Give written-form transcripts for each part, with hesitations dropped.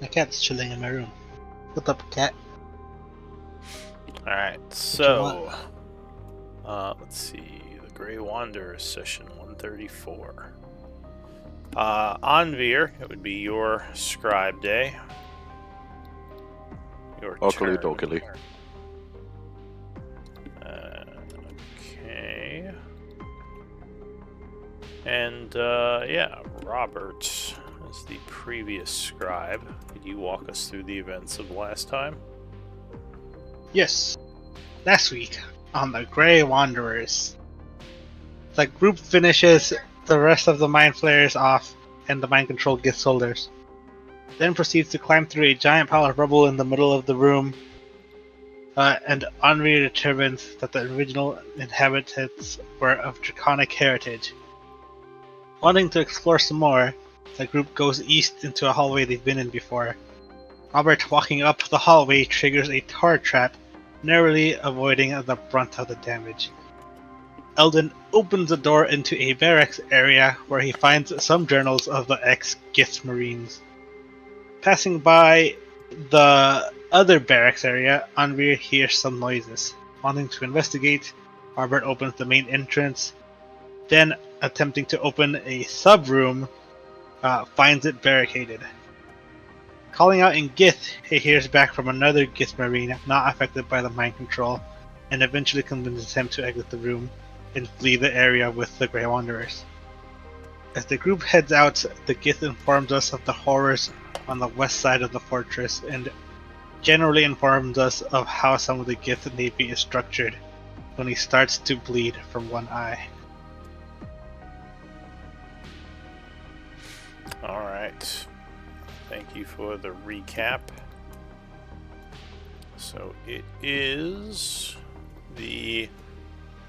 My cat's chilling in my room. What up, cat? Alright, What you so want? let's see. The Grey Wanderers session 134. Anvir, it would be your scribe day. Your Oakley turn. dokley. Okay. And yeah, Robert is the previous scribe. Could you walk us through the events of last time? Yes. Last week, on the Grey Wanderers, the group finishes the rest of the Mind Flayers off and the Mind Control gift holders. Then proceeds to climb through a giant pile of rubble in the middle of the room, and Henri determines that the original inhabitants were of Draconic heritage. Wanting to explore some more, the group goes east into a hallway they've been in before. Robert walking up the hallway triggers a tar trap, narrowly avoiding the brunt of the damage. Eldon opens the door into a barracks area where he finds some journals of the ex-Gith Marines. Passing by the other barracks area, Henri hears some noises. Wanting to investigate, Robert opens the main entrance, then attempting to open a sub-room, finds it barricaded. Calling out in Gith, he hears back from another Gith Marine not affected by the mind control, and eventually convinces him to exit the room and flee the area with the Grey Wanderers. As the group heads out, the Gith informs us of the horrors on the west side of the fortress and generally informs us of how some of the Gith navy is structured when he starts to bleed from one eye. Alright. Thank you for the recap. So it is the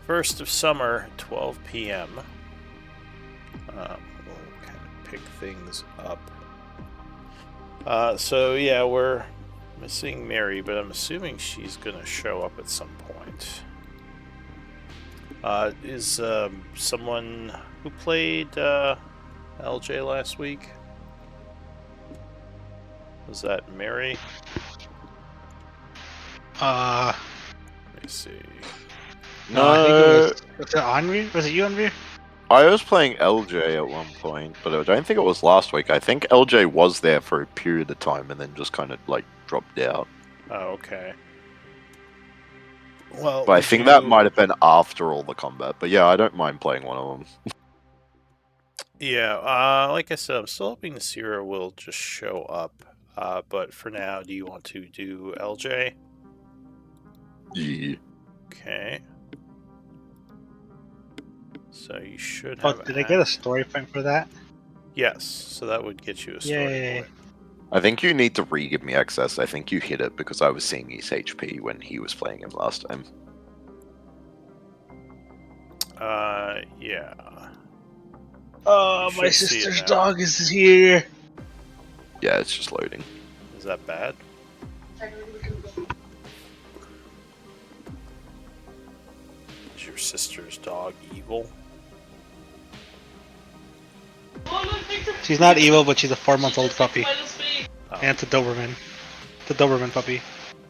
1st of summer, 12 p.m. We'll kind of pick things up. So yeah, we're missing Mary, but I'm assuming she's gonna show up at some point. Is someone who played LJ last week? Was that Mary? Uh, Let me see. no, I think it was it Henri? Was it you, Henri? I was playing LJ at one point, but I don't think it was last week. I think LJ was there for a period of time and then just kind of like dropped out. Oh, okay. Well, But I think that might have been after all the combat. But yeah, I don't mind playing one of them. Yeah, like I said, I'm still hoping Nasira will just show up. But for now, do you want to do LJ? Yeah. Okay. So you should Oh, have. did I get a story point for that? Yes, so that would get you a story Yay. point. I think you need to re-give me access. I think you hit it because I was seeing his HP when he was playing him last time. Yeah. Oh, You my should see it sister's now. dog is here. Yeah, it's just loading. Is that bad? Is your sister's dog evil? She's not evil, but she's a 4-month-old puppy. Oh. And it's a Doberman. It's a Doberman puppy.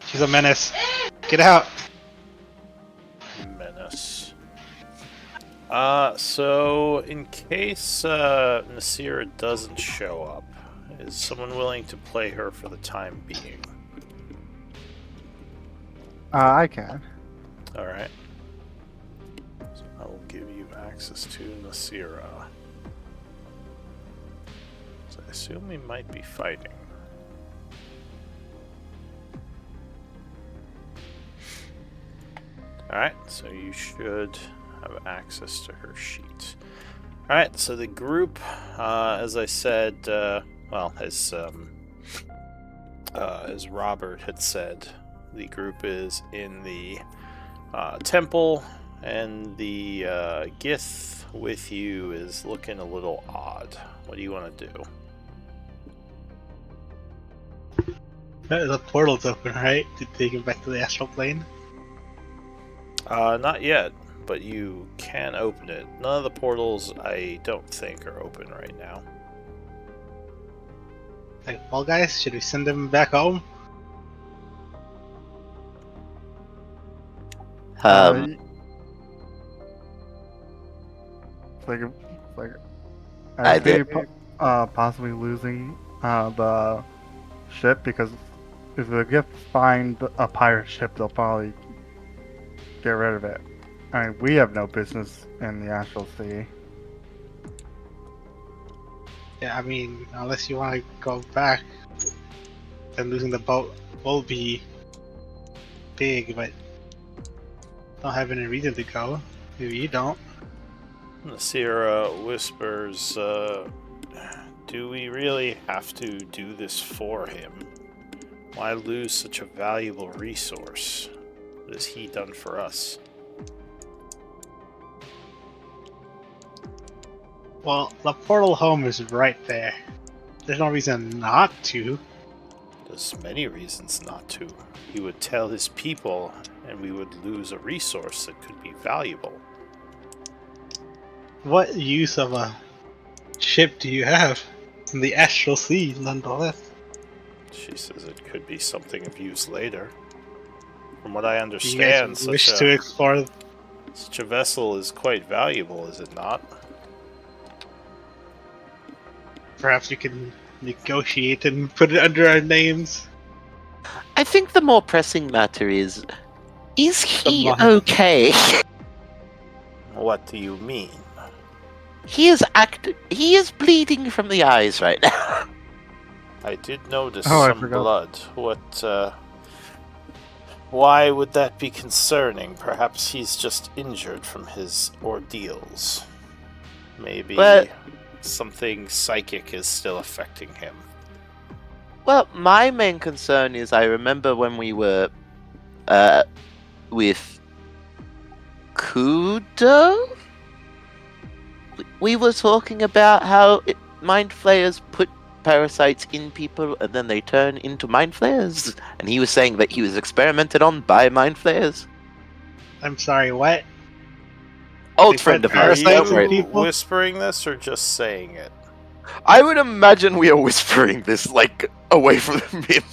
She's a menace. Get out! Menace. So in case Nasira doesn't show up, is someone willing to play her for the time being? I can. Alright. So I will give you access to Nasira. So I assume we might be fighting. Alright, so you should have access to her sheet. Alright, so the group, as I said, well, as Robert had said, the group is in the temple, and the Gith with you is looking a little odd. What do you want to do? The portal's open, right? To take him back to the astral plane? Not yet, but you can open it. None of the portals, I don't think, are open right now. Like, well, guys, should we send him back home? Um, Like I I did. see possibly losing the ship because if the Gith find a pirate ship, they'll probably get rid of it. I mean, we have no business in the Astral Sea. Yeah, I mean, unless you want to go back, then losing the boat will be big, but don't have any reason to go. Maybe you don't. Nasira whispers, do we really have to do this for him? Why lose such a valuable resource? What has he done for us? Well, the portal home is right there. There's no reason not to. There's many reasons not to. He would tell his people, and we would lose a resource that could be valuable. What use of a ship do you have in the Astral Sea, nonetheless? She says it could be something of use later. From what I Do you understand, guys wish to explore? such a vessel is quite valuable, is it not? Perhaps we can negotiate and put it under our names. I think the more pressing matter is he Come on. okay? What do you mean? He is bleeding from the eyes right now. I did notice Oh, I some forgot. blood. What, why would that be concerning? Perhaps he's just injured from his ordeals. Maybe But- something psychic is still affecting him. Well, my main concern is I remember when we were with Kudo, we were talking about how mind flayers put parasites in people and then they turn into mind flayers, and he was saying that he was experimented on by mind flayers. I'm sorry, what? Old They friend put of ours. parasites in Right. people? Whispering this or just saying it? I would imagine we are whispering this like away from him.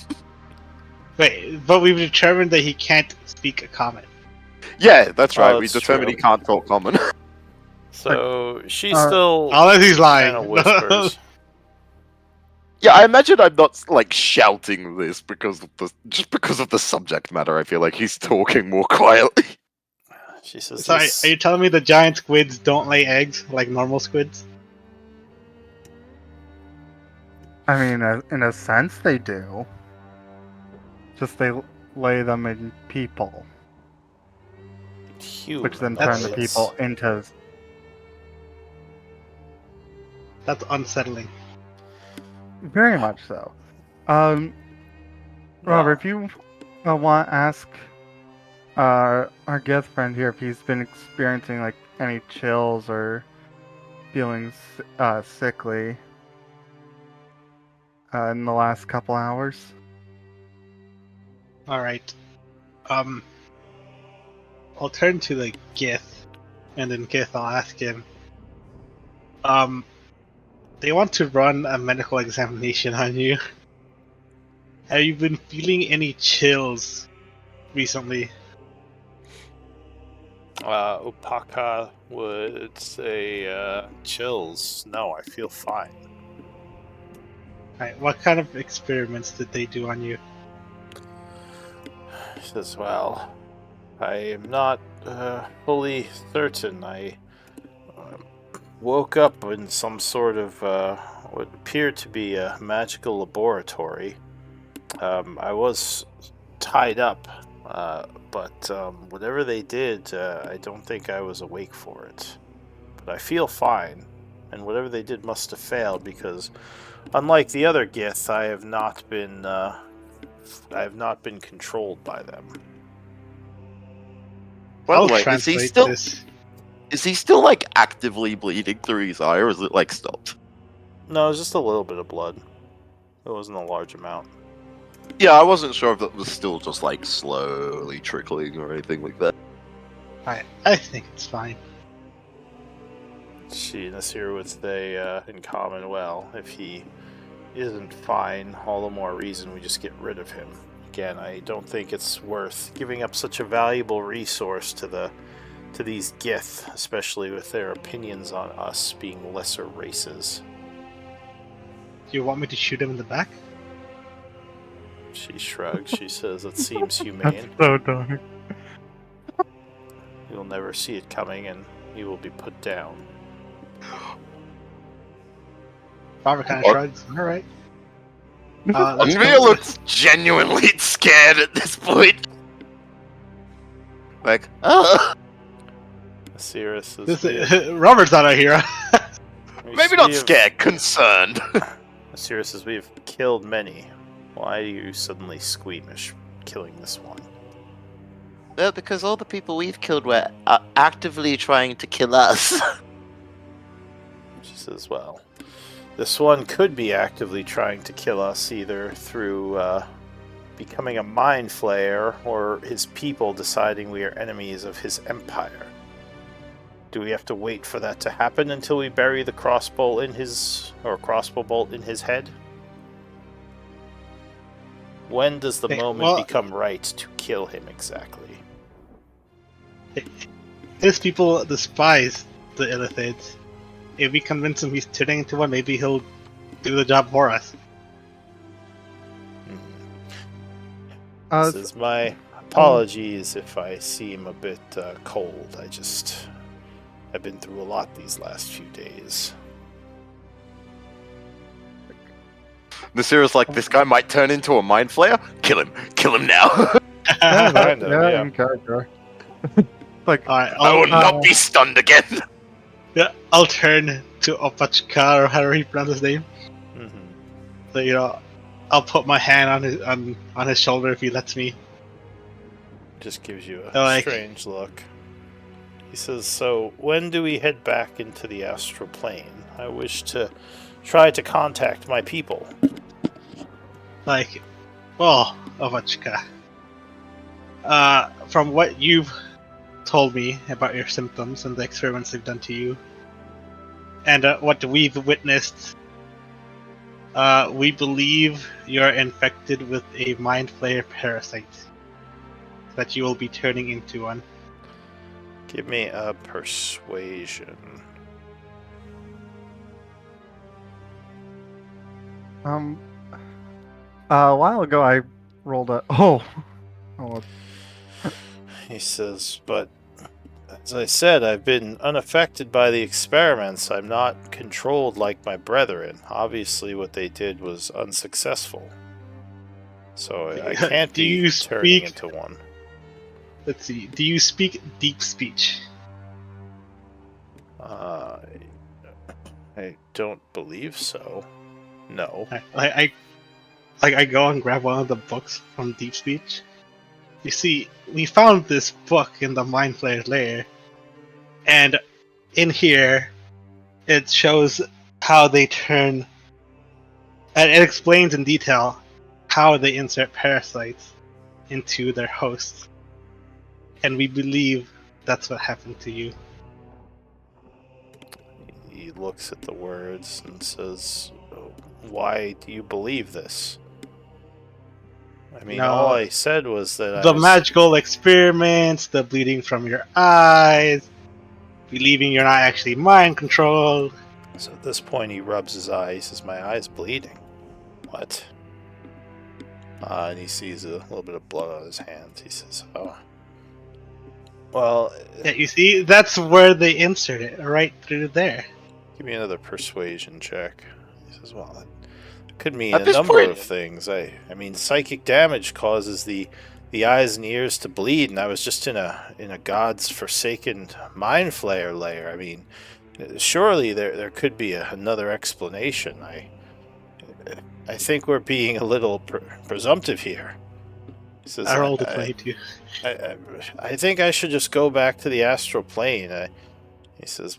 Wait, but we've determined that he can't speak a common. Yeah, that's right. We that's determined true. he can't talk common. So she Uh, still Unless he's lying. kind of whispers. Yeah, I imagine I'm not like shouting this because of the subject matter. I feel like he's talking more quietly. She says, Sorry, this, are you telling me the giant squids don't lay eggs like normal squids? I mean, in a sense, they do. Just they lay them in people, which then turn the humanoids. people into. That's unsettling. Very much so. Robert, if you want to ask our guest friend here if he's been experiencing like any chills or feeling sickly in the last couple hours. Alright. I'll turn to the Gith, and then Gith I'll ask him. They want to run a medical examination on you. Have you been feeling any chills recently? Upaka would say, chills. No, I feel fine. Alright, what kind of experiments did they do on you? She says, well, I am not fully certain. I woke up in some sort of what appeared to be a magical laboratory. I was tied up, but whatever they did, I don't think I was awake for it. But I feel fine, and whatever they did must have failed because, unlike the other Gith, I have not been controlled by them. By I'll the way, is translate this. he still like actively bleeding through his eye, or is it like stopped? No, it was just a little bit of blood. It wasn't a large amount. Yeah, I wasn't sure if that was still just like slowly trickling or anything like that. Alright, I think it's fine. She and Nasir would say in common, well, if he isn't fine, all the more reason we just get rid of him. Again, I don't think it's worth giving up such a valuable resource to these Gith, especially with their opinions on us being lesser races. Do you want me to shoot him in the back? She shrugs. She says, "It seems That's humane. so dark. You'll never see it coming, and you will be put down." Robert kind of What? shrugs. All right. Let's Andrea go. looks genuinely scared at this point. Like, oh. Sirius is... Robert's not a hero. Maybe not scared, concerned. Sirius says, "We've killed many. Why are you suddenly squeamish killing this one?" Well, because all the people we've killed were actively trying to kill us. She says, "Well, this one could be actively trying to kill us either through becoming a mind flayer or his people deciding we are enemies of his empire. Do we have to wait for that to happen until we bury the crossbow bolt in his head? When does the moment become right to kill him exactly?" His people despise the Illithids. If we convince him he's turning into one, maybe he'll do the job for us. This is my apologies if I seem a bit cold. I've been through a lot these last few days. Nasira's like, this guy might turn into a mind flayer. Kill him now. Kind of, yeah. in character. Like, Alright, I will not be stunned again. Yeah, I'll turn to Opachka or however he pronounces his name. Mm-hmm. So I'll put my hand on his shoulder if he lets me. Just gives you a Like- strange look. He says, "So when do we head back into the astral plane? I wish to try to contact my people." Like, well, Opachka. From what you've told me about your symptoms and the experiments they've done to you, and what we've witnessed, we believe you're infected with a mind flayer parasite. That you will be turning into one. Give me a persuasion. a while ago I rolled a. Oh. He says, "But as I said, I've been unaffected by the experiments. I'm not controlled like my brethren. Obviously, what they did was unsuccessful. So I can't Do be you turning speak- into one." Let's see. Do you speak deep speech? I don't believe so. No. I go and grab one of the books from Deep Speech. You see, we found this book in the Mind Flayer's lair, and in here, it shows how they turn, and it explains in detail how they insert parasites into their hosts. And we believe that's what happened to you. He looks at the words and says, "Why do you believe this?" I mean, No. all I said was that The magical experiments, the bleeding from your eyes, believing you're not actually mind controlled. So at this point, he rubs his eye. He says, "My eye's bleeding." What? And he sees a little bit of blood on his hands. He says, "Oh. Well, Yeah, you see, that's where they insert it, right through there. give me another persuasion check." He says, "Well, it could mean At a this number point- of things. I mean, psychic damage causes the eyes and ears to bleed, and I was just in a god's forsaken mind flayer lair. I mean, surely there could be another explanation. I think we're being a little presumptive here." He says, I rolled a 22. I think I should just go back to the astral plane. He says,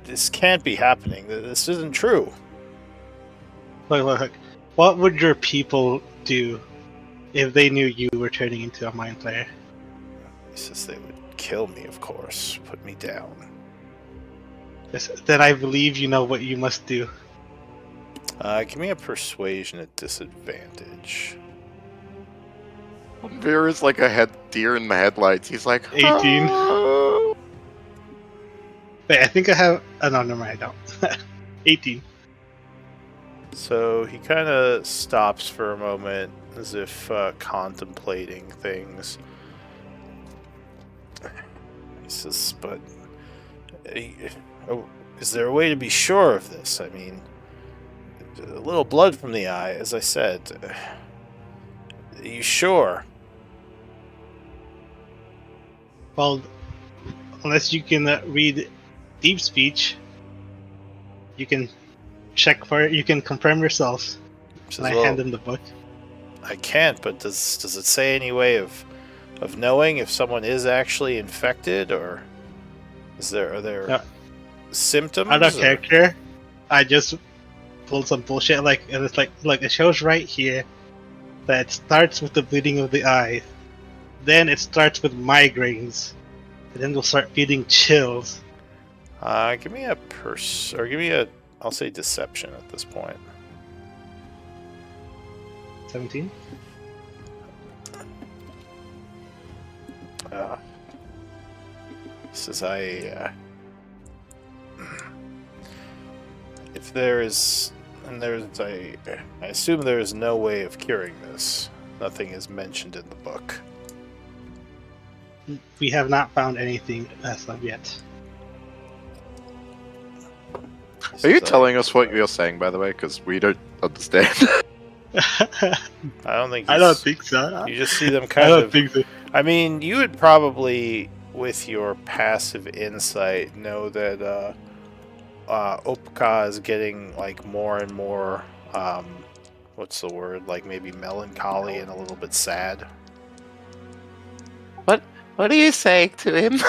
this can't be happening. This isn't true." Look. What would your people do if they knew you were turning into a mind flayer? He says, "They would kill me, of course. Put me down." Yes, then I believe you know what you must do. Give me a persuasion at disadvantage. Veer is like a deer in the headlights. He's like, 18. "Oh." Wait, I think I have. Oh, no, never mind. I don't. 18. So he kind of stops for a moment, as if contemplating things. He says, "But is there a way to be sure of this? I mean, a little blood from the eye, as I said. Are you sure?" Well, unless you can read deep speech, you can check for it. You can confirm yourself. He And says, I hand him the book. I can't, but does it say any way of knowing if someone is actually infected, or are there No. symptoms? Out of or- character, I just pulled some bullshit. And it's like it shows right here that it starts with the bleeding of the eye, then it starts with migraines, and then we'll start feeling chills. Give me a give me a, I'll say deception at this point. 17. Says if there is, and I assume there is no way of curing this. Nothing is mentioned in the book. We have not found anything as of yet. Are you Says, telling us what you're saying, by the way? Because we don't understand. I don't think. I don't think so. You just see them I kind don't of. think so. I mean, you would probably, with your passive insight, know that Opka is getting like more and more. What's the word? Like maybe melancholy and a little bit sad. What are you saying to him?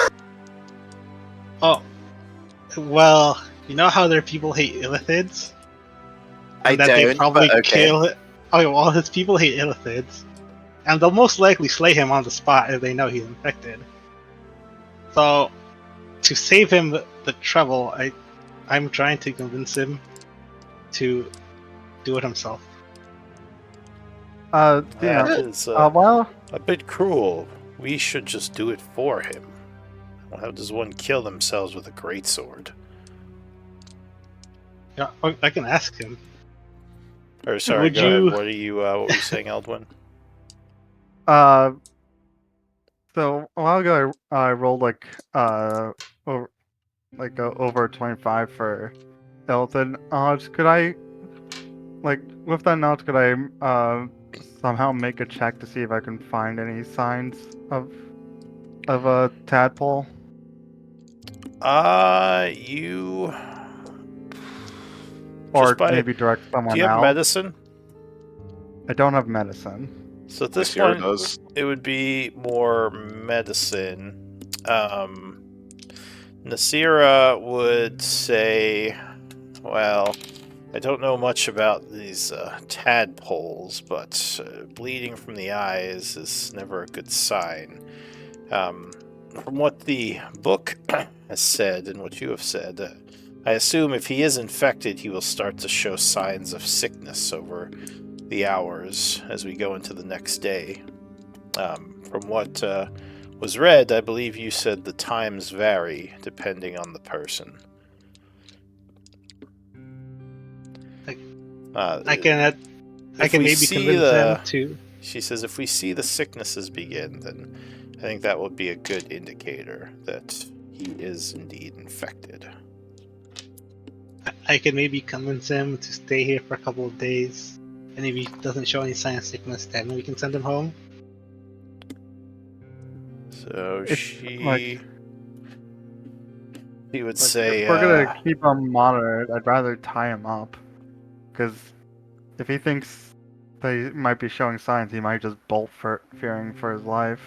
Oh, well, you know how their people hate illithids? I And that they don't, probably but okay. kill. Okay, well, his people hate illithids, and they'll most likely slay him on the spot if they know he's infected. So, to save him the trouble, I'm trying to convince him to do it himself. That Yeah. is Well, a bit cruel. We should just do it for him. Well, how does one kill themselves with a greatsword? Yeah, I can ask him. Or sorry, Would go you- ahead. What were you saying, Eldwin? so a while ago I rolled over 25 for Elton. Could I, with that knowledge, could I somehow make a check to see if I can find any signs of a tadpole? You. Or Just by- maybe direct someone Do you have out? medicine? I don't have medicine. So at this Monsieur point, does. it would be more medicine. Nasira would say, well, I don't know much about these tadpoles, but bleeding from the eyes is never a good sign. From what the book has said and what you have said, I assume if he is infected, he will start to show signs of sickness over the hours as we go into the next day. From what was read, I believe you said the times vary depending on the person. I can if maybe we see convince him to. She says, if we see the sicknesses begin, then I think that would be a good indicator that he is indeed infected. I can maybe convince him to stay here for a couple of days, and if he doesn't show any sign of sickness, then we can send him home. So It's she would Like, say, if we're gonna keep him monitored, I'd rather tie him up. Because if he thinks that he might be showing signs, he might just bolt fearing for his life.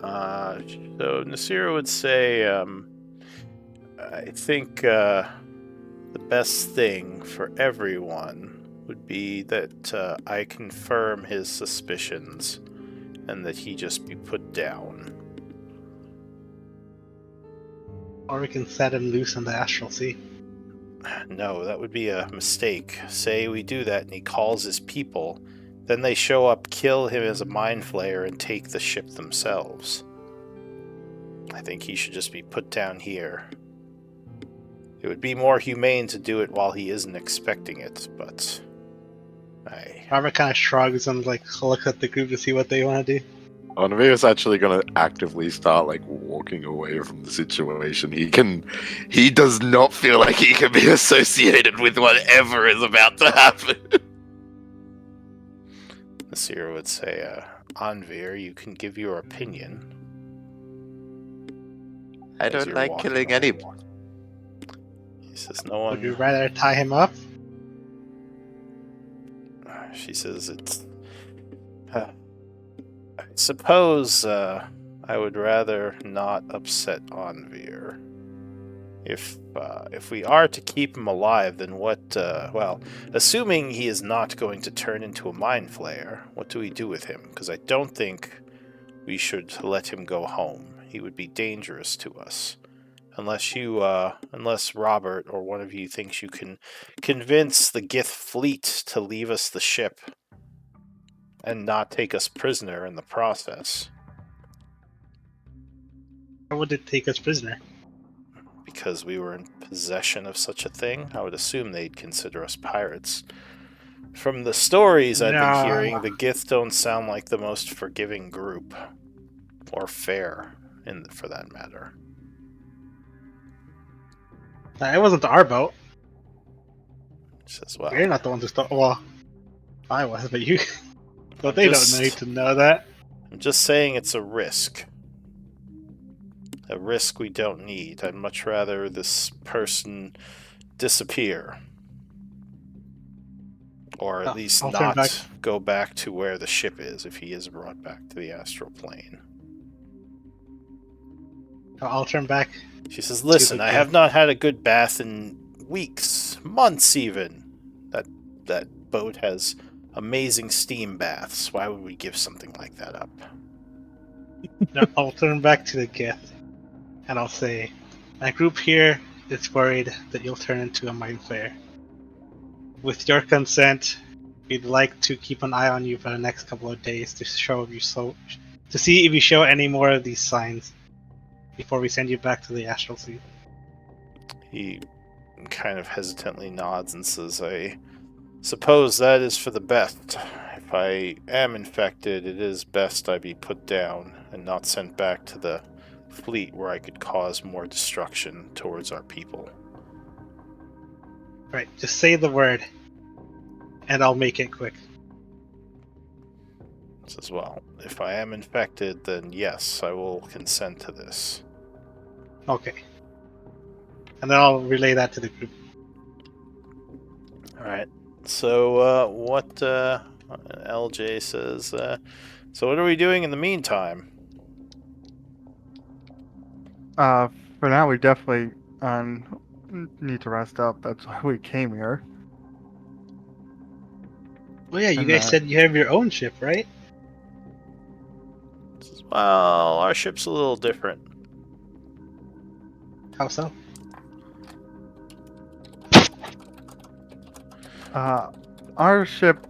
so Nasira would say, I think the best thing for everyone would be that I confirm his suspicions and that he just be put down. Or we can set him loose in the Astral Sea. No, that would be a mistake. Say we do that and he calls his people, then they show up, kill him as a mind flayer, and take the ship themselves. I think he should just be put down here. It would be more humane to do it while he isn't expecting it, but Robert kind of shrugs and looks at the group to see what they want to do. Onvir is actually gonna actively start walking away from the situation. He does not feel like he can be associated with whatever is about to happen. Nasir would say, Anvir, you can give your opinion. I as don't you're like walking killing away. anyone. He says, no Would you one... rather tie him up? She says, it's... I suppose I would rather not upset Anvir. If we are to keep him alive, then what, well, assuming he is not going to turn into a mind flayer, what do we do with him? Because I don't think we should let him go home. He would be dangerous to us. Unless Robert or one of you thinks you can convince the Gith fleet to leave us the ship and not take us prisoner in the process. Or would it take us prisoner? Because we were in possession of such a thing, I would assume they'd consider us pirates. From the stories I've No. been hearing, the Gith don't sound like the most forgiving group. Or fair, for that matter. It wasn't our boat. She says, well, We're not the ones who stole. Well, I was, but you. Well, I'm they just- don't need to know that. I'm just saying it's a risk. A risk we don't need. I'd much rather this person disappear. Or at least I'll turn not back. go back to where the ship is if he is brought back to the astral plane. I'll turn back. She says, listen, I have not had a good bath in weeks, months even. That boat has amazing steam baths. Why would we give something like that up? No, I'll turn back to the Gith, and I'll say, my group here is worried that you'll turn into a mind flayer. With your consent, we'd like to keep an eye on you for the next couple of days to see if you show any more of these signs before we send you back to the Astral Sea. He kind of hesitantly nods and says, I suppose that is for the best. If I am infected, it is best I be put down and not sent back to the fleet where I could cause more destruction towards our people. Right, just say the word, and I'll make it quick. Says, well, if I am infected, then yes, I will consent to this. Okay. And then I'll relay that to the group. Alright, so what LJ says, so what are we doing in the meantime? For now, we definitely need to rest up. That's why we came here. Oh yeah, you And, guys said you have your own ship, right? Says, well, our ship's a little different. How so? Our ship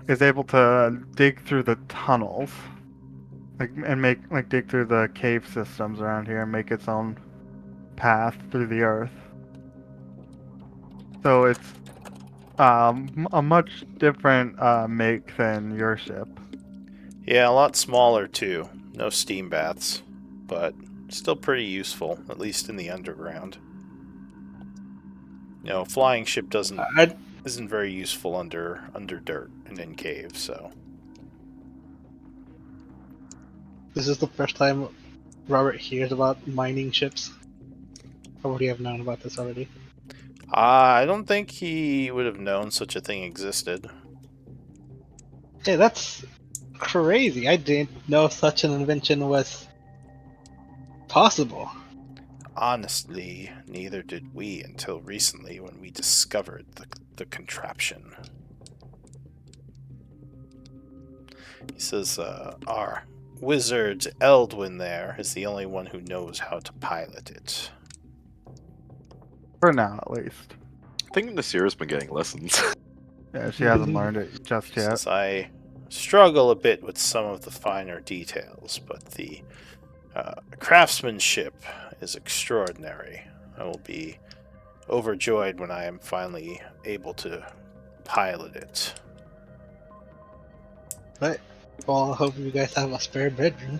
is able to dig through the tunnels, and dig through the cave systems around here and make its own path through the earth. So it's a much different make than your ship. Yeah, a lot smaller too. No steam baths, but still pretty useful, at least in the underground. You know, flying ship isn't very useful under dirt and in caves, so. This is the first time Robert hears about mining ships. Or would he have known about this already? I don't think he would have known such a thing existed. Hey, that's crazy. I didn't know such an invention was possible. Honestly, neither did we until recently when we discovered the contraption. He says, our wizard Eldwin there is the only one who knows how to pilot it. For now, at least. I think Nasira's been getting lessons. Yeah, she hasn't learned it just yet. Since I struggle a bit with some of the finer details, but the craftsmanship is extraordinary. I will be overjoyed when I am finally able to pilot it. But, well, I hope you guys have a spare bedroom.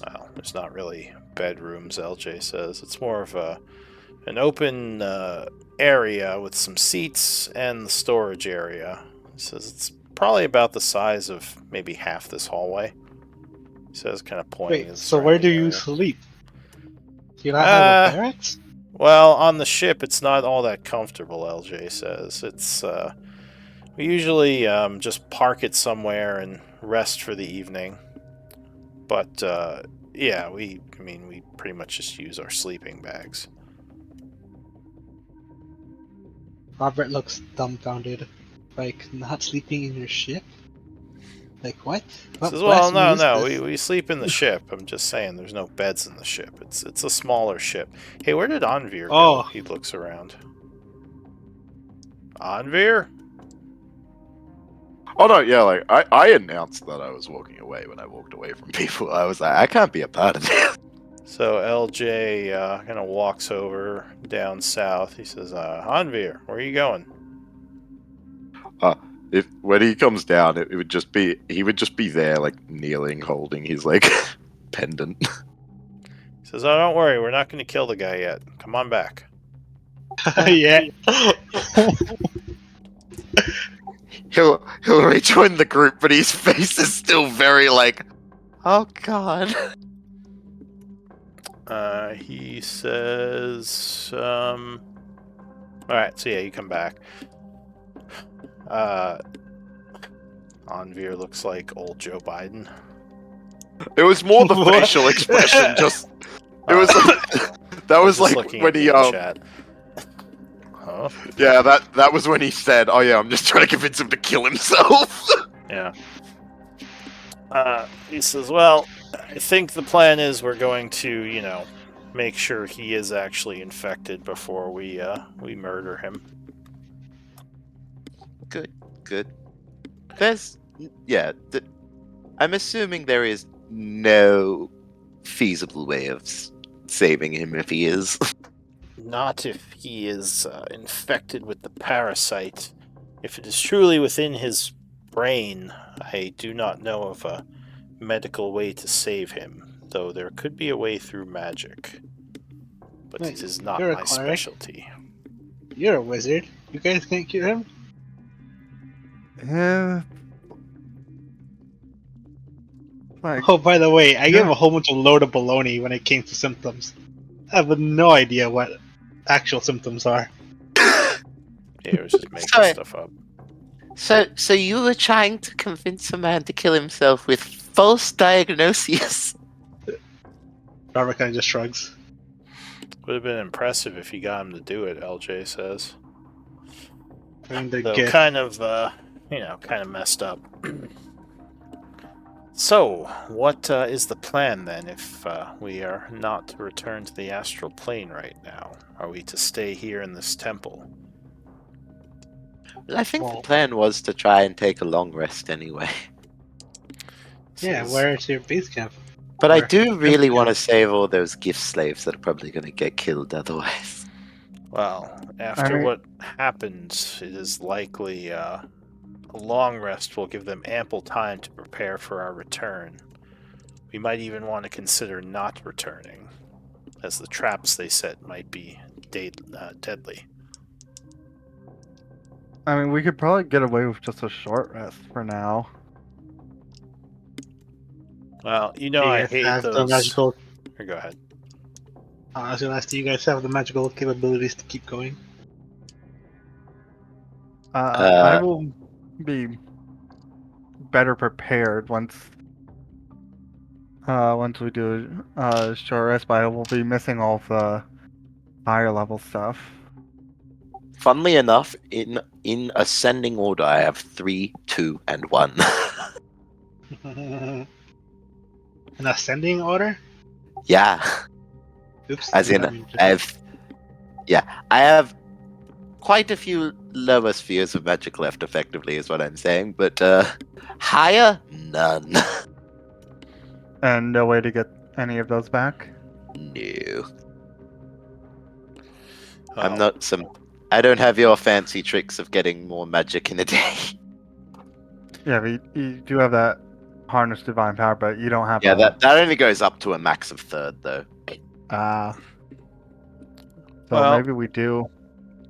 Well, there's not really bedrooms, LJ says. It's more of an open area with some seats and the storage area. He says it's probably about the size of maybe half this hallway. He says, kind of pointing. Wait, so where do surrounding you area. sleep? Do you not have a barracks? Well, on the ship, it's not all that comfortable, LJ says. It's, we usually just park it somewhere and rest for the evening. But, yeah, we pretty much just use our sleeping bags. Robert looks dumbfounded. Like, not sleeping in your ship? Like, what? Says, well, no, this? we sleep in the ship. I'm just saying, there's no beds in the ship. It's a smaller ship. Hey, where did Anvir go? Oh. He looks around. Anvir? Oh no, yeah, like I announced that I was walking away when I walked away from people. I was like, I can't be a part of this. So LJ kind of walks over down south. He says, Anvir, where are you going? If when he comes down, he would just be there, like kneeling, holding his like pendant. He says, oh, don't worry, we're not going to kill the guy yet. Come on back. Yeah. He'll rejoin the group, but his face is still very like, oh god. He says, alright, so yeah, you come back. Anvir looks like old Joe Biden. It was more the What? facial expression. Just it was that was Just like looking when at he the chat. Huh? yeah that was when he said, oh yeah, I'm just trying to convince him to kill himself. Yeah. He says, well, I think the plan is we're going to, make sure he is actually infected before we murder him. Good. There's, yeah. I'm assuming there is no feasible way of saving him if he is. Not if he is infected with the parasite. If it is truly within his brain, I do not know of a medical way to save him, though there could be a way through magic. But Wait, it is not you're a my cleric? specialty. You're a wizard. You guys can't cure him? Yeah. Like, Oh, by the way, I gave Yeah. a whole bunch of load of baloney when it came to symptoms. I have no idea what actual symptoms are. Yeah, it was just making Sorry. stuff up. So you were trying to convince a man to kill himself with false diagnoses. Robert kind of just shrugs. Would have been impressive if you got him to do it, LJ says. I mean, the Though gift. kind of messed up. So, what is the plan then if we are not to return to the astral plane right now? Are we to stay here in this temple? I think Well- the plan was to try and take a long rest anyway. Yeah, Says- where's your base camp? But I Or- do really Yeah. want to save all those gift slaves that are probably going to get killed otherwise. Well, after mean- what happens, it is likely a long rest will give them ample time to prepare for our return. We might even want to consider not returning, as the traps they set might be deadly. I mean, we could probably get away with just a short rest for now. Well, Do you I guys hate have the those. magical. Here, go ahead. I was gonna ask, do you guys have the magical capabilities to keep going? I will be better prepared once we do short rest, but I will be missing all of the higher level stuff. Funnily enough, in ascending order, I have 3, 2, and 1. In ascending order? Yeah, Oops. as in, let me just- I have quite a few lower spheres of magic left, effectively, is what I'm saying. But higher, none. And no way to get any of those back? No, Oh, I'm not some. I don't have your fancy tricks of getting more magic in a day. Yeah, but you do have that harness divine power, but you don't have Yeah, that only goes up to a max of third, though. So Well- maybe we do.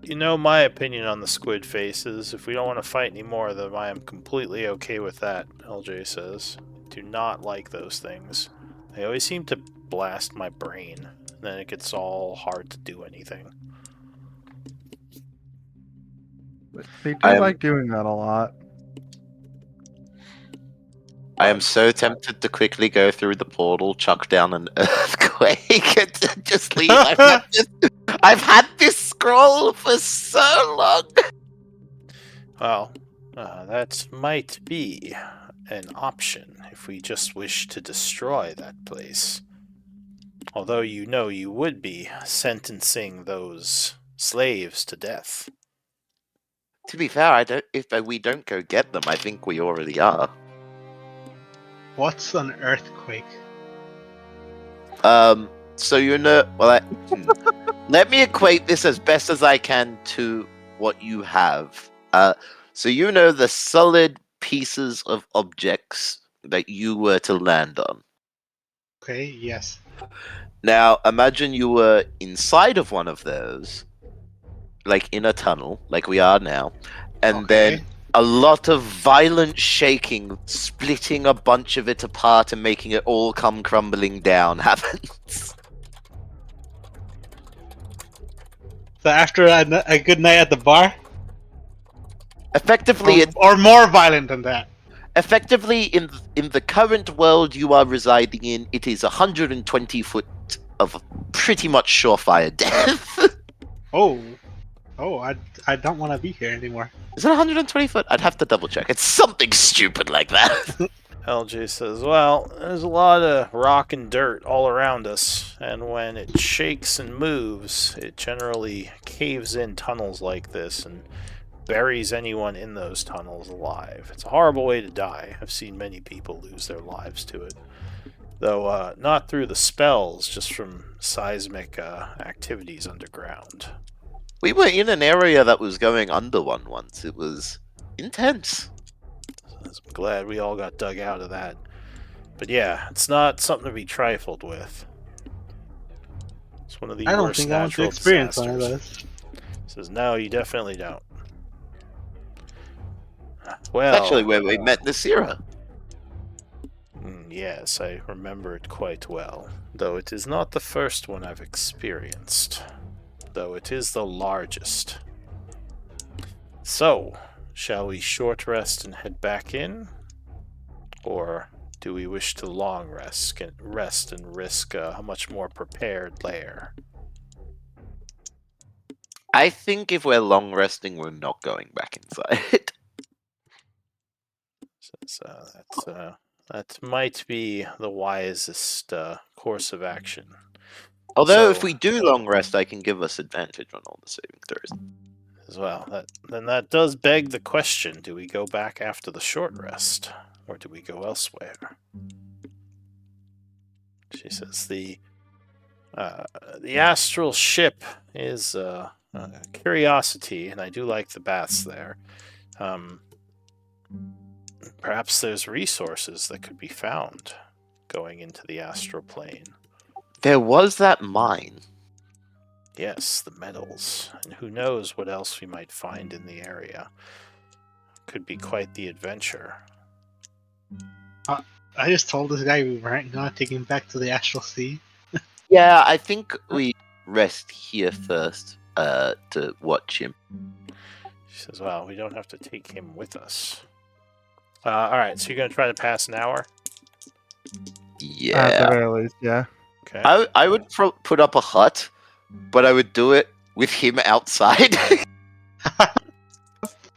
You know my opinion on the squid faces. If we don't want to fight any more of them, I am completely okay with that, LJ says. Do not like those things. They always seem to blast my brain. And then it gets all hard to do anything. They do I am- like doing that a lot. I am so tempted to quickly go through the portal, chuck down an earthquake, and just leave. I've had this scroll for so long. Well, that might be an option if we just wish to destroy that place. Although you know you would be sentencing those slaves to death. To be fair, if we don't go get them, I think we already are. What's an earthquake? So let me equate this as best as I can to what you have. So the solid pieces of objects that you were to land on. Okay, yes. Now, imagine you were inside of one of those, like in a tunnel, like we are now, and then Okay. a lot of violent shaking, splitting a bunch of it apart and making it all come crumbling down happens. So after a good night at the bar? Effectively, Or more violent than that? Effectively, in the current world you are residing in, it is 120 foot of pretty much surefire death. Oh, I don't want to be here anymore. Is it 120 foot? I'd have to double check. It's something stupid like that. LJ says, well, there's a lot of rock and dirt all around us, and when it shakes and moves, it generally caves in tunnels like this and buries anyone in those tunnels alive. It's a horrible way to die. I've seen many people lose their lives to it. Though not through the spells, just from seismic activities underground. We were in an area that was going under one once. It was intense. I'm glad we all got dug out of that. But yeah, it's not something to be trifled with. It's one of the I don't worst think I want to natural experience one of disasters. those. Says, no, you definitely don't. Well, It's actually where we met Nasira. Yes, I remember it quite well. Though it is not the first one I've experienced. Though it is the largest. So, shall we short rest and head back in? Or do we wish to long rest and risk a much more prepared lair? I think if we're long resting, we're not going back inside. Says, that might be the wisest course of action. Although, if So- we do long rest, I can give us advantage on all the saving throws. As well, then that does beg the question: do we go back after the short rest, or do we go elsewhere? She says the astral ship is a curiosity, and I do like the baths there. Perhaps there's resources that could be found going into the astral plane. There was that mine. Yes, the metals, and who knows what else we might find in the area. Could be quite the adventure. I just told this guy we weren't gonna take him back to the Astral Sea. Yeah, I think we rest here first to watch him. She says, well, we don't have to take him with us. Alright, so you're going to try to pass an hour? At the Yeah. very least, yeah. Okay. I would put up a hut, but I would do it with him outside.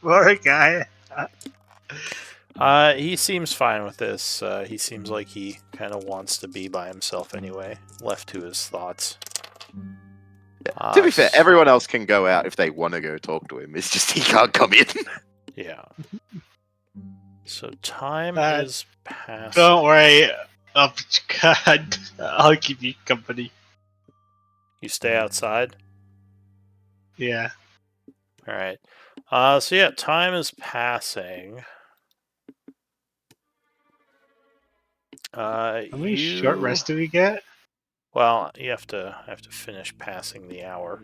Poor guy. He seems fine with this. He seems like he kind of wants to be by himself anyway, left to his thoughts. To be fair, everyone else can go out if they want to go talk to him. It's just he can't come in. Yeah. So time Uh, is passing. Don't worry. Oh, God. I'll keep you company. You stay outside? Yeah. Alright. So yeah, time is passing. How many short rests do we get? Well, you have to finish passing the hour.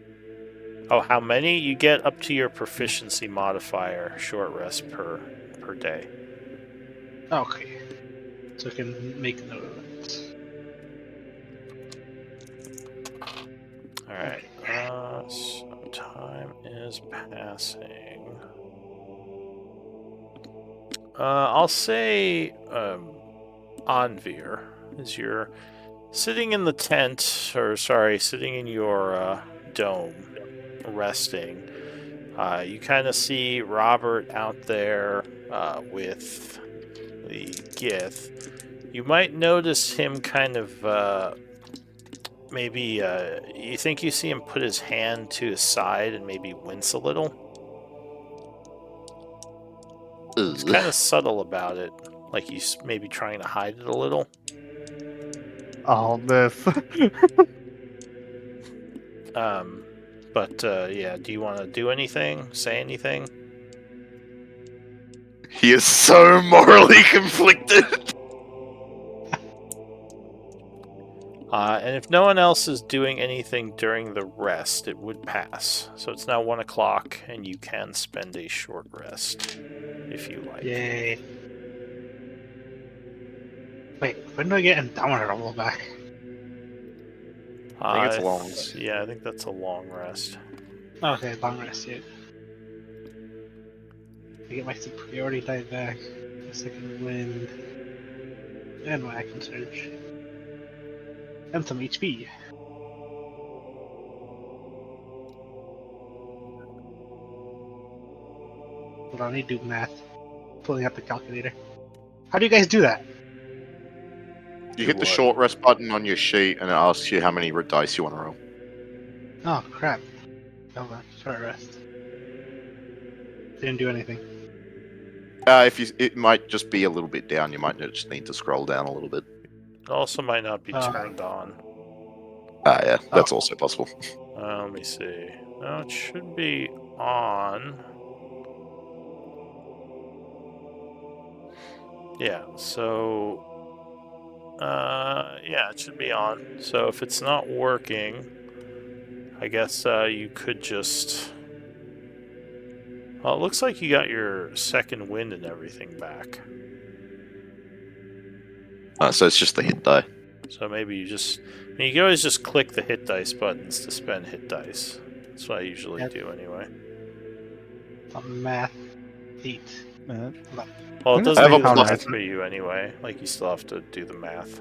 Oh, how many? You get up to your proficiency modifier short rest per day. Okay. So I can make note of it. Alright. So time is passing. I'll say Anvir, as you're sitting in the tent, or sorry, sitting in your dome, resting. You kind of see Robert out there with the Gith. You might notice him kind of maybe you think you see him put his hand to his side and maybe wince a little. It's kind of subtle about it, like he's maybe trying to hide it a little. All this. But yeah, do you want to do anything? Say anything? He is so morally conflicted. And if no one else is doing anything during the rest, it would pass. So it's now 1 o'clock, and you can spend a short rest if you like. Yay. Wait, when do I get Indomitable back? I think it's long. Yeah, I think that's a long rest. Okay, long rest, yeah. I get my superiority die back, a second wind, and my action surge. And some HP. Hold on, I need to do math. Pulling up the calculator. How do you guys do that? You hit the short rest button on your sheet, and it asks you how many dice you want to roll. Oh, crap. Hold on, short rest. Didn't do anything. It might just be a little bit down. You might just need to scroll down a little bit. It also might not be turned on. Yeah, that's also possible. Let me see. No, it should be on. Yeah, so... yeah, it should be on. So if it's not working, I guess you could just... Well, it looks like you got your second wind and everything back. So it's just the hit die. So maybe you just... I mean, you can always just click the hit dice buttons to spend hit dice. That's what I usually do anyway. Math 8. Man. Well, it I doesn't have a do the plus. math for you anyway. Like, you still have to do the math.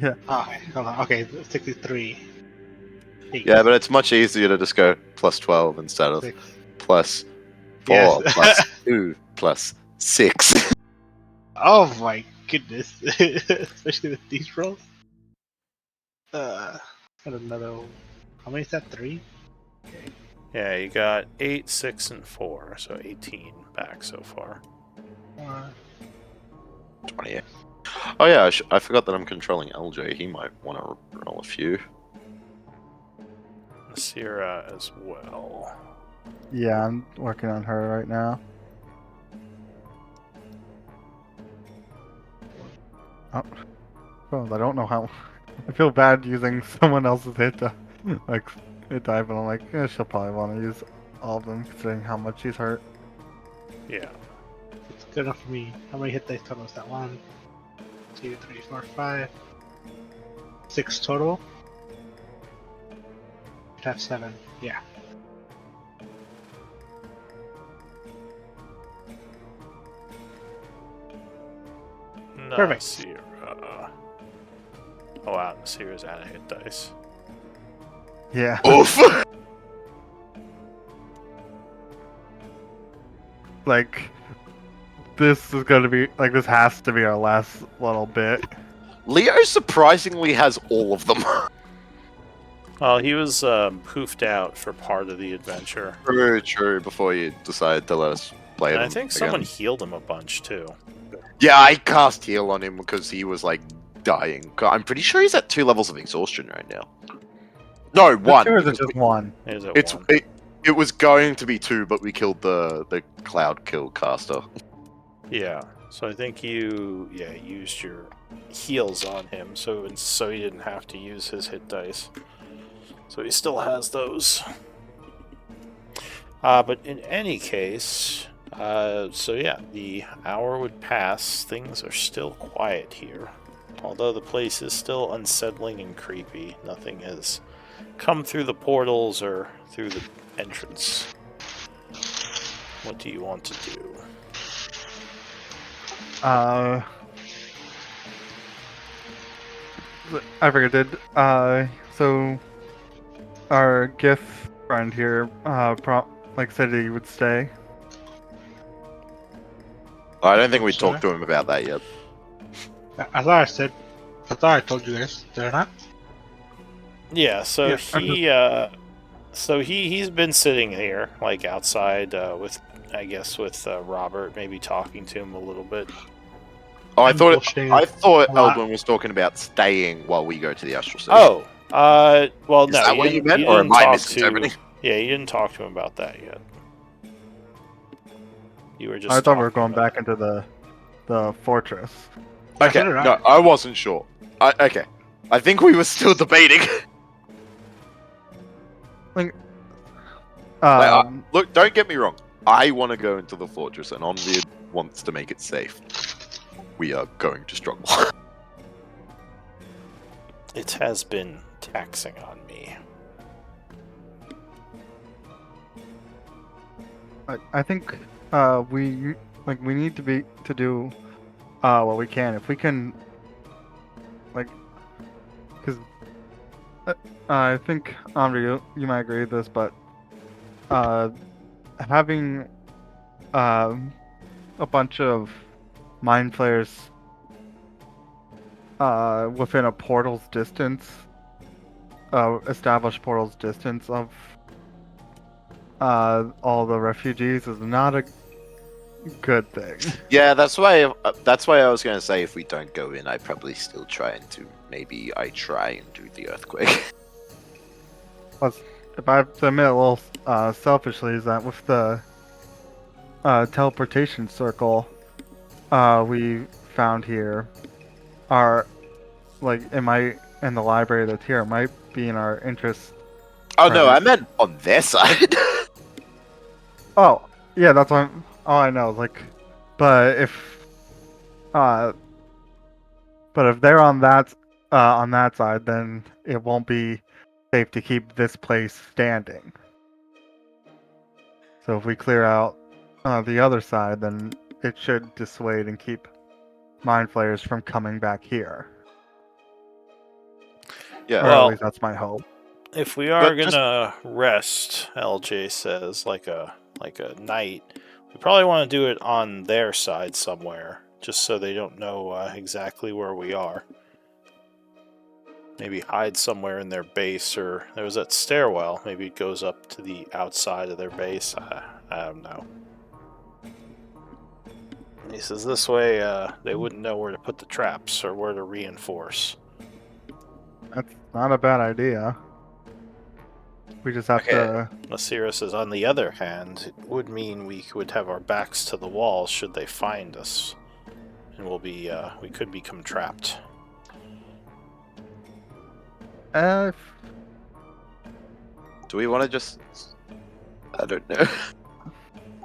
Yeah. Oh, okay, hold on. Okay, 63. 8. Yeah, but it's much easier to just go plus 12 instead of 6. plus 4 Yes. plus 2 plus 6. Oh my goodness. Especially with these rolls. Got another. How many is that? 3? Okay. Yeah, you got 8, 6, and 4, so 18 back so far. 28. Oh yeah, I forgot that I'm controlling LJ. He might want to roll a few. Sierra as well. Yeah, I'm working on her right now. Oh. Well, I don't know how. I feel bad using someone else's hit die, but I'm like, yeah, she'll probably want to use all of them considering how much she's hurt. Yeah. It's good enough for me. How many hit dice total is that? 1, 2, 3, 4, 5. 6 total? Should have 7. Yeah. Perfect. Sierra. Oh wow, Sierra's out of hit dice. Yeah. Oof! like, this is gonna be like this has to be our last little bit. Leo surprisingly has all of them. Well, he was poofed out for part of the adventure. True. Before you decided to let us play And them I think again. someone healed him a bunch too. Yeah, I cast heal on him because he was like dying. I'm pretty sure he's at 2 levels of exhaustion right now. No, 1. Or is it just one? Is it It's one? it was going to be 2, but we killed the cloud kill caster. Yeah. So I think you used your heals on him, so he didn't have to use his hit dice. So he still has those. But in any case, so yeah, the hour would pass. Things are still quiet here. Although the place is still unsettling and creepy, nothing has come through the portals or through the entrance. What do you want to do? I forget. So our gift friend here, said he would stay. I don't think we Sorry? talked to him about that yet. I thought I told you guys. Did I not? Yeah, so Yeah, he's been sitting here, like outside, with Robert, maybe talking to him a little bit. Oh, I I'm thought bullshitting a lot. Eldwin was talking about staying while we go to the astral station. Oh, well, Is no. that what you meant, you or didn't am I talk misinterpreting? Yeah, you didn't talk to him about that yet. You were just. I thought we were talking going about back into the fortress. Okay, So did I. no, I wasn't sure. Okay, I think we were still debating. Look, don't get me wrong. I want to go into the fortress, and Onvid wants to make it safe. We are going to struggle. It has been taxing on me. I think we need to do what we can. If we can, because I think Andre, you might agree with this, but having a bunch of mind flayers within a portal's distance, established portal's distance of all the refugees is not a good thing. Yeah, that's why I was going to say if we don't go in, I probably still try and try and do the earthquake. Plus, if I have to admit a little selfishly, is that with the teleportation circle we found here, are in the library that's here, it might be in our interest. Oh no, I meant on their side. Oh, yeah, that's what all I know. But if they're on that side, then it won't be safe to keep this place standing. So if we clear out the other side, then it should dissuade and keep mind flayers from coming back here. Yeah. Or Well- at least that's my hope. If we are But just- gonna rest, LJ says, like a night, we probably want to do it on their side somewhere, just so they don't know exactly where we are. Maybe hide somewhere in their base, or there was that stairwell. Maybe it goes up to the outside of their base. I don't know. He says this way they wouldn't know where to put the traps or where to reinforce. That's not a bad idea. We just have to. Nasira says, on the other hand, it would mean we would have our backs to the walls should they find us, and we could become trapped. Do we want to just? I don't know.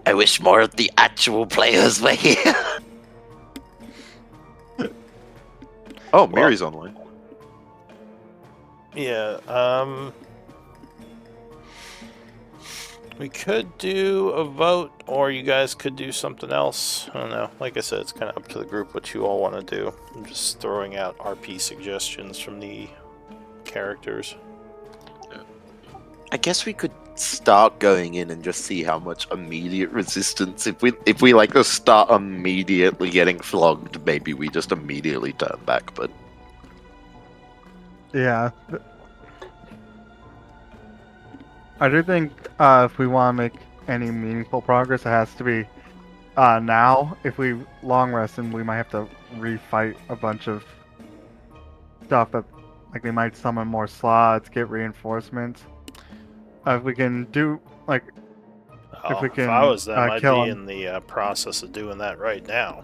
I wish more of the actual players were here. Oh, Miri's online. Yeah, we could do a vote, or you guys could do something else. I don't know. Like I said, it's kind of up to the group what you all want to do. I'm just throwing out RP suggestions from the characters. I guess we could start going in and just see how much immediate resistance. If we like just start immediately getting flogged, maybe we just immediately turn back. But Yeah. I do think if we want to make any meaningful progress, it has to be now. If we long rest, then we might have to refight a bunch of stuff that, like, they might summon more slots, get reinforcements. If we can do, like, Oh, we if can I was them, I'd kill be him. in the process of doing that right now.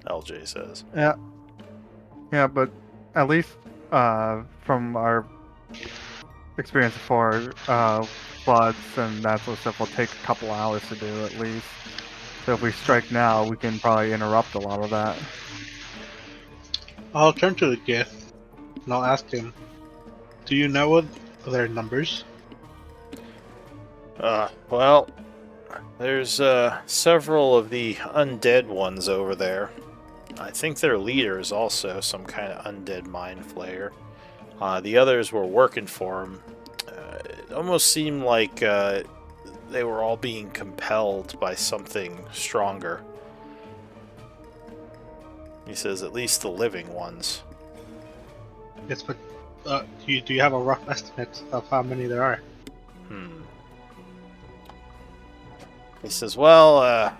LJ says. Yeah, but at least from our experience before, floods and that sort of stuff will take a couple hours to do at least. So if we strike now, we can probably interrupt a lot of that. I'll turn to the Gith and I'll ask him, do you know what their numbers? Well, there's several of the undead ones over there. I think their leader is also some kind of undead mind flayer. The others were working for him. It almost seemed like they were all being compelled by something stronger. He says at least the living ones. Yes, but do you have a rough estimate of how many there are? He says, well,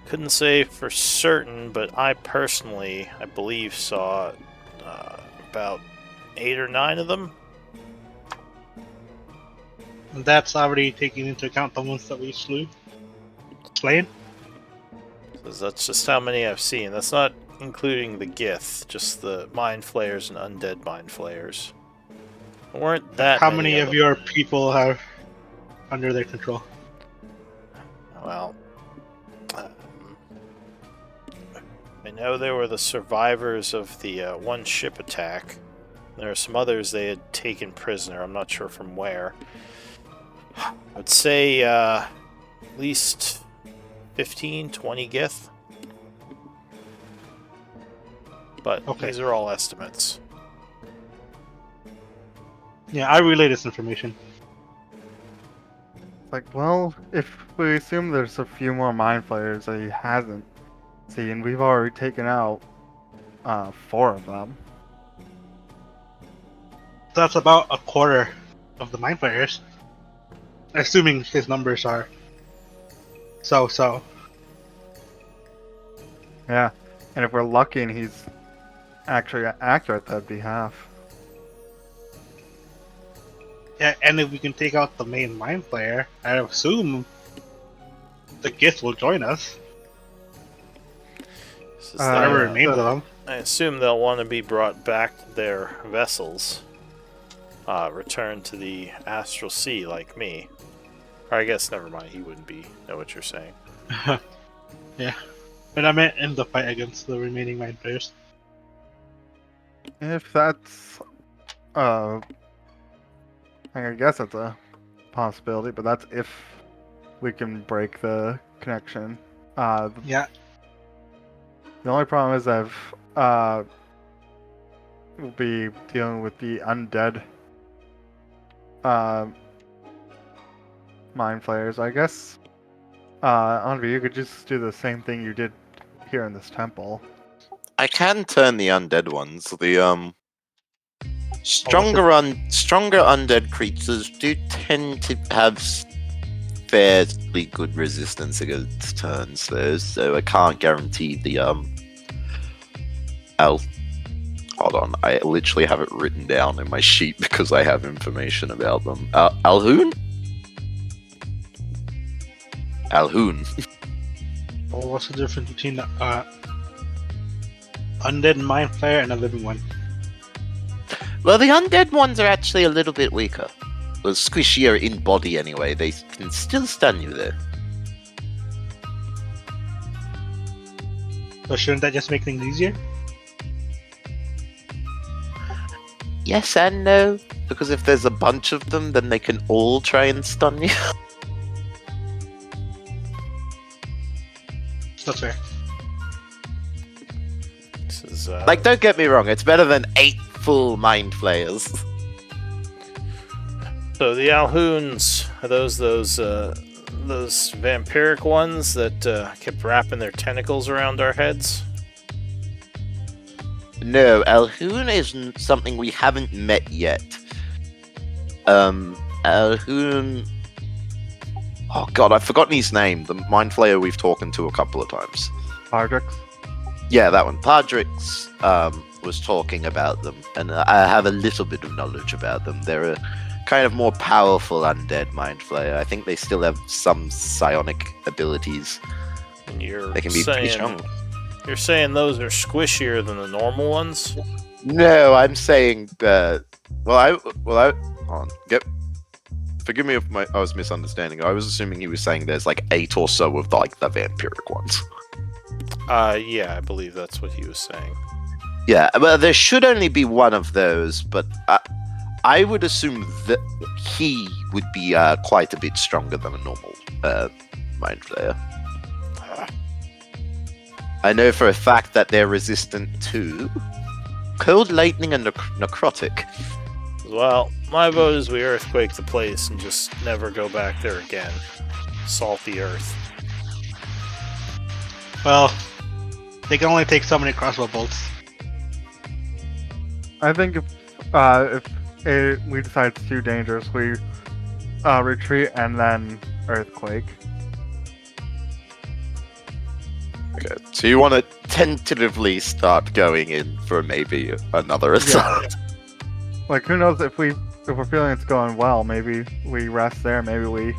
couldn't say for certain, but I personally, I believe, saw about 8 or 9 of them. And that's already taking into account the ones that we slain? Says that's just how many I've seen. That's not including the Gith, just the mind flayers and undead mind flayers. There weren't that How many of them. your people have under their control? Well, I know they were the survivors of the one ship attack. There are some others they had taken prisoner. I'm not sure from where. I'd say at least 15, 20 Gith. But Okay. these are all estimates. Yeah, I relay this information. Like, well, if we assume there's a few more mind flayers that he hasn't seen, we've already taken out 4 of them. That's about a quarter of the mind flayers. Assuming his numbers are so. Yeah, and if we're lucky and he's actually accurate, that'd be half. Yeah, and if we can take out the main mind flayer, I assume the Gith will join us. This is Whatever their- remains of them. I assume they'll want to be brought back to their vessels. Returned to the astral sea like me. Or I guess, never mind, he wouldn't know what you're saying. Yeah. But I meant in the fight against the remaining mind flayers. If that's, I guess that's a possibility, but that's if we can break the connection. Yeah. The only problem is we'll be dealing with the undead mind flayers. I guess, Envy, you could just do the same thing you did here in this temple. I can turn the undead ones. The stronger undead creatures do tend to have fairly good resistance against turns, though. So I can't guarantee the Hold on, I literally have it written down in my sheet because I have information about them. Alhoon? Alhoon. Well, what's the difference between the undead mind flayer and a living one? Well, the undead ones are actually a little bit weaker. Well, squishier in body anyway. They can still stun you though. So shouldn't that just make things easier? Yes and no, because if there's a bunch of them, then they can all try and stun you. That's fair. This is, Like, don't get me wrong, it's better than 8 powerful mind flayers. So the Alhoons, are those vampiric ones that kept wrapping their tentacles around our heads? No, Alhoon isn't something we haven't met yet. Alhoon. Oh god, I've forgotten his name. The mind flayer we've talked to a couple of times. Pardrix. Yeah, that one. Pardrix was talking about them, and I have a little bit of knowledge about them. They're a kind of more powerful undead mind flayer. I think they still have some psionic abilities. And you're They can be pretty saying strong. you're saying those are squishier than the normal ones? No, I'm saying that. Forgive me if I was misunderstanding. I was assuming he was saying there's like 8 or so of like the vampiric ones. Yeah, I believe that's what he was saying. Yeah, but there should only be one of those. But I would assume that he would be quite a bit stronger than a normal mind flayer. I know for a fact that they're resistant to cold, lightning, and necrotic. Well, my vote is we earthquake the place and just never go back there again. Salt the earth. Well, they can only take so many crossbow bolts. I think if we decide it's too dangerous, we retreat and then earthquake. Okay, so you want to tentatively start going in for maybe another assault? Like, who knows if we're feeling it's going well, maybe we rest there, maybe we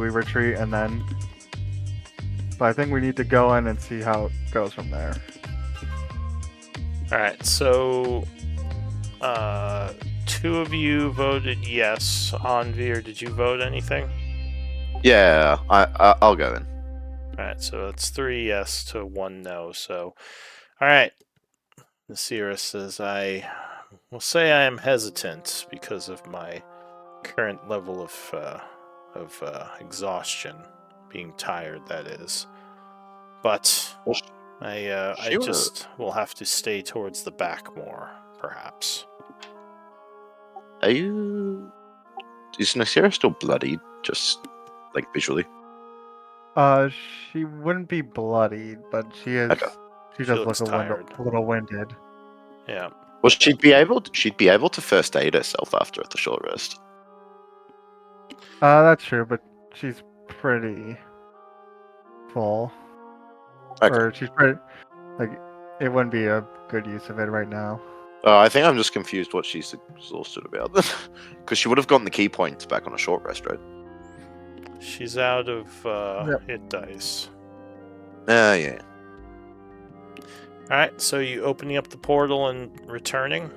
retreat and then. But I think we need to go in and see how it goes from there. Alright, so 2 of you voted yes. Anvir, did you vote anything? Yeah, I'll go in. Alright, so that's 3 yes to 1 no. So, alright. Nasira says, I will say I am hesitant because of my current level of exhaustion. Being tired, that is. But I Sure. just will have to stay towards the back more, perhaps. Is Nasira still bloodied? Just like visually? She wouldn't be bloodied, but she is. Okay. She She does looks look tired. a little winded. Yeah. Well, she'd be able to first aid herself after the short rest. That's true, but she's pretty full. Okay. Or she's pretty. Like, it wouldn't be a good use of it right now. I think I'm just confused what she's exhausted about. Because she would have gotten the key points back on a short rest, right? She's out of Yep. hit dice. Yeah. Alright, so you opening up the portal and returning?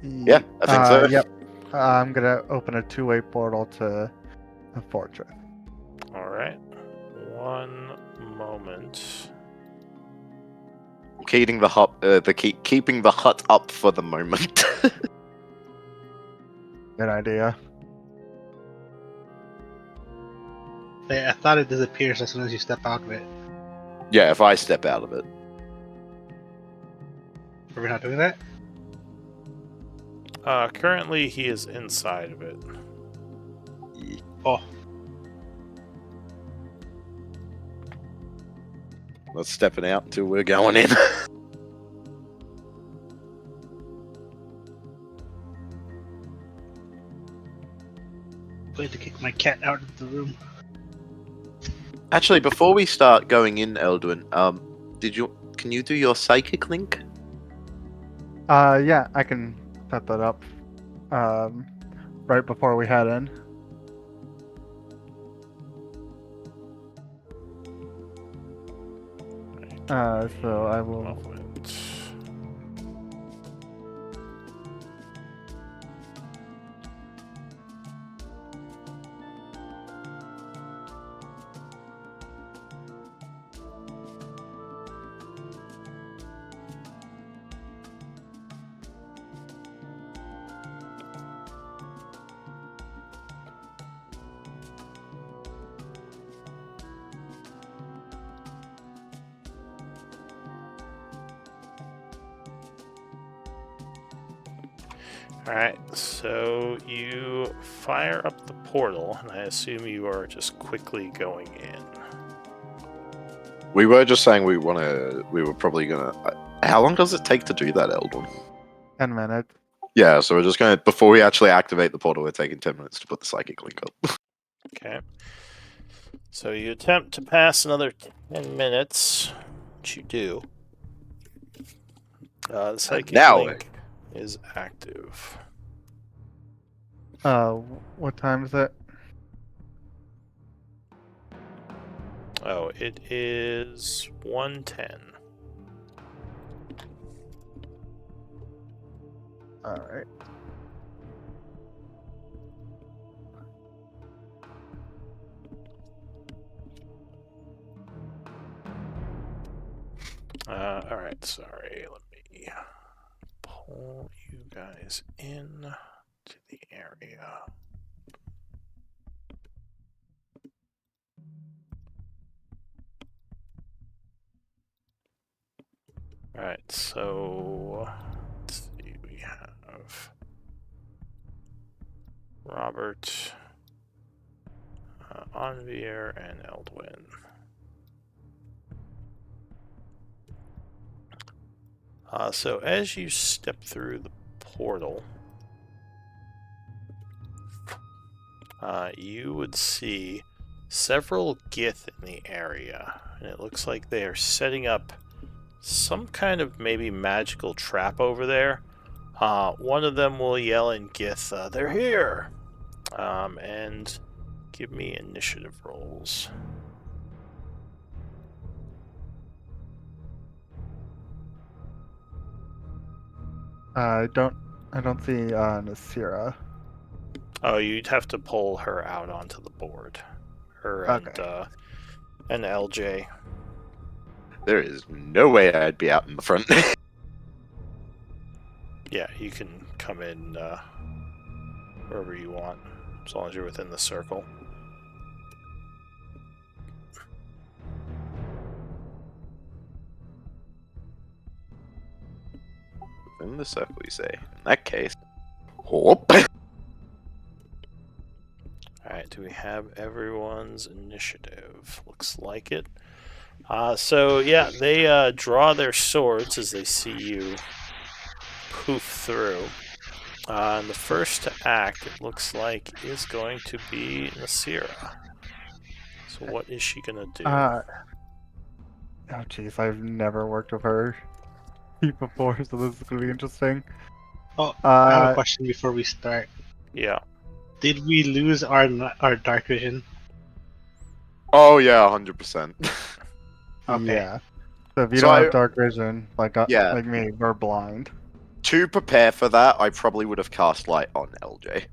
Yeah, I think so. Yep. I'm gonna open a two-way portal to the fortress. Alright. One moment. Keeping the hut up for the moment. Good idea. I thought it disappears as soon as you step out of it. Yeah, if I step out of it. Are we not doing that? Currently he is inside of it. Oh, Not stepping out until we're going in. going to kick my cat out of the room. Actually, before we start going in, Elduin, can you do your psychic link? Yeah, I can set that up. Right before we head in. So I will. Moment. Alright, so you fire up the portal, and I assume you are just quickly going in. We were just saying we were probably gonna. How long does it take to do that, Eldon? 10 minutes. Yeah, so we're just gonna, before we actually activate the portal, we're taking 10 minutes to put the psychic link up. Okay. So you attempt to pass another 10 minutes, which you do. The psychic now link is active. What time is it? Oh, it is 1:10. Alright. Alright, sorry. Let me pull you guys in to the area. Alright, so let's see, we have Robert, Onvier, and Eldwin. So as you step through the portal, you would see several Gith in the area, and it looks like they are setting up some kind of maybe magical trap over there. One of them will yell in Gith, "They're here!" And give me initiative rolls. I don't see Nasira. Oh, you'd have to pull her out onto the board. Her Okay. and LJ. There is no way I'd be out in the front. Yeah, you can come in wherever you want, as long as you're within the circle. In the circle, you say. In that case, whoop. Alright, do we have everyone's initiative? Looks like it. So yeah, they draw their swords as they see you poof through. And the first to act, it looks like, is going to be Nasira. So what is she gonna do? Oh jeez, I've never worked with her before, so this is gonna be interesting. Oh, I have a Uh, question before we start. Yeah. Did we lose our dark vision? Oh yeah, 100%. Okay. yeah. So if you So don't I- have dark vision, like Yeah. like me, we're blind. To prepare for that, I probably would have cast light on LJ.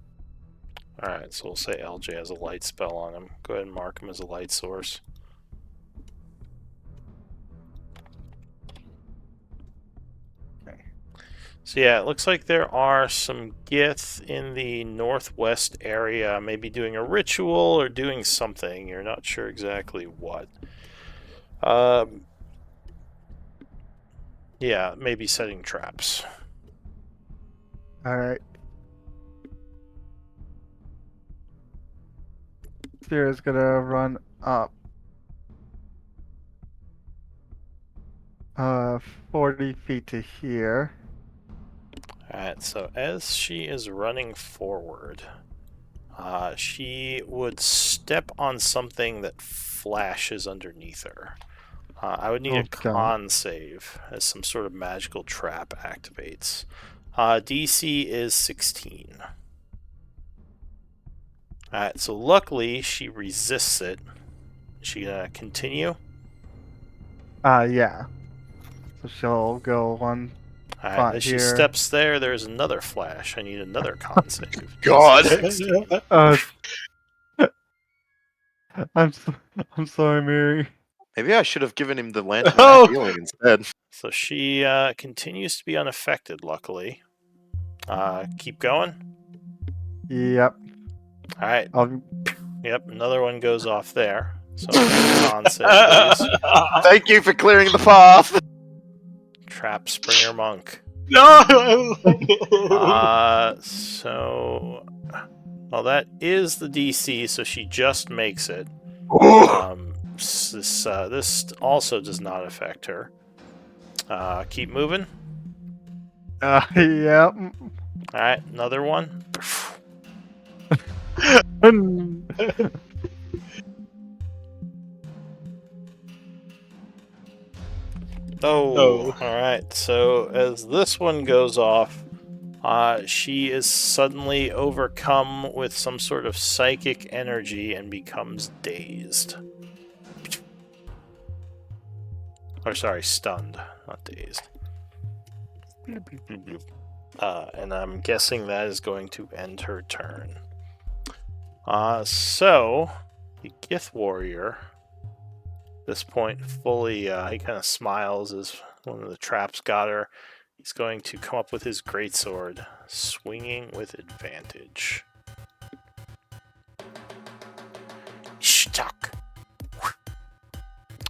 Alright, so we'll say LJ has a light spell on him. Go ahead and mark him as a light source. Okay. So yeah, it looks like there are some Gith in the northwest area, maybe doing a ritual or doing something. You're not sure exactly what. Yeah, maybe setting traps. Alright. Sierra's gonna run up 40 feet to here. Alright, so as she is running forward, she would step on something that flashes underneath her. I would need a Okay. con save as some sort of magical trap activates. DC is 16. Alright, so luckily she resists it. Is she gonna continue? Yeah. So she'll go one. Alright, Fine, as she here. steps there's another flash. I need another con save. God. Uh, I'm sorry, Mary. Maybe I should have given him the lantern Oh! healing instead. So she continues to be unaffected, luckily. Keep going. Yep. Alright, I'll, yep, another one goes off there. So con save, please. Thank you for clearing the path. Trap Springer Monk. No! Well, that is the DC, so she just makes it. This also does not affect her. Keep moving. Yeah. Alright, another one. Oh. Alright, so as this one goes off, she is suddenly overcome with some sort of psychic energy and becomes dazed. Or sorry, stunned, not dazed. And I'm guessing that is going to end her turn. So, the Gith Warrior, at this point, fully, he kind of smiles as one of the traps got her. He's going to come up with his greatsword, swinging with advantage. Stuck.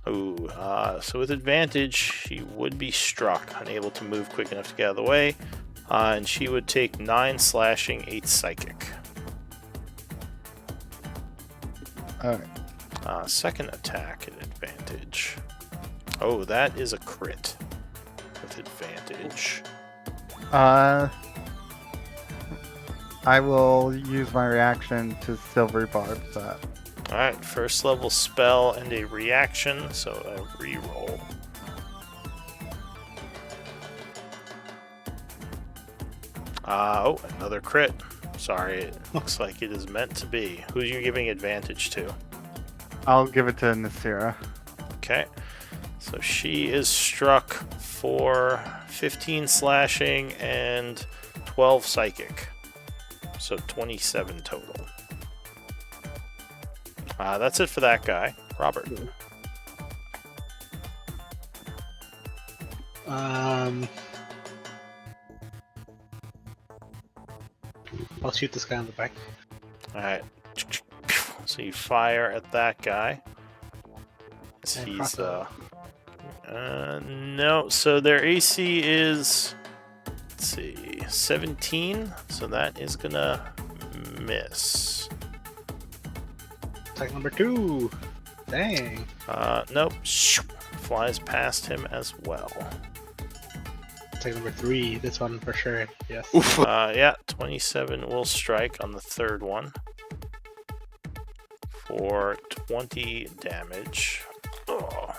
Ooh, so with advantage, she would be struck, unable to move quick enough to get out of the way, and she would take 9 slashing, 8 psychic. Alright. Second attack at advantage. Oh, that is a crit with advantage. I will use my reaction to Silvery Barb that. Alright, first level spell and a reaction, so a reroll. Oh, another crit. Sorry, it looks like it is meant to be. Who are you giving advantage to? I'll give it to Nasira. Okay, so she is struck for 15 slashing and 12 psychic. So 27 total. That's it for that guy. Robert. I'll shoot this guy in the back. Alright. So you fire at that guy. And He's, crossbow. no, so their AC is, let's see, 17. So that is gonna miss. Attack number 2. Dang. Nope. Flies past him as well. Attack number 3. This one for sure. Yes. Yeah, 27 will strike on the third one for 20 damage. Oh.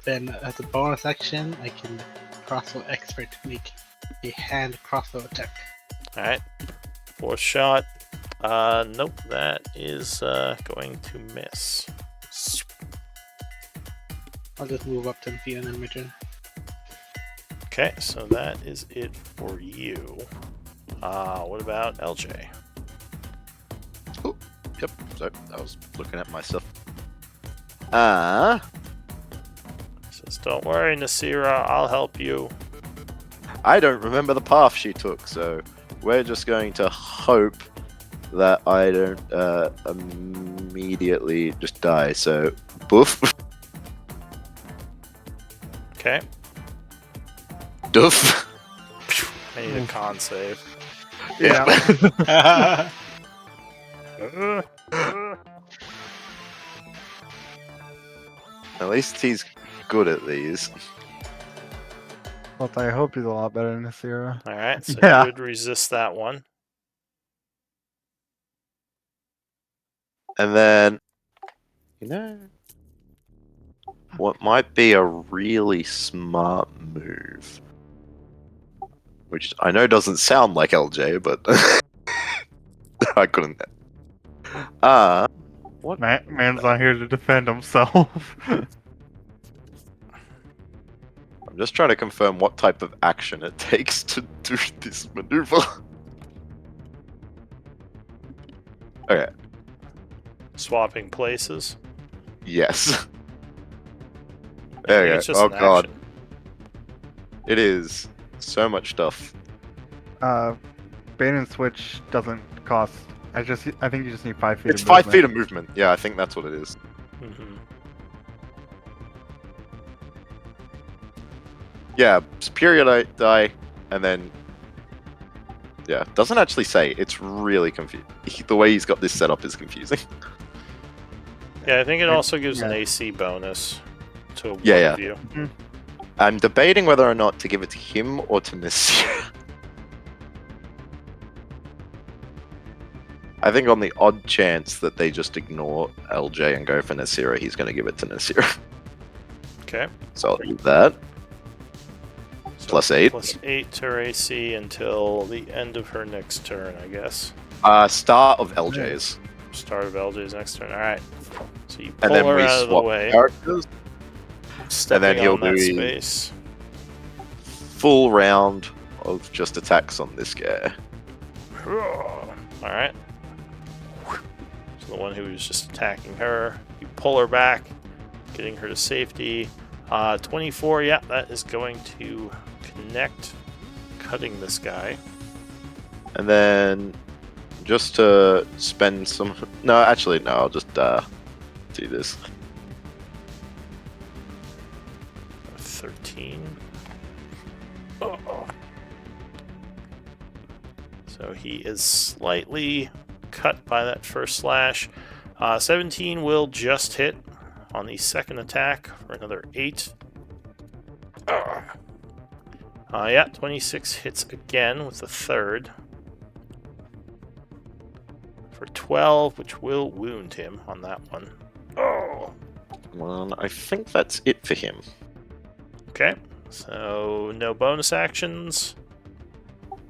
Then as a bonus action, I can crossbow expert to make a hand crossbow attack. Alright. Fourth shot. Nope, that is going to miss. I'll just move up 10 feet and then my turn. Okay, so that is it for you. What about LJ? Yep. So I was looking at myself. Says, don't worry, Nasira, I'll help you. I don't remember the path she took, so we're just going to hope that I don't immediately just die. So, boof. Okay. Doof. I need a con save. Yeah. At least he's good at these. But I hope he's a lot better than Nasira. Alright, so Yeah. you would resist that one. And then, you know, what might be a really smart move, which I know doesn't sound like LJ, but I couldn't. Man's not here to defend himself. I'm just trying to confirm what type of action it takes to do this maneuver. Okay. Swapping places. Yes. I There think you it's go. just Oh an god. action. It is. So much stuff. Bane and Switch doesn't cost. I think you just need 5 feet. It's 5 feet of movement. Yeah, I think that's what it is. Mhm. Yeah, superior die, and then yeah, doesn't actually say. It's really confusing. The way he's got this set up is confusing. Yeah, I think it also gives an Yeah. AC bonus to one Yeah, of you. I'm debating whether or not to give it to him or to Nasira. I think on the odd chance that they just ignore LJ and go for Nasira, he's going to give it to Nasira. Okay. So I'll do that. So +8. +8 to her AC until the end of her next turn, I guess. Start of LJ's. Start of LJ's next turn. All right. So you And pull then her we out of the swap way, characters. stepping he'll on that do- space. Full round of just attacks on this guy. All right. So the one who was just attacking her, you pull her back, getting her to safety. 24, yeah, that is going to connect, cutting this guy. And then just to spend some... No, actually, no, I'll just do this. 13. Oh. So he is slightly cut by that first slash. 17 will just hit on the second attack for another 8. Yeah, 26 hits again with the third. For 12, which will wound him on that one. Oh. Well, I think that's it for him. Okay, so no bonus actions.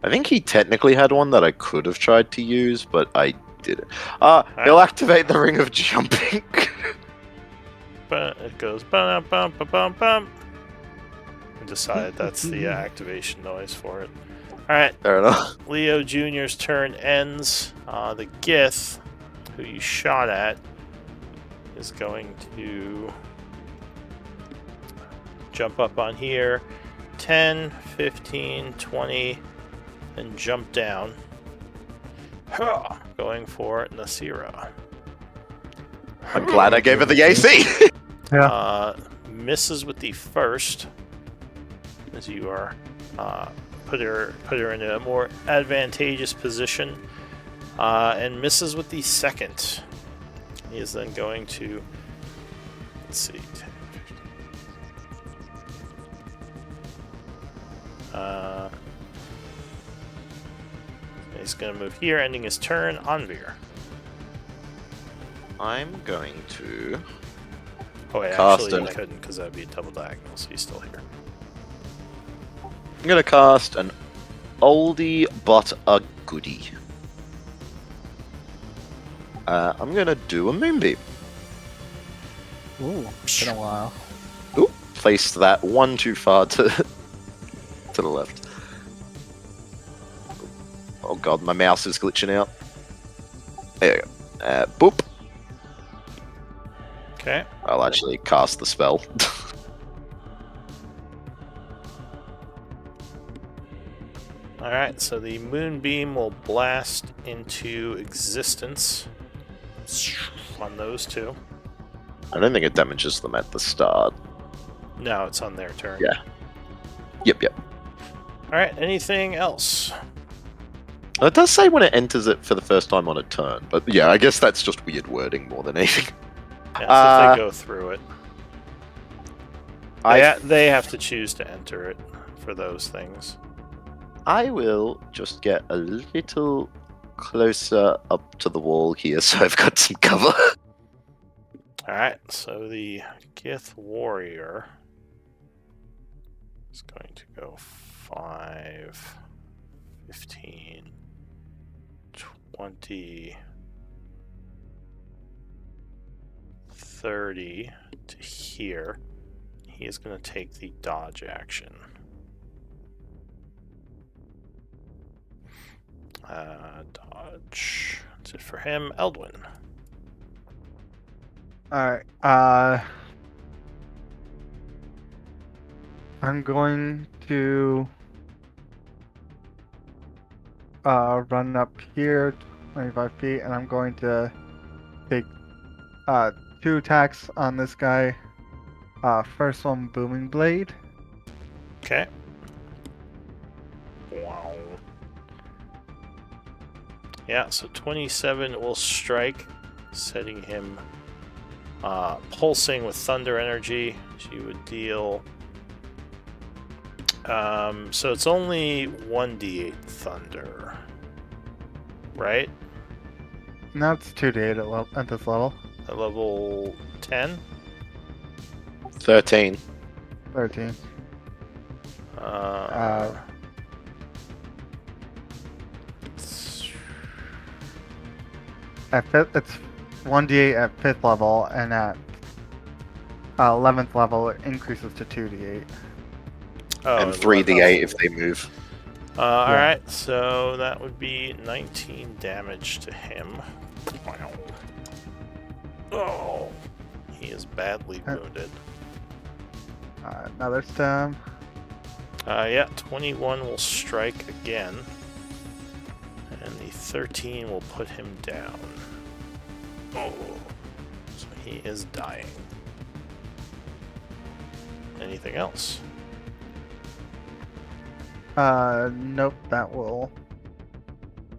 I think he technically had one that I could have tried to use, but I didn't. He'll activate the Ring of Jumping. But it goes bum bum bum bum bum. And decide that's the activation noise for it. Alright, Fair enough. Leo Jr.'s turn ends. The Gith, who you shot at, is going to jump up on here. 10, 15, 20, and jump down. Going for Nasira. I'm glad I gave her the AC. Misses with the first, as you are put her in a more advantageous position, and misses with the second. He is then going to, let's see, 10, 15. He's going to move here, ending his turn. Anvir. I'm going to... Oh, wait, Cast actually, an- you couldn't because that would be a double diagonal, so he's still here. I'm going to cast an oldie but a goodie. I'm going to do a Moonbeam. Ooh, been a while. Ooh, placed that one too far to the left. Oh god, my mouse is glitching out. There you go. Boop. Okay. I'll actually cast the spell. Alright, so the Moonbeam will blast into existence on those two. I don't think it damages them at the start. No, it's on their turn. Yeah. Yep. Alright, anything else? It does say when it enters it for the first time on a turn, but yeah, I guess that's just weird wording more than anything. Yeah, so if they go through it. They have to choose to enter it for those things. I will just get a little closer up to the wall here so I've got some cover. Alright, so the Gith Warrior is going to go 5, 15, 20, 30 to here. He is going to take the dodge action. Dodge. That's it for him. Eldwin. Alright, I'm going to run up here 25 feet, and I'm going to take 2 attacks on this guy. First one, Booming Blade. Okay. Wow. Yeah, so 27 will strike, setting him pulsing with thunder energy. She would deal. So it's only 1d8 thunder, right? No, it's 2d8 at this level. At level 10? 13. 13. At fifth, it's 1d8 at 5th level, and at 11th level it increases to 2d8. Oh, And at 3d8 if they move. Alright, so that would be 19 damage to him. Wow. Oh, he is badly wounded. Another stem. Yeah, 21 will strike again. And the 13 will put him down. Oh, so he is dying. Anything else? Nope, that will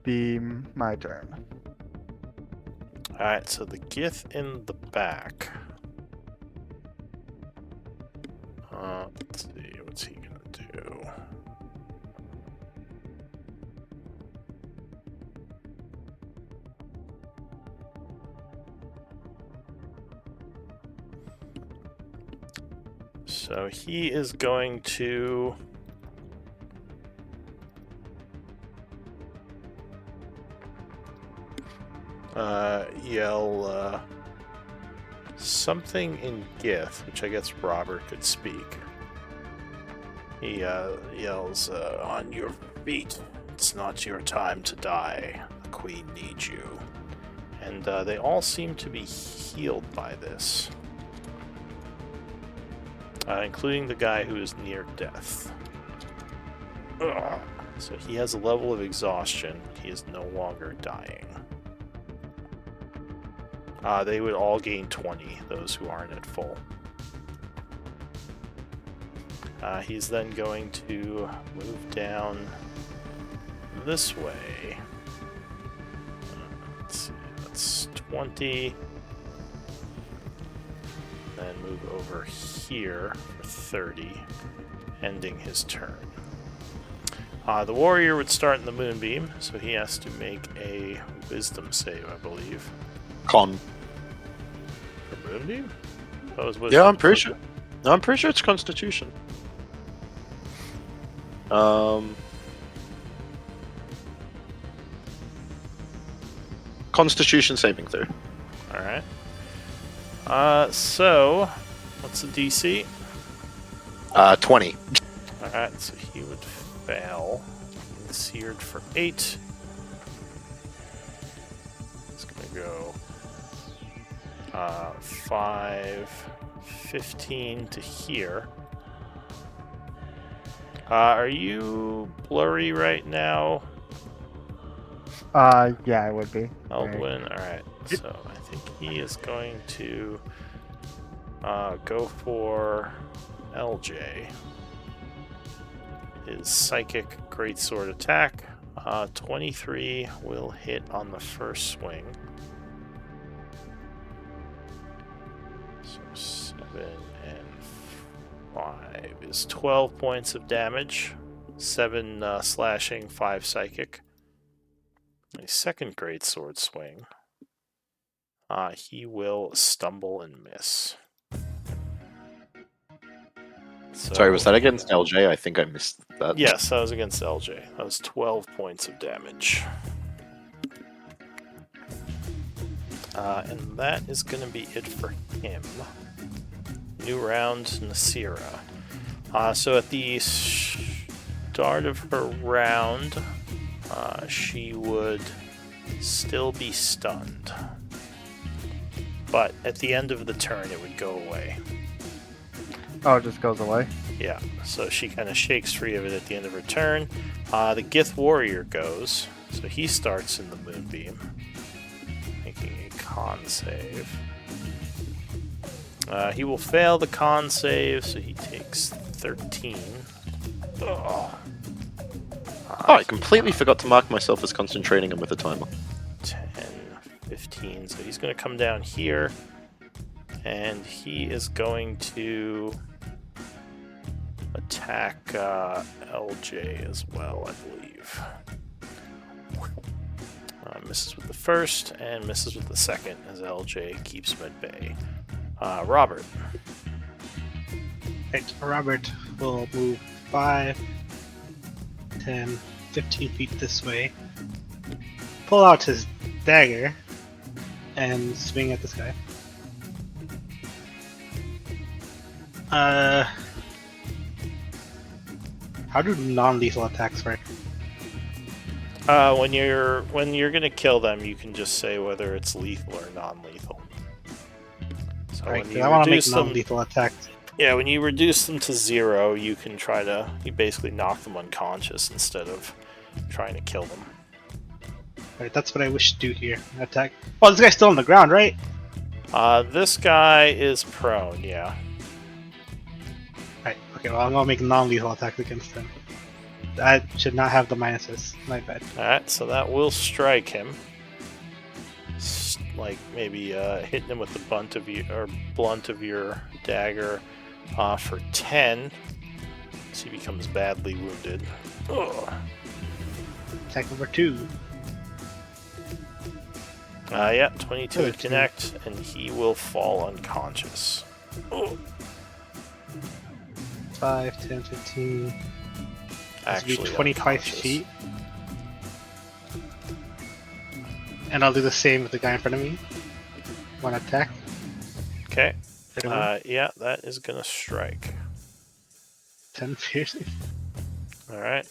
be my turn. Alright, so the Gith in the back. Let's see, what's he gonna do? So he is going to yell something in Gith, which I guess Robert could speak. He yells, "On your feet! It's not your time to die. The Queen needs you." And they all seem to be healed by this. Including the guy who is near death. Ugh. So he has a level of exhaustion. He is no longer dying. They would all gain 20, those who aren't at full. He's then going to move down this way. Let's see, that's 20. Then move over here for 30, ending his turn. The warrior would start in the moonbeam, so he has to make a wisdom save, I believe. Con. For moonbeam? That was wisdom. Yeah, I'm pretty sure. No, I'm pretty sure it's Constitution. Constitution saving throw. Alright. So, what's the DC? 20. Alright, so he would fail. Seared for 8. It's gonna go 5, 15 to here. Are you blurry right now, Yeah, it would be. Eldwin? Alright, so I think he is going to go for LJ. His psychic greatsword attack. 23 will hit on the first swing. So 7 and 5 is 12 points of damage. 7 slashing, 5 psychic. A second greatsword swing. He will stumble and miss. So, Sorry, was that against LJ? I think I missed that. Yes, that was against LJ. That was 12 points of damage. And that is going to be it for him. New round, Nasira. So at the start of her round, she would still be stunned. But at the end of the turn, it would go away. Oh, it just goes away? Yeah, so she kind of shakes free of it at the end of her turn. The Gith Warrior goes, so he starts in the Moonbeam, making a con save. He will fail the con save, so he takes 13 Oh. Oh, I completely forgot to mark myself as concentrating him with a timer. 10, 15. So he's going to come down here. And he is going to attack LJ as well, I believe. Misses with the first and misses with the second as LJ keeps him at bay. Robert. Right, Robert will move 5, 10, 15 feet this way. Pull out his dagger and swing at this guy. How do non-lethal attacks work? When you're gonna kill them, you can just say whether it's lethal or non-lethal. So Right, when 'cause you I want to make reduce them, non-lethal attacks. yeah, when you reduce them to 0, you can you basically knock them unconscious instead of trying to kill them. Right, that's what I wish to do here. Attack. Oh, this guy's still on the ground, right? This guy is prone, yeah. Right. Okay. Well, I'm gonna make non-lethal attacks against him. That should not have the minuses. My bad. Alright, so that will strike him. Like maybe hitting him with the blunt of your dagger for 10. So he becomes badly wounded. Ugh. Attack number 2. Yeah, 22 to 13. connect, and he will fall unconscious. Ugh. 5, 10, 15. Actually, Be 25 unconscious. feet. And I'll do the same with the guy in front of me. One attack. Okay. 31, Yeah, that is gonna strike. 10 piercing. Alright.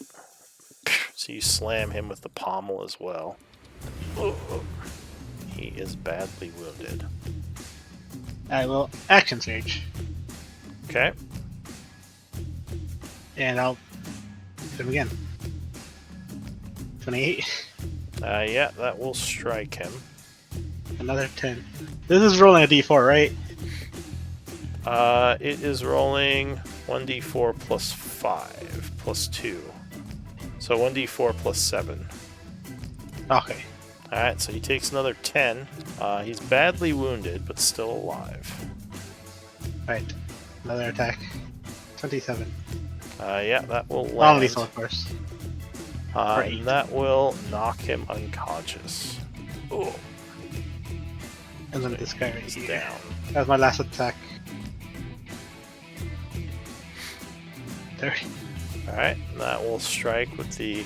So you slam him with the pommel as well. Ugh. He is badly wounded. I will action surge. Okay. And I'll hit him again. 28. Yeah, that will strike him. Another 10. This is rolling a d4, right? It is rolling 1d4 plus 5 plus 2. So 1d4 plus 7. Okay. Alright, so he takes another 10. He's badly wounded, but still alive. Right. Another attack. 27. Yeah, that will land. Non-lethal, of course. Right. And that will knock him unconscious. Oh, And then this guy right he's here. down. That's my last attack. 30. Alright, that will strike with the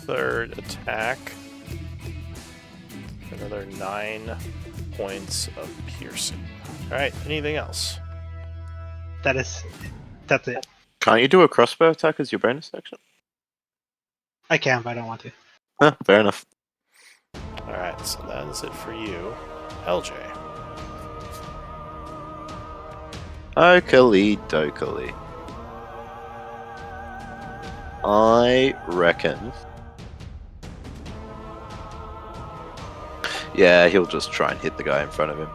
third attack. Another 9 points of piercing. Alright, anything else? That's it. Can't you do a crossbow attack as your bonus action? I can, but I don't want to. Huh, fair enough. Alright, so that is it for you. LJ. Okey dokey. I reckon. Yeah, he'll just try and hit the guy in front of him.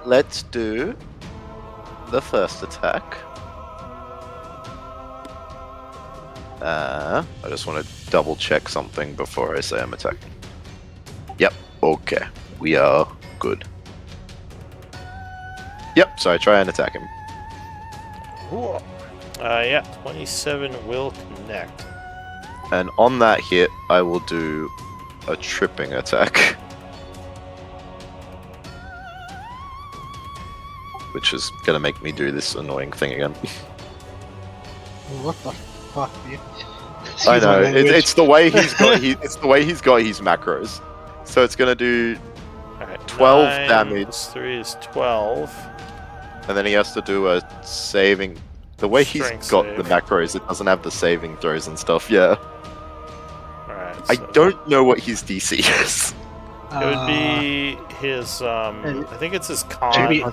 Let's do the first attack. I just want to double check something before I say I'm attacking. Yep, okay. We are good. Yep, so I try and attack him. Yeah, 27 will connect. And on that hit, I will do a tripping attack. Which is gonna make me do this annoying thing again. What the fuck, dude? I Excuse know, my language. it's the way he's got it's the way he's got his macros. So it's gonna do, Alright, 12 9 damage. plus 3 is 12. and then he has to do a saving. The way he's Strength got save. the macros, it doesn't have the saving throws and stuff. Yeah, Alright, I so don't know what his DC is. it would be his, and- I think it's his con, Maybe-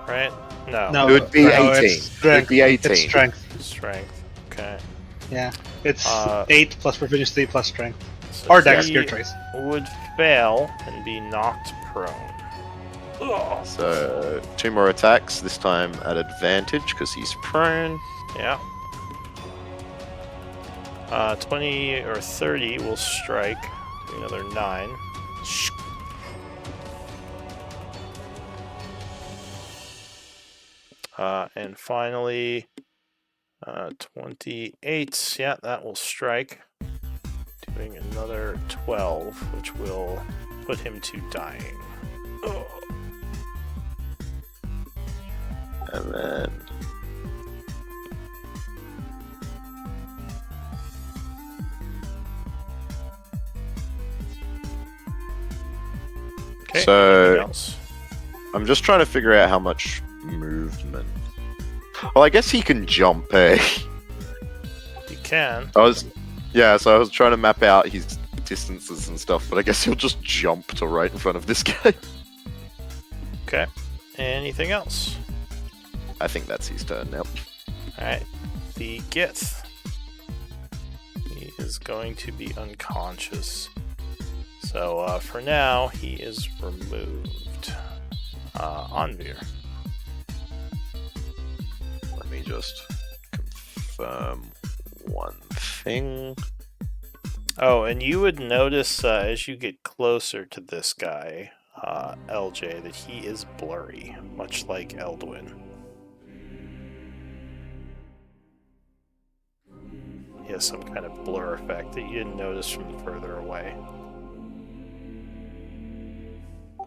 right? No. No, It would be no, 18. it's It would strength. be 18. It's strength. Strength. Okay. Yeah. It's Uh, 8 plus proficiency plus strength. So Or dex, he your choice. would fail and be knocked prone. Ugh. So 2 more attacks, this time at advantage because he's prone. Yeah. 20 or 30 will strike. Do another 9. And finally, 28. Yeah, that will strike. Doing another 12, which will put him to dying. Oh. And then Okay, So- anything else? I'm just trying to figure out how much movement. Well, I guess he can jump, eh? You can. So I was trying to map out his distances and stuff, but I guess he'll just jump to right in front of this guy. Okay. Anything else? I think that's his turn now. Alright. The Gith. He is going to be unconscious. So for now, he is removed. Anvir. Let me just confirm one thing. Oh, and you would notice as you get closer to this guy, LJ, that he is blurry, much like Eldwin. He has some kind of blur effect that you didn't notice from further away.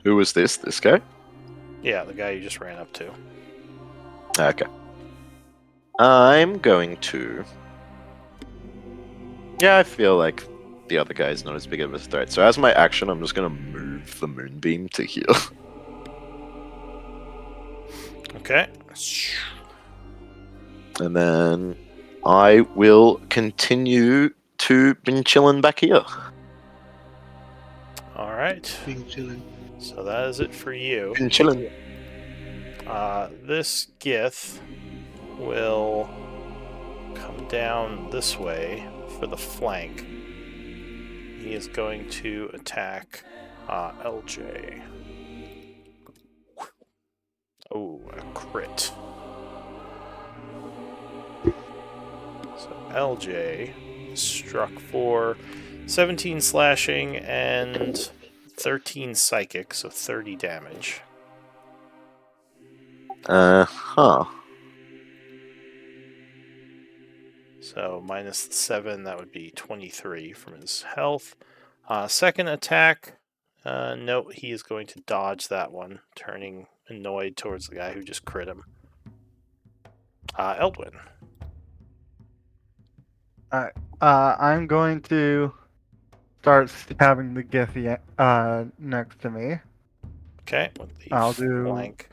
Who was this? This guy? Yeah, the guy you just ran up to. Okay. I'm going to. Yeah, I feel like the other guy is not as big of a threat. So as my action, I'm just going to move the moonbeam to here. Okay. And then I will continue to been chilling back here. Alright. Being chilling. So that is it for you. Been chilling. This Gith will come down this way for the flank. He is going to attack LJ. Oh, a crit. So LJ struck for 17 slashing and 13 psychic, so 30 damage. Huh. So minus the 7, that would be 23 from his health. Second attack, note he is going to dodge that one, turning annoyed towards the guy who just crit him. Eldwin. I'm going to start stabbing the Githy next to me. Okay, with the I'll do- flank.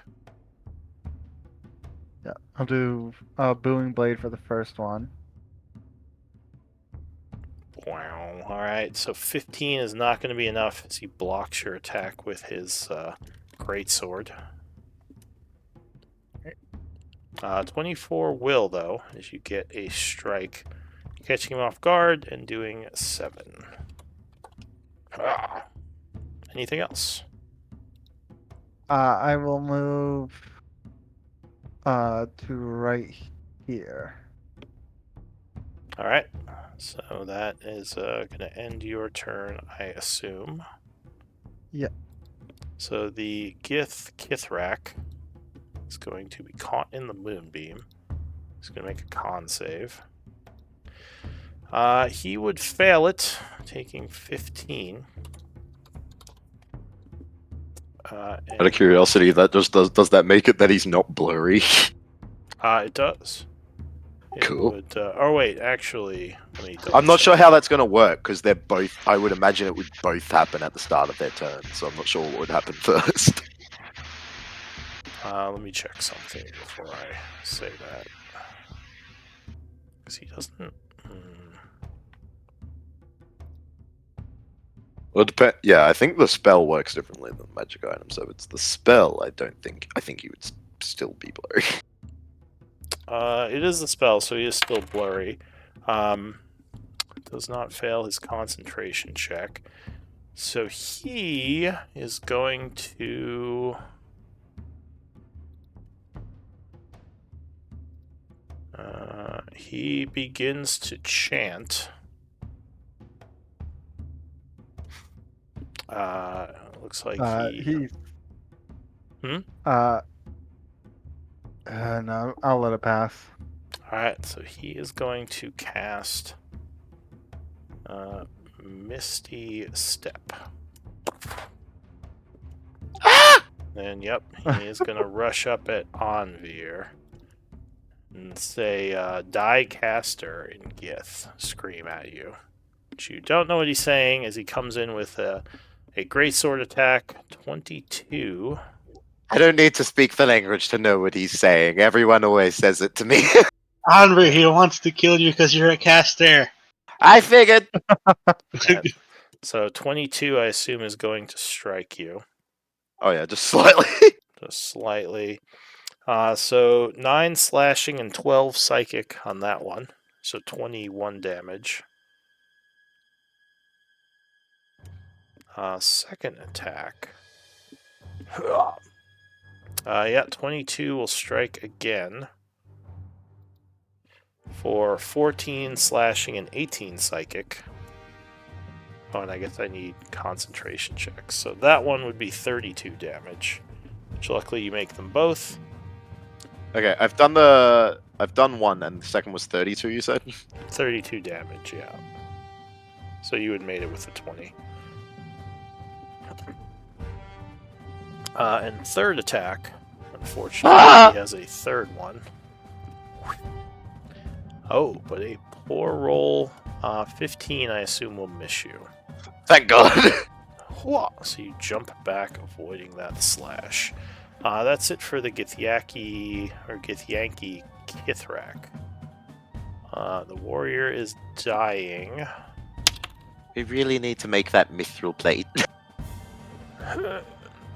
Yeah, I'll do Booming Blade for the first one. Wow. Alright, so 15 is not going to be enough as he blocks your attack with his greatsword. 24 will, though, as you get a strike, catching him off guard and doing 7. Anything else? I will move to right here. Alright, so that is going to end your turn, I assume. Yep. So the Kithrak is going to be caught in the moonbeam. He's going to make a con save. He would fail it, taking 15. Out of curiosity, that does that make it that he's not blurry? It does. It Cool. Would, oh wait, actually, let me I'm not double sure check. how that's going to work because they're both. I would imagine it would both happen at the start of their turn, so I'm not sure what would happen first. Let me check something before I say that. Because he doesn't. Well, yeah, I think the spell works differently than the magic item, so it's the spell. I think he would still be blurry. It is the spell, so he is still blurry. Does not fail his concentration check. So he is going to. He begins to chant looks like He's. Hmm? No, I'll let it pass. Alright, so he is going to cast Misty Step. And yep, he is going to rush up at Onvir and say, Die Caster in Gith, scream at you. But you don't know what he's saying as he comes in with a greatsword attack, 22. I don't need to speak the language to know what he's saying. Everyone always says it to me. Onvir, he wants to kill you because you're a caster. I figured. Alright, so 22, I assume, is going to strike you. Oh yeah, just slightly. Just slightly. So 9 slashing and 12 psychic on that one. So 21 damage. Second attack. Yeah, 22 will strike again. For 14 slashing and 18 psychic. Oh, and I guess I need concentration checks. So that one would be 32 damage. Which luckily you make them both. Okay, I've done one, and the second was 32. You said 32 damage, yeah. So you had made it with a 20. And third attack, unfortunately, he has a third one. Oh, but a poor roll. 15, I assume, will miss you. Thank God. So you jump back, avoiding that slash. That's it for the Githyanki Kithrak. The warrior is dying. We really need to make that mithril plate.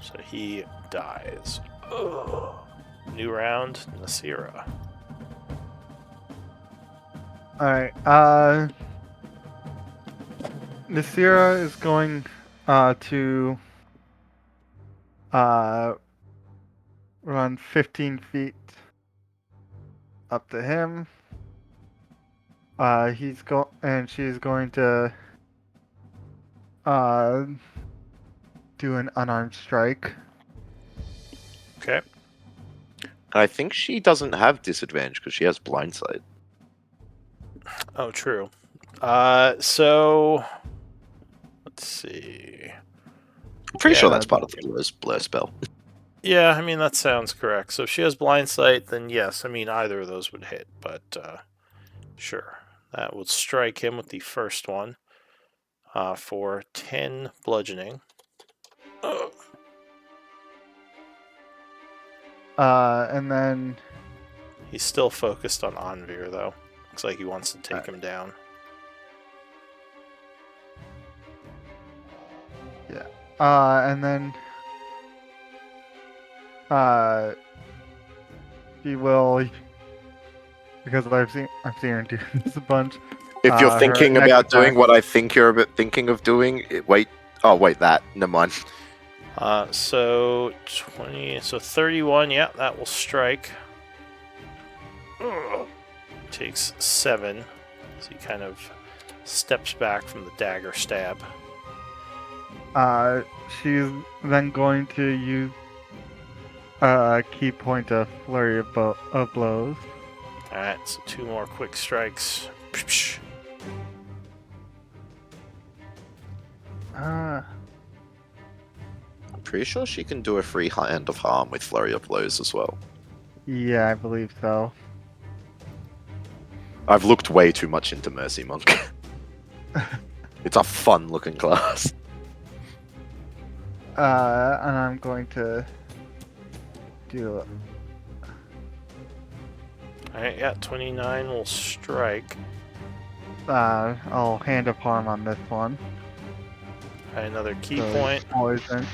So he dies. Ugh. New round, Nasira. Alright, Nasira is going to run 15 feet up to him. She's going to do an unarmed strike. Okay. I think she doesn't have disadvantage because she has blindsight. Oh, true. So let's see. I'm pretty sure Yeah, that's part of the blur spell. Yeah, I mean that sounds correct. So if she has blind sight, then yes, I mean either of those would hit. But sure, that would strike him with the first one for 10 bludgeoning. Ugh. And then He's still focused on Onvir, though. Looks like he wants to take him down. and then she will, because I've seen her do this a bunch. If you're Her thinking next about doing attack- what I think you're thinking of doing, wait. Oh, wait, that. Never mind. So 20, so 31, yeah, that will strike. Ugh. Takes 7, so he kind of steps back from the dagger stab. She's then going to use key point of flurry of blows. Alright, so 2 more quick strikes. Psh. Uh, I'm pretty sure she can do a free hand of harm with flurry of blows as well. yeah, I believe so. I've looked way too much into Mercy Monk. It's a fun looking class. And I'm going to do it. Alright, yeah, 29 will strike. I'll hand of harm on this one. Alright, another key So point. Poison.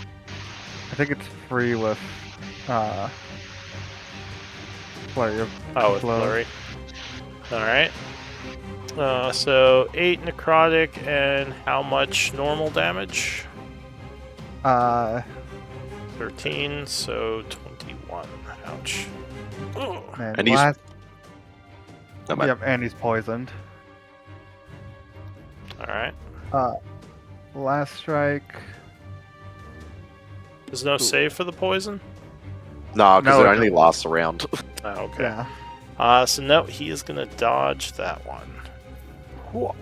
I think it's free with flurry of Oh, with blows. flurry. Alright. So 8 necrotic and how much normal damage? 13, so 21. Ouch. Ugh. And he's- last, No matter. yep, and he's poisoned. Alright. Last strike. There's no save for the poison? No, because No, it it only lasts a round. Oh, okay. Yeah. So no, he is gonna dodge that one. Whoa.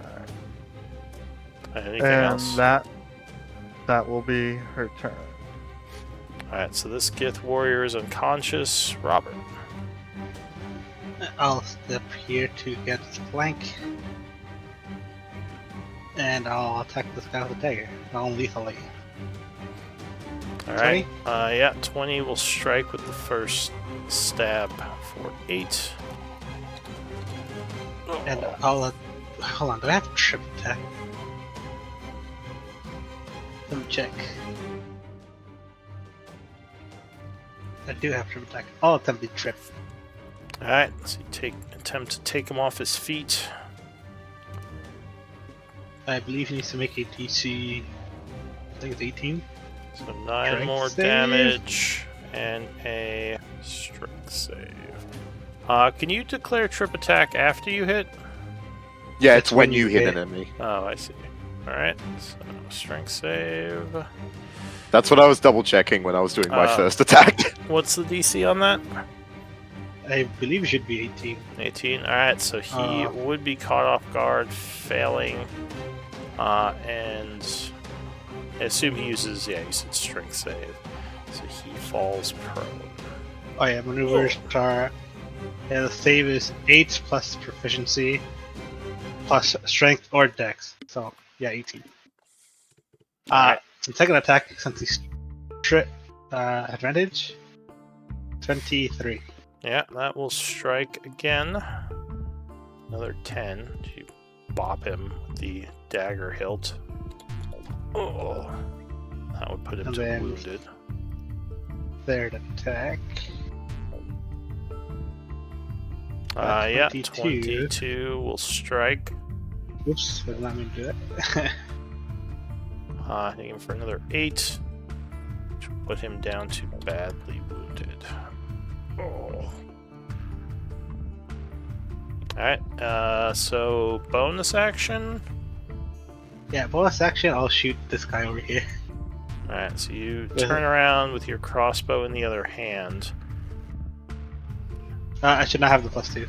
Anything And else? that will be her turn. Alright, so this Gith warrior is unconscious. Robert. I'll step here to get flank. And I'll attack this guy with a dagger, non-lethally. Alright. Yeah, 20 will strike with the first stab for 8. And I'll hold on, do I have trip attack? Let me check. I do have trip attack. I'll attempt the trip. Alright, so you attempt to take him off his feet. I believe he needs to make a DC. I think it's 18. So 9 Strength more save. damage and a strength save. Can you declare trip attack after you hit? Yeah, It's it's when when you you hit an hit. enemy. Oh, I see. Alright, so strength save. That's what I was double checking when I was doing my first attack. What's the DC on that? I believe it should be 18. 18. Alright, so he would be caught off guard, failing. And I assume he uses, you said strength save. So he falls prone. Oh yeah, maneuvers are. Yeah, the save is 8 plus proficiency, plus strength or dex. So, yeah, 18. Alright. The second attack, since he's advantage, 23. Yeah, that will strike again. Another 10. You bop him with the dagger hilt. Oh, that would put him And to then- wounded. Third attack. Yeah, 22. 22 will strike. Oops, I did not mean to do that. Hitting him for another 8. Which will put him down to badly wounded. Oh. Alright, so bonus action. Yeah, bonus action, I'll shoot this guy over here. Alright, so you turn around with your crossbow in the other hand. I should not have the +2.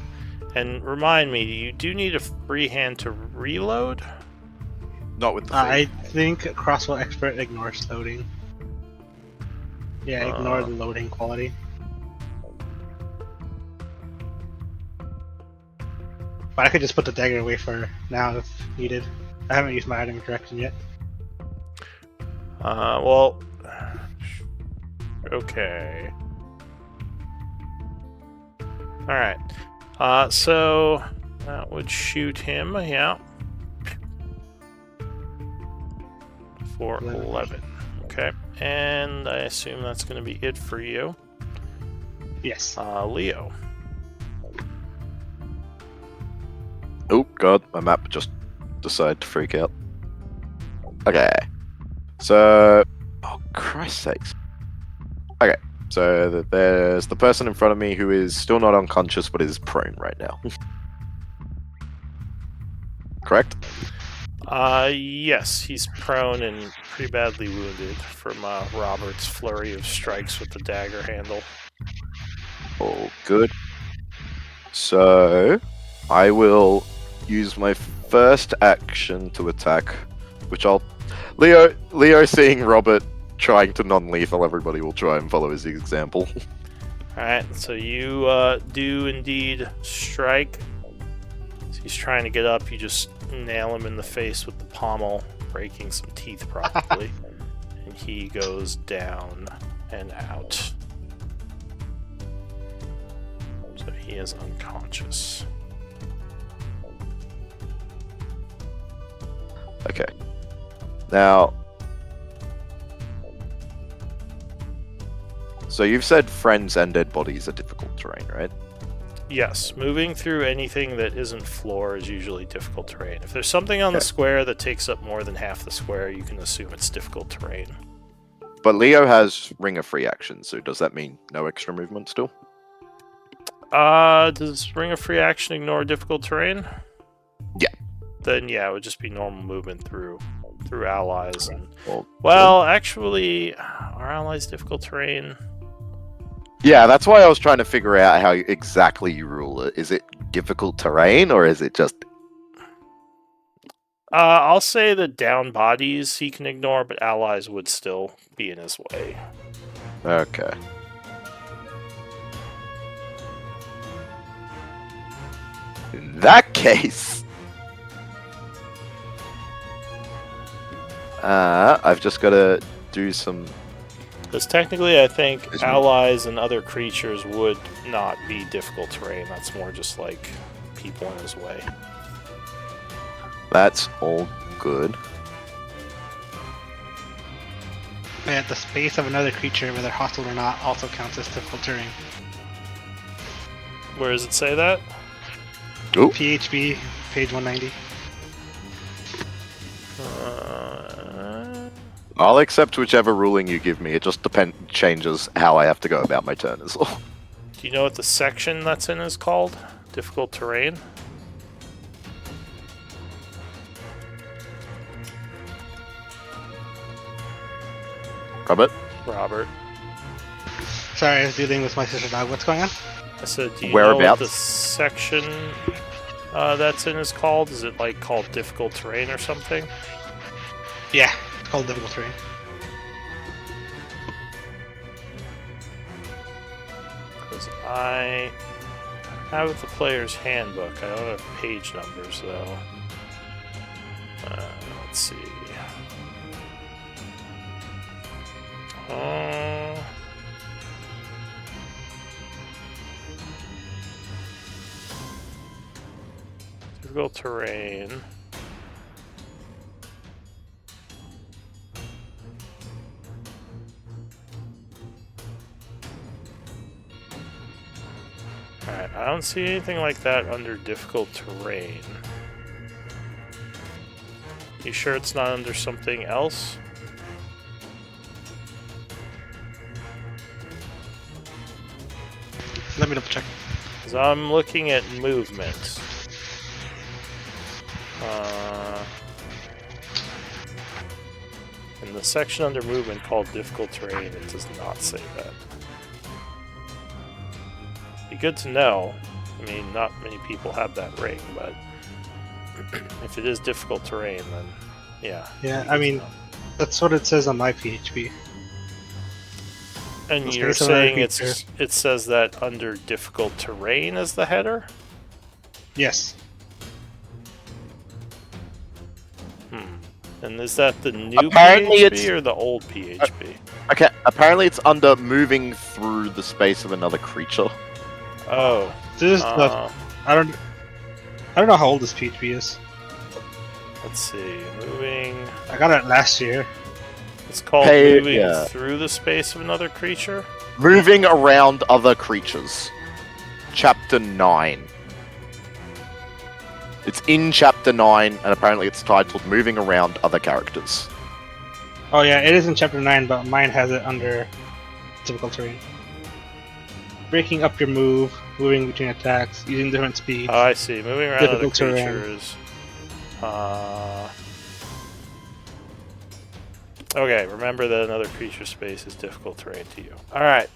And remind me, you do need a free hand to reload? Not with the I thing. think Crossbow Expert ignores loading. Yeah, ignore Uh. the loading quality. But I could just put the dagger away for now if needed. I haven't used my item direction yet. Well... Okay. Alright. So... That would shoot him, yeah. For 11. Okay. And I assume that's going to be it for you. Yes. Leo. Oh god, my map just decided to freak out. Okay. So... Oh, Christ's sakes. Okay, so there's the person in front of me who is still not unconscious but is prone right now. Correct? Yes, he's prone and pretty badly wounded from Robert's flurry of strikes with the dagger handle. All good. So, I will use my first action to attack, which I'll... Leo seeing Robert trying to non-lethal everybody will try and follow his example. Alright, so you do indeed strike. So he's trying to get up, you just nail him in the face with the pommel, breaking some teeth probably. And he goes down and out. So he is unconscious. Okay. Now... So you've said friends and dead bodies are difficult terrain, right? Yes, moving through anything that isn't floor is usually difficult terrain. If there's something on the Okay. square that takes up more than half the square, you can assume it's difficult terrain. But Leo has ring of free action, so does that mean no extra movement still? Does Ring of Free Action ignore difficult terrain? Yeah. Then yeah, it would just be normal movement through through allies. And, Well, well, actually, are allies difficult terrain? yeah, that's why I was trying to figure out how exactly you rule it. Is it difficult terrain, or is it just... I'll say the down bodies he can ignore, but allies would still be in his way. Okay. In that case... I've just got to do some... Because technically, I think Isn't it? allies and other creatures would not be difficult terrain. That's more just like people in his way. That's all good. But the space of another creature, whether hostile or not, also counts as difficult terrain. Where does it say that? Ooh. PHB, page 190. I'll accept whichever ruling you give me. It just changes how I have to go about my turn as well. Do you know what the section that's in is called? Difficult terrain? Robert? Robert. Sorry, I was dealing with my sister dog. What's going on? I said, do you know what Whereabouts? the section that's in is called? Is it like called difficult terrain or something? Yeah, it's called difficult terrain. Because I have the player's handbook. I don't have page numbers though. Let's see. Difficult terrain. Alright, I don't see anything like that under difficult terrain. You sure it's not under something else? Let me double check. Because I'm looking at movement. In the section under movement called difficult terrain, it does not say that. Be good to know. I mean, not many people have that ring, but if it is difficult terrain, then yeah. Yeah, be I good to mean, know. that's what it says on my PHP. And Let's you're face it, another saying creature. it says that under difficult terrain as the header? Yes. And is that the new Apparently PHP it's- or the old PHP? Okay, apparently it's under moving through the space of another creature. Oh, This is the, I don't know how old this PHP is. let's see. Moving. I got it last year. It's called Hey, moving yeah. through the space of another creature. Moving around other creatures. Chapter 9. It's in Chapter 9, and apparently it's titled Moving Around Other Characters. Oh yeah, it is in chapter 9, but mine has it under difficult terrain. Breaking up your move, moving between attacks, using different speeds. Oh, I see. Moving around other Difficult terrain. creatures. Okay, remember that another creature space is difficult terrain to you. Alright.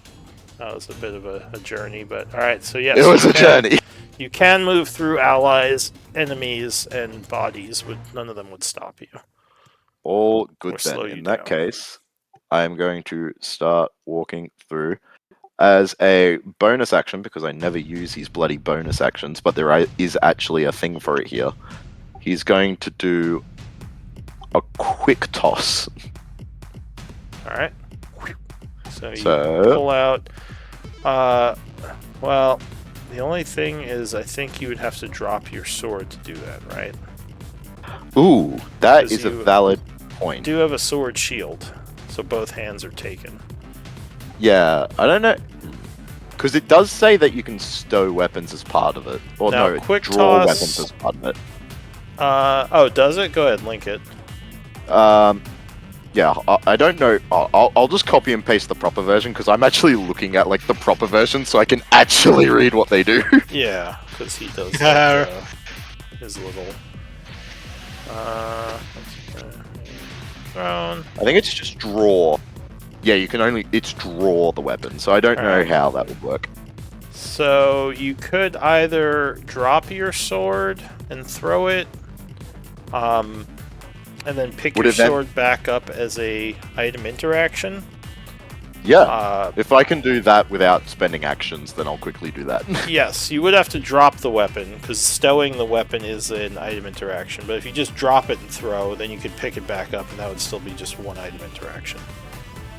That was a bit of a journey, but alright, so yes. It was you a can- journey. You can move through allies, enemies, and bodies, but none of them would stop you. All Or good slow then. you In that down. case, I am going to start walking through as a bonus action, because I never use these bloody bonus actions, but there is actually a thing for it here. He's going to do a quick toss. Alright. So you So, pull out. Well, the only thing is, I think you would have to drop your sword to do that, right? ooh, that Because is a you valid point. Do have a sword shield, so both hands are taken. Yeah, I don't know. Because it does say that you can stow weapons as part of it. Or Now, no, quick draw toss- weapons as part of it. Oh, does it? Go ahead, link it. Yeah, I don't know. I'll just copy and paste the proper version, because I'm actually looking at like the proper version so I can actually read what they do. Yeah, because he does his little. thrown. I think it's just draw. Yeah, you can only it's draw the weapon, so I don't know Alright. how that would work. So you could either drop your sword and throw it, and then pick Would your it then- sword back up as a item interaction. Yeah. If I can do that without spending actions, then I'll quickly do that. Yes, you would have to drop the weapon, because stowing the weapon is an item interaction. But if you just drop it and throw, then you could pick it back up, and that would still be just one item interaction.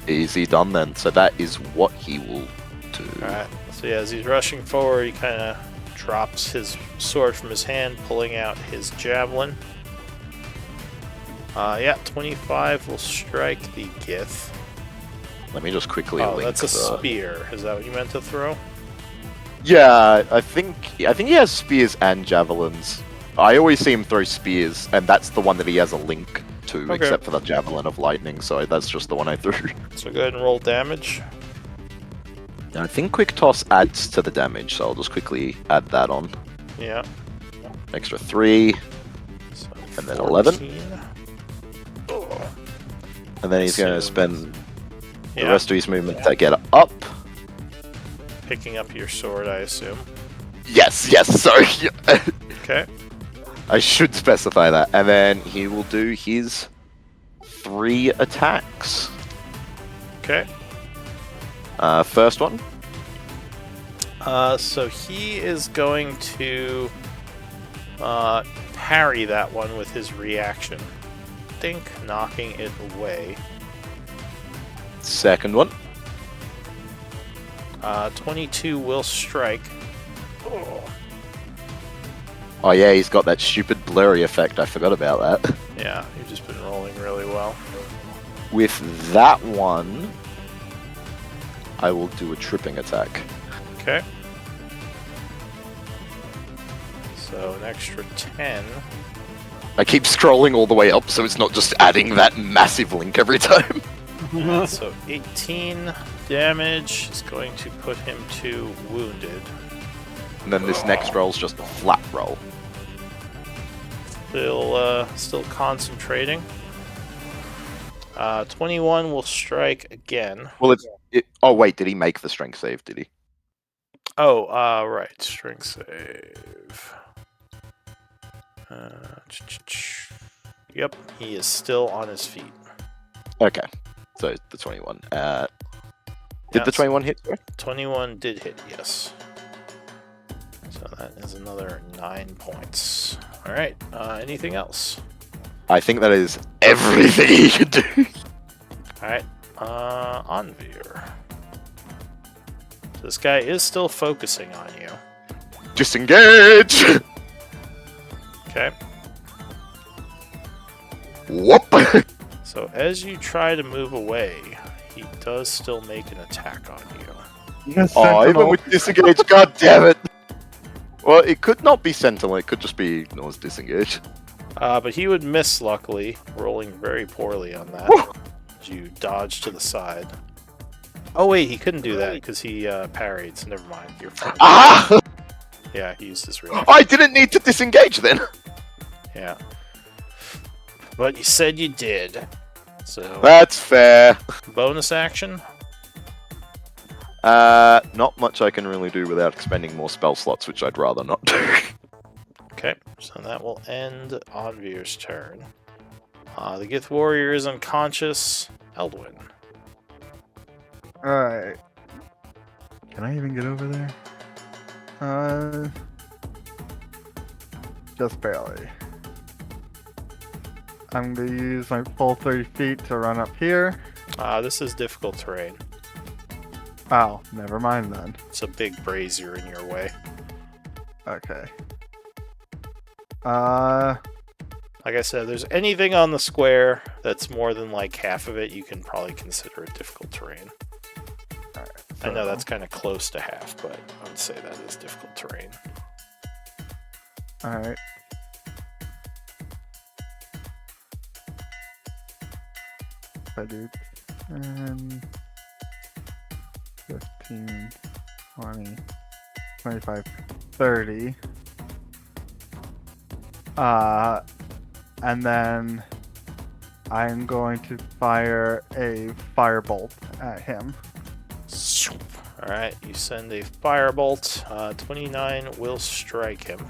Easy done then. So that is what he will do. Alright, so yeah, as he's rushing forward, he kind of drops his sword from his hand, pulling out his javelin. Yeah, 25 will strike the Gith. Let me just quickly Oh, link that's a the... spear. Is that what you meant to throw? Yeah, I think he has spears and javelins. I always see him throw spears, and that's the one that he has a link to, Okay. except for the javelin of lightning. So that's just the one I threw. So go ahead and roll damage. I think quick toss adds to the damage, so I'll just quickly add that on. Yeah. Extra 3, So And then 11. 14. Oh. and then he's going to So- spend the Yeah, rest of his movement to get up. picking up your sword, I assume. Yes, sorry. Okay. I should specify that. And then he will do his 3 attacks. Okay. First one. So he is going to parry that one with his reaction. Think, knocking it away. Second one. 22 will strike. Oh. Oh yeah, he's got that stupid blurry effect. I forgot about that. Yeah, you've just been rolling really well. With that one, I will do a tripping attack. Okay. So an extra 10. I keep scrolling all the way up, so it's not just adding that massive link every time. So 18 damage is going to put him to wounded. And then this next roll's just a flat roll. Still concentrating. 21 will strike again. Well, oh wait, did he make the strength save? Did he? Oh, right. Strength save. Yep, he is still on his feet. Okay, so the 21. Did Yeah, the so- 21 hit? Sorry? 21 did hit, yes. So that is another 9 points. Alright, anything else? I think that is everything he could do. Alright, Anvir. This guy is still focusing on you. Disengage! Okay, Whoop! so as you try to move away, he does still make an attack on you. Yes, Oh, even Sentinel. with disengage, god damn it! Well, it could not be Sentinel, it could just be Nor's disengage. But he would miss, luckily, rolling very poorly on that. Whew. As you dodge to the side. Oh wait, he couldn't do that because he parried, so never mind. You're fine. Ah! Yeah, he used his reaction. I didn't need to disengage then! Yeah. But you said you did. So, That's fair. bonus action? Not much I can really do without expending more spell slots, which I'd rather not do. Okay, so that will end Anvir's turn. The Gith Warrior is unconscious. Eldwin. Alright. Can I even get over there? Just barely. I'm gonna use my full 30 feet to run up here. This is difficult terrain. Oh, never mind then. It's a big brazier in your way. Okay. Like I said, if there's anything on the square that's more than like half of it, you can probably consider it difficult terrain. I know that's kind of close to half, but I would say that is difficult terrain. Alright. If I do 10, 15, 20, 25, 30. And then I'm going to fire a firebolt at him. Alright, you send a firebolt. 29 will strike him.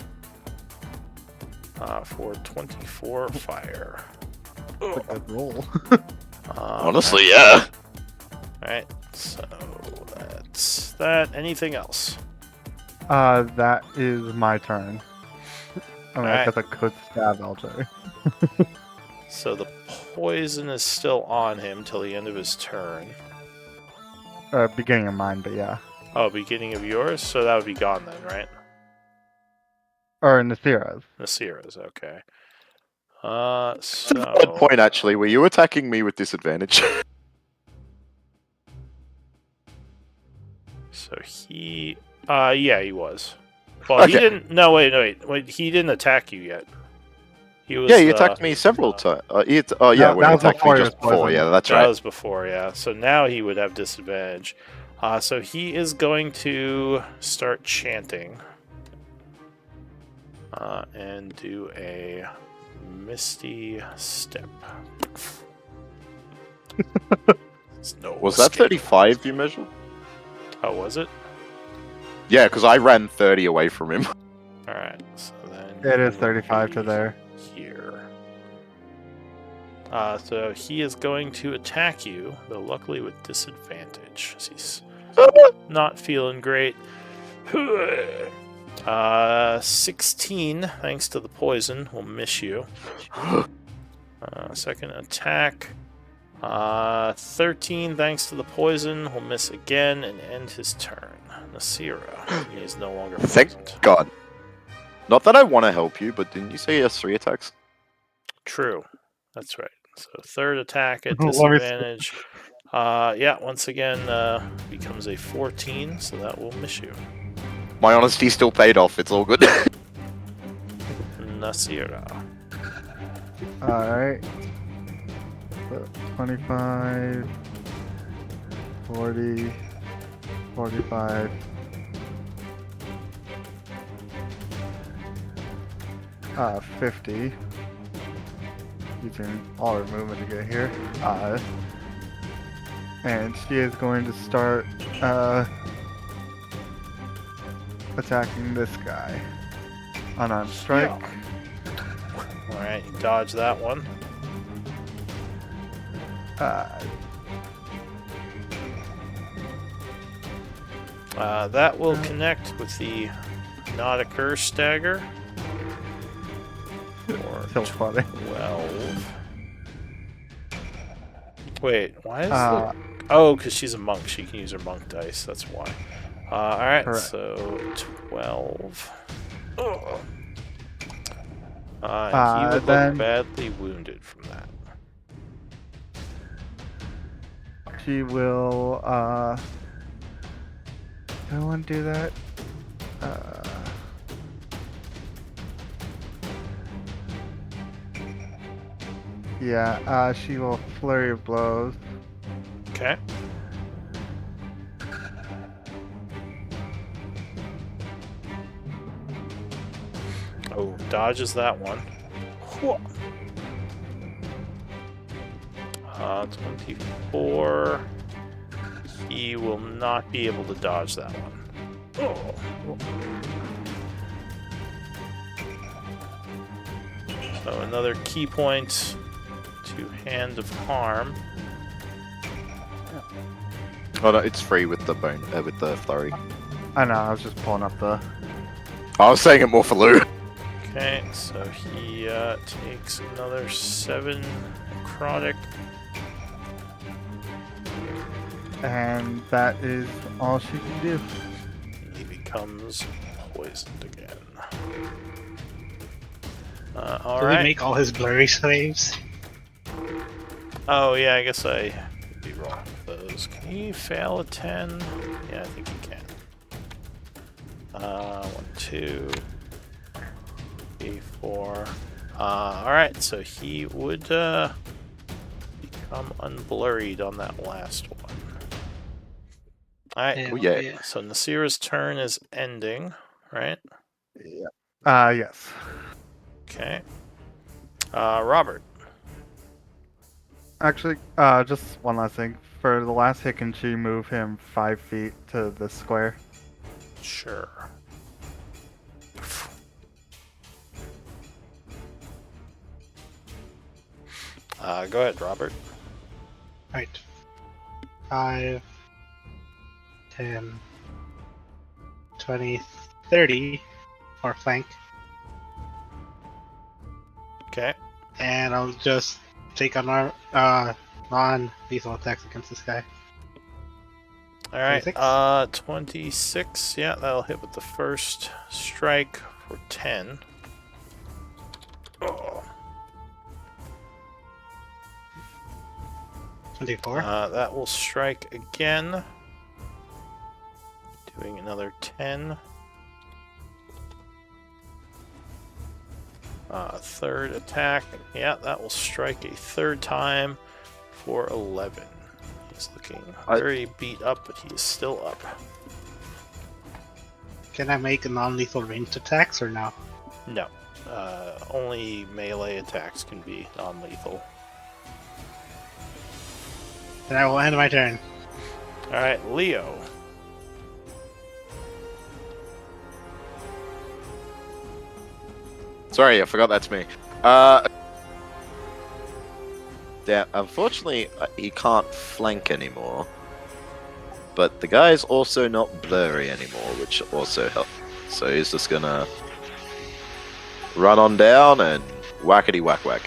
For 24 fire. That's a good roll. Honestly, yeah. Alright, so that's that. Anything else? That is my turn. I mean, I Alright. guess I could stab LJ. So the poison is still on him till the end of his turn. Beginning of mine, but yeah. Oh, beginning of yours? So that would be gone then, right? Or Nasira's. Nasira's, okay. It's a valid point, actually. Were you attacking me with disadvantage? So he... yeah, he was. Well, he Okay. didn't... No, wait. He didn't attack you yet. He was, Yeah, he attacked me several times. Oh, yeah, That when he was attacked before me he just was before. poisoned. Yeah, that's That right. was before, yeah. So now he would have disadvantage. So he is going to start chanting. And do a Misty Step. Was that 35 you measured? Oh, was it? Yeah, because I ran 30 away from him. Alright, so then... It is he 35 to will be there. Here. So he is going to attack you, though luckily with disadvantage. 'Cause he's not feeling great. 16, thanks to the poison, will miss you. Second attack. 13, thanks to the poison, will miss again and end his turn. Nasira, he is no longer Thank poisoned. God. Not that I want to help you, but didn't you say he has 3 attacks? True, that's right. So third attack at Let me see. disadvantage. Yeah, once again, becomes a 14, so that will miss you. My honesty still paid off. It's all good. Nasira. Alright. 25, 40, 45. Uh, 50. Using all her movement to get here. And she is going to start attacking this guy. Unarmed strike. Alright, you dodge that one. That will connect with the not a curse dagger. For So funny. 12. Wait, why is Uh, the... Oh, because she's a monk. She can use her monk dice. That's why. Alright, Correct. so 12. Ugh. And he would then- look badly wounded from that. She will, I want to do that. Yeah, she will flurry of blows. Okay. Oh, dodges that one. 24. He will not be able to dodge that one. Oh. So another key point to Hand of Harm. Oh no, it's free with the bone, with the flurry. I know, I was just pulling up the... I was saying it more for Lou. Okay, so he takes another 7 necrotic. And that is all she can do. He becomes poisoned again. Did Alright. he make all his blurry saves? Oh, yeah, I guess I could be wrong with those. Can he fail a 10? Yeah, I think he can. 1, 2, 3, 4. Alright, so he would become unblurried on that last one. Alright, Yeah, Oh, yeah. so Nasira's turn is ending, right? Yes. Okay. Robert. Actually, just one last thing. For the last hit, can she move him 5 feet to the square? Sure. Go ahead, Robert. Right. 5, 10, 20, 30 for flank. Okay. And I'll just take on our non-lethal attacks against this guy. All right. 26? 26. Yeah, that'll hit with the first strike for 10. Oh. 24. That will strike again. Doing another 10. Third attack. Yeah, that will strike a third time for 11. He's looking very beat up, but he is still up. Can I make non-lethal ranged attacks or no? No. Only melee attacks can be non-lethal. Then I will end my turn. Alright, Leo. Sorry, I forgot that's me. Yeah, unfortunately, he can't flank anymore. But the guy's also not blurry anymore, which also helps. So he's just gonna run on down and whackety whack whack.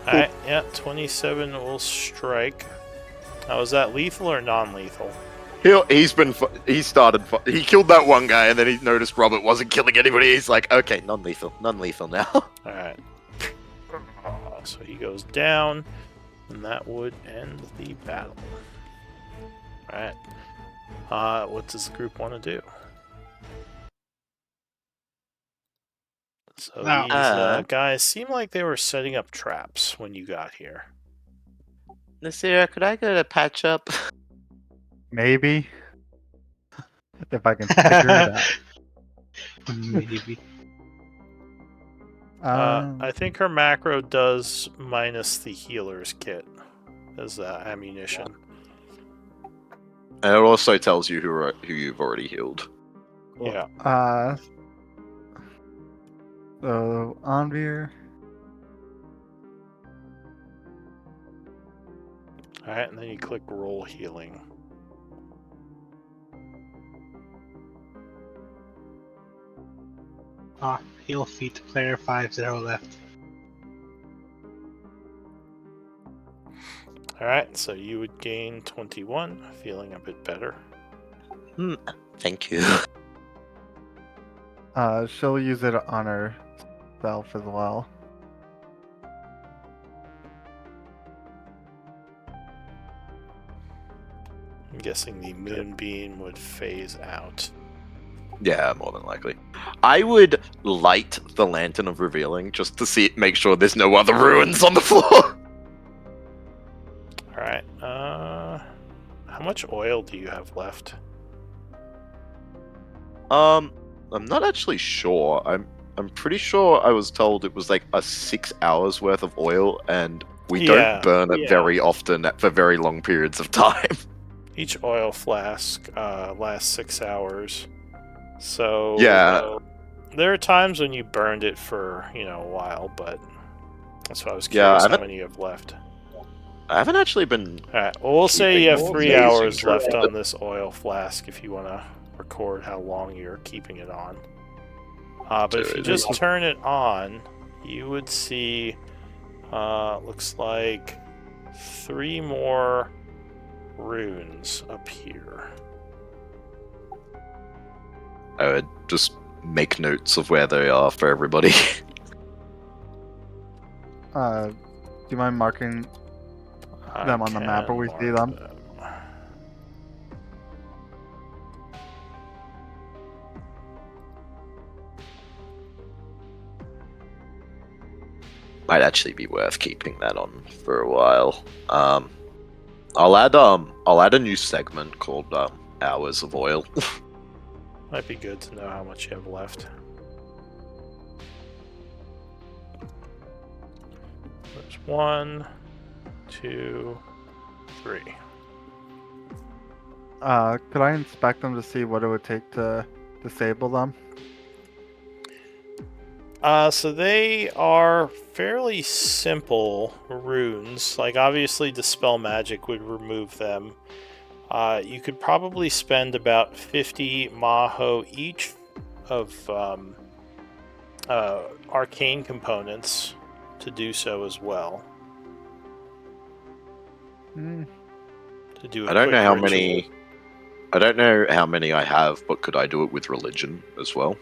Alright, yeah, 27 will strike. Now, is that lethal or non-lethal? He killed that one guy, and then he noticed Robert wasn't killing anybody. He's like, okay, non-lethal now. Alright. So he goes down, and that would end the battle. Alright. What does the group want to do? So Now, these guys seem like they were setting up traps when you got here. Nasira, could I go to patch up? Maybe. If I can figure it out. Maybe. I think her macro does minus the healer's kit as ammunition. And it also tells you who you've already healed. Yeah. So Anvir. Alright, and then you click roll healing. Heal feet player 5-0 left. Alright, so you would gain 21, feeling a bit better. Thank you. She'll use it on herself as well. I'm guessing the moonbeam would phase out. Yeah, more than likely. I would light the Lantern of Revealing just to make sure there's no other ruins on the floor. Alright, how much oil do you have left? I'm not actually sure. I'm pretty sure I was told it was like a 6 hours worth of oil, and we don't burn it very often for very long periods of time. Each oil flask lasts 6 hours. So there are times when you burned it for, a while, but that's why I was curious how many you have left. I haven't actually been... Alright, well, we'll say you have 3 hours left on this oil flask if you want to record how long you're keeping it on. But if you just turn it on, you would see, looks like 3 more runes appear. I would just make notes of where they are for everybody. Do you mind marking them on the map where we see them? Might actually be worth keeping that on for a while. I'll add a new segment called Hours of Oil. Might be good to know how much you have left. 1, 2, 3. Could I inspect them to see what it would take to disable them? So they are fairly simple runes. Like, obviously, Dispel Magic would remove them. You could probably spend about 50 Maho each of arcane components to do so as well. Hmm. To do a I don't quick know how ritual. many. I don't know how many I have, but could I do it with religion as well?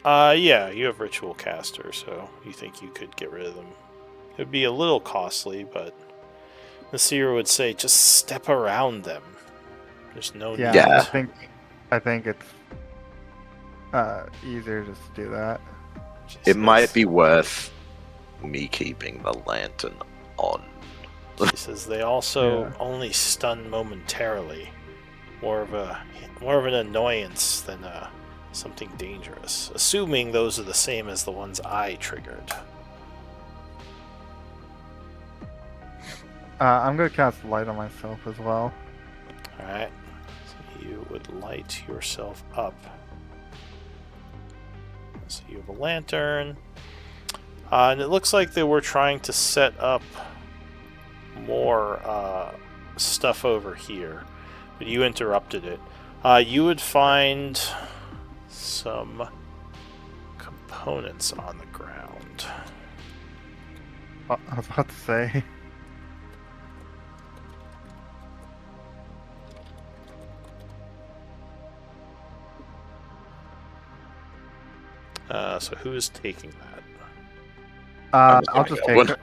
Yeah, you have Ritual Caster, so you think you could get rid of them. It would be a little costly, but Nasir would say just step around them. There's no Yeah, need. Yeah. I think it's easier just to do that. It might be worth me keeping the lantern on. He says they also Yeah. only stun momentarily. More of an annoyance than something dangerous. Assuming those are the same as the ones I triggered. I'm gonna cast light on myself as well. Alright. So you would light yourself up. So you have a lantern. And it looks like they were trying to set up more stuff over here. But you interrupted it. You would find some components on the ground. I was about to say. So who is taking that? I'm I'll taking just that one. take.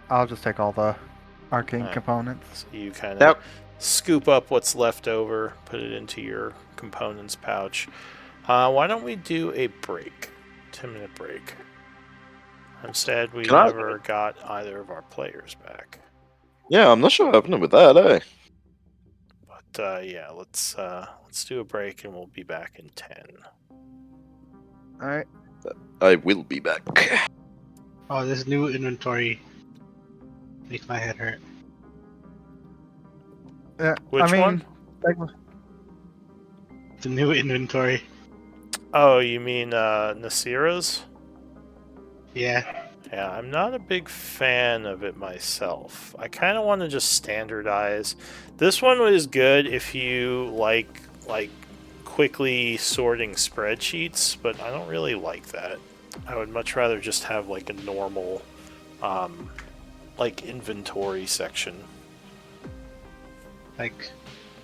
I'll just take all the arcane Alright. components. So you kind of Yep. scoop up what's left over, put it into your components pouch. Why don't we do a break? 10-minute break. I'm sad we Can I- never got either of our players back. Yeah, I'm not sure what happened with that, eh? But yeah, let's do a break and we'll be back in 10. All right. I will be back. Oh, this new inventory makes my head hurt. Yeah. Which I mean, one? like, The new inventory. Oh, you mean Nasira's? Yeah. Yeah, I'm not a big fan of it myself. I kind of want to just standardize. This one was good if you like quickly sorting spreadsheets, but I don't really like that. I would much rather just have like a normal like inventory section. Like,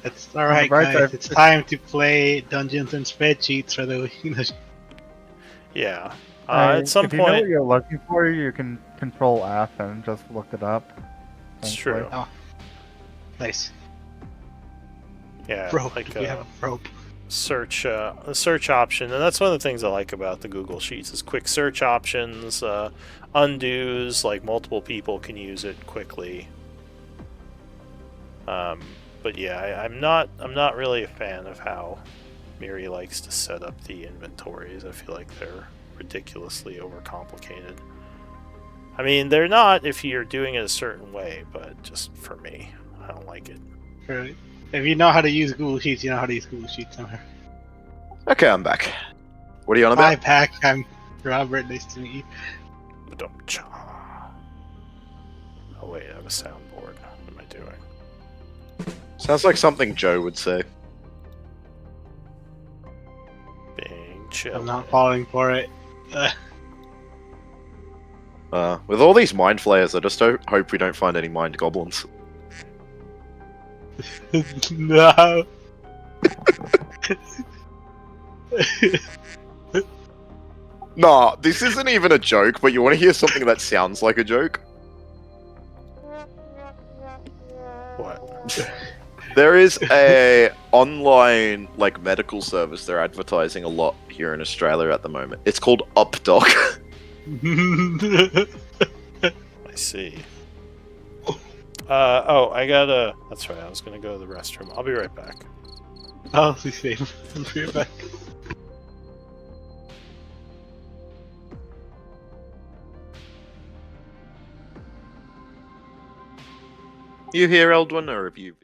it's alright, right guys. there. It's time to play Dungeons and Spreadsheets for the Yeah. I- At some if you know what point, you're looking for, you can Control F and just look it up. it's thankfully. true. Nice. Yeah, Rope. like We have a rope. search a search option, and that's one of the things I like about the Google Sheets is quick search options, undos, like multiple people can use it quickly. But yeah, I'm not really a fan of how Miri likes to set up the inventories. I feel like they're ridiculously overcomplicated. I mean, they're not if you're doing it a certain way, but just for me, I don't like it. Right. If you know how to use Google Sheets, you know how to use Google Sheets somehow. Okay, I'm back. What are you on Hi, about? Pack. I'm Robert. Nice to meet you. Ba-dum-cha. Oh wait, I have a soundboard. What am I doing? Sounds like something Joe would say. Being chill. I'm not falling for it. With all these mind flayers, I just hope we don't find any mind goblins. No. Nah, this isn't even a joke, but you want to hear something that sounds like a joke? What? There is a online like medical service they're advertising a lot here in Australia at the moment. It's called UpDoc. I see. I gotta. That's right. I was gonna go to the restroom. I'll be right back. I'll be safe. I'll be right back. You here, Eldwin, or have you?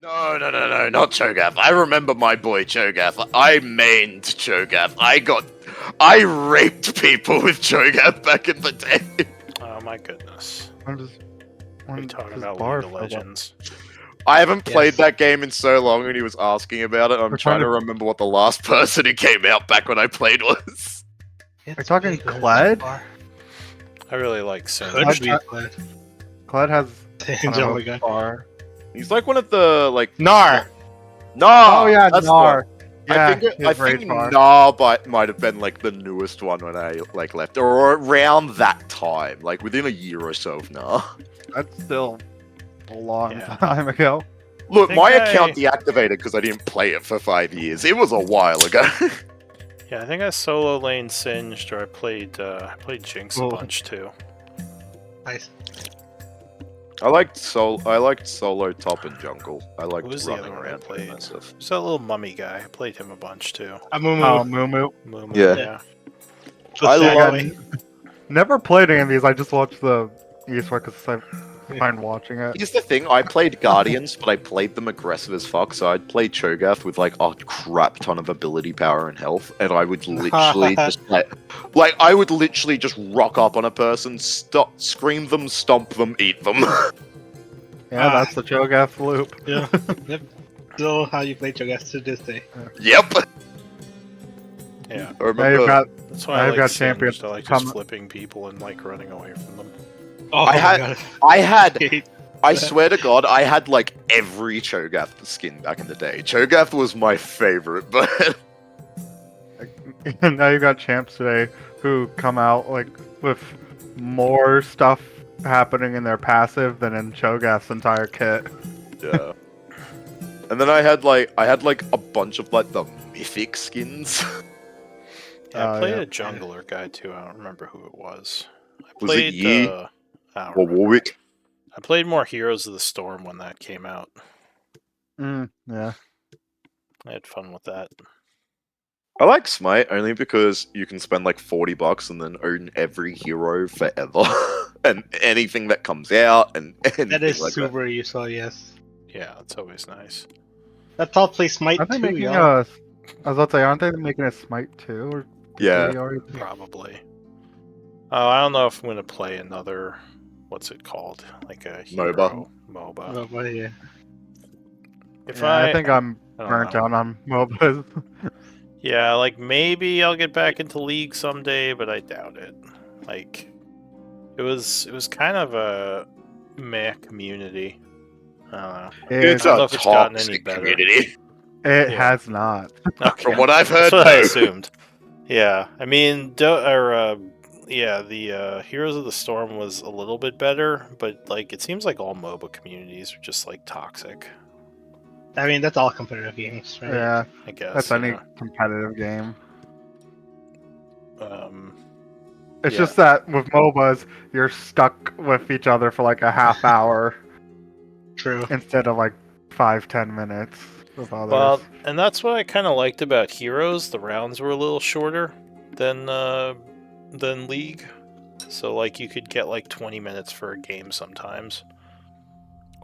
No, not Cho'Gath. I remember my boy Cho'Gath. I mained Cho'Gath. I raped people with Cho'Gath back in the day. Oh my goodness. I'm just. We're talking about bar League of filled up. Legends. I haven't played Yes. that game in so long, and he was asking about it. I'm We're trying trying to to- remember what the last person who came out back when I played was. It's Are you talking bigger than Kled? bar. I really like Sin. Could Kled- be Kled. Kled has Singe, oh my god. bar. He's like one of the like. Nar! Nah. Oh yeah, that's the Nar. one. Yeah, I his rage think bar. Nah might have been like the newest one when I like left, or around that time, like within a year or so of Nah. That's still a long Yeah. time ago. Look, Think my I- account deactivated because I didn't play it for 5 years. It was a while ago. Yeah, I think I solo lane Singed, or I played Jinx a Oh. bunch too. Nice. I liked solo top and jungle. I liked Who was the running other one I around played? doing that stuff. There's that little mummy guy. I played him a bunch too. Amumu. Oh, Moo. Mumu, Yeah. yeah. The I sad love- boy. Never played any of these. I just watched the esports because I find watching it. Here's the thing, I played Guardians, but I played them aggressive as fuck, so I'd play Cho'Gath with like a crap ton of ability power and health, and I would literally just like I would literally just rock up on a person, scream them, stomp them, eat them. Yeah, that's the Cho'Gath loop. Yeah. Yep. Still how you play Cho'Gath to this day. Yep. Yeah. I Now remember you've got That's why I I've like got Singed. champions I like just come- flipping people and like running away from them. Oh I my had- god. I swear to God, I had like every Cho'Gath skin back in the day. Cho'Gath was my favorite, but now you've got champs today who come out like with more stuff happening in their passive than in Cho'Gath's entire kit. yeah. And then I had like a bunch of like the mythic skins. Yeah, I Oh, played yeah. a jungler guy too. I don't remember who it was. I Was it played Yi? I don't Or remember. Warwick. I played more Heroes of the Storm when that came out. Yeah. I had fun with that. I like Smite only because you can spend like $40 and then own every hero forever, and anything that comes out, and anything That is like super useful, yes. Yeah, it's always nice. That's all play Smite Aren't they too, making y'all. a? I was about to say, aren't they making a Smite too? Or that. Yeah, they already- Probably. Oh, I don't know if I'm gonna play another. What's it called? Like a hero MOBA. Oh, but yeah. If Yeah, I think I'm I don't burnt know. out on MOBAs. Yeah, like maybe I'll get back into League someday, but I doubt it. Like, it was kind of a meh community. I don't know. it's I don't know a if it's gotten any toxic better. community, It Yeah. has not. Okay. from what I've heard. That's what I no. assumed. Yeah, I mean, the Heroes of the Storm was a little bit better, but like it seems like all MOBA communities are just like toxic. I mean, that's all competitive games, right? Yeah, I guess. that's any yeah. competitive game. It's Yeah. just that with MOBAs, you're stuck with each other for like a half hour True. instead of like 5-10 minutes with others. Well, and that's what I kind of liked about Heroes. The rounds were a little shorter than League, so like you could get like 20 minutes for a game sometimes,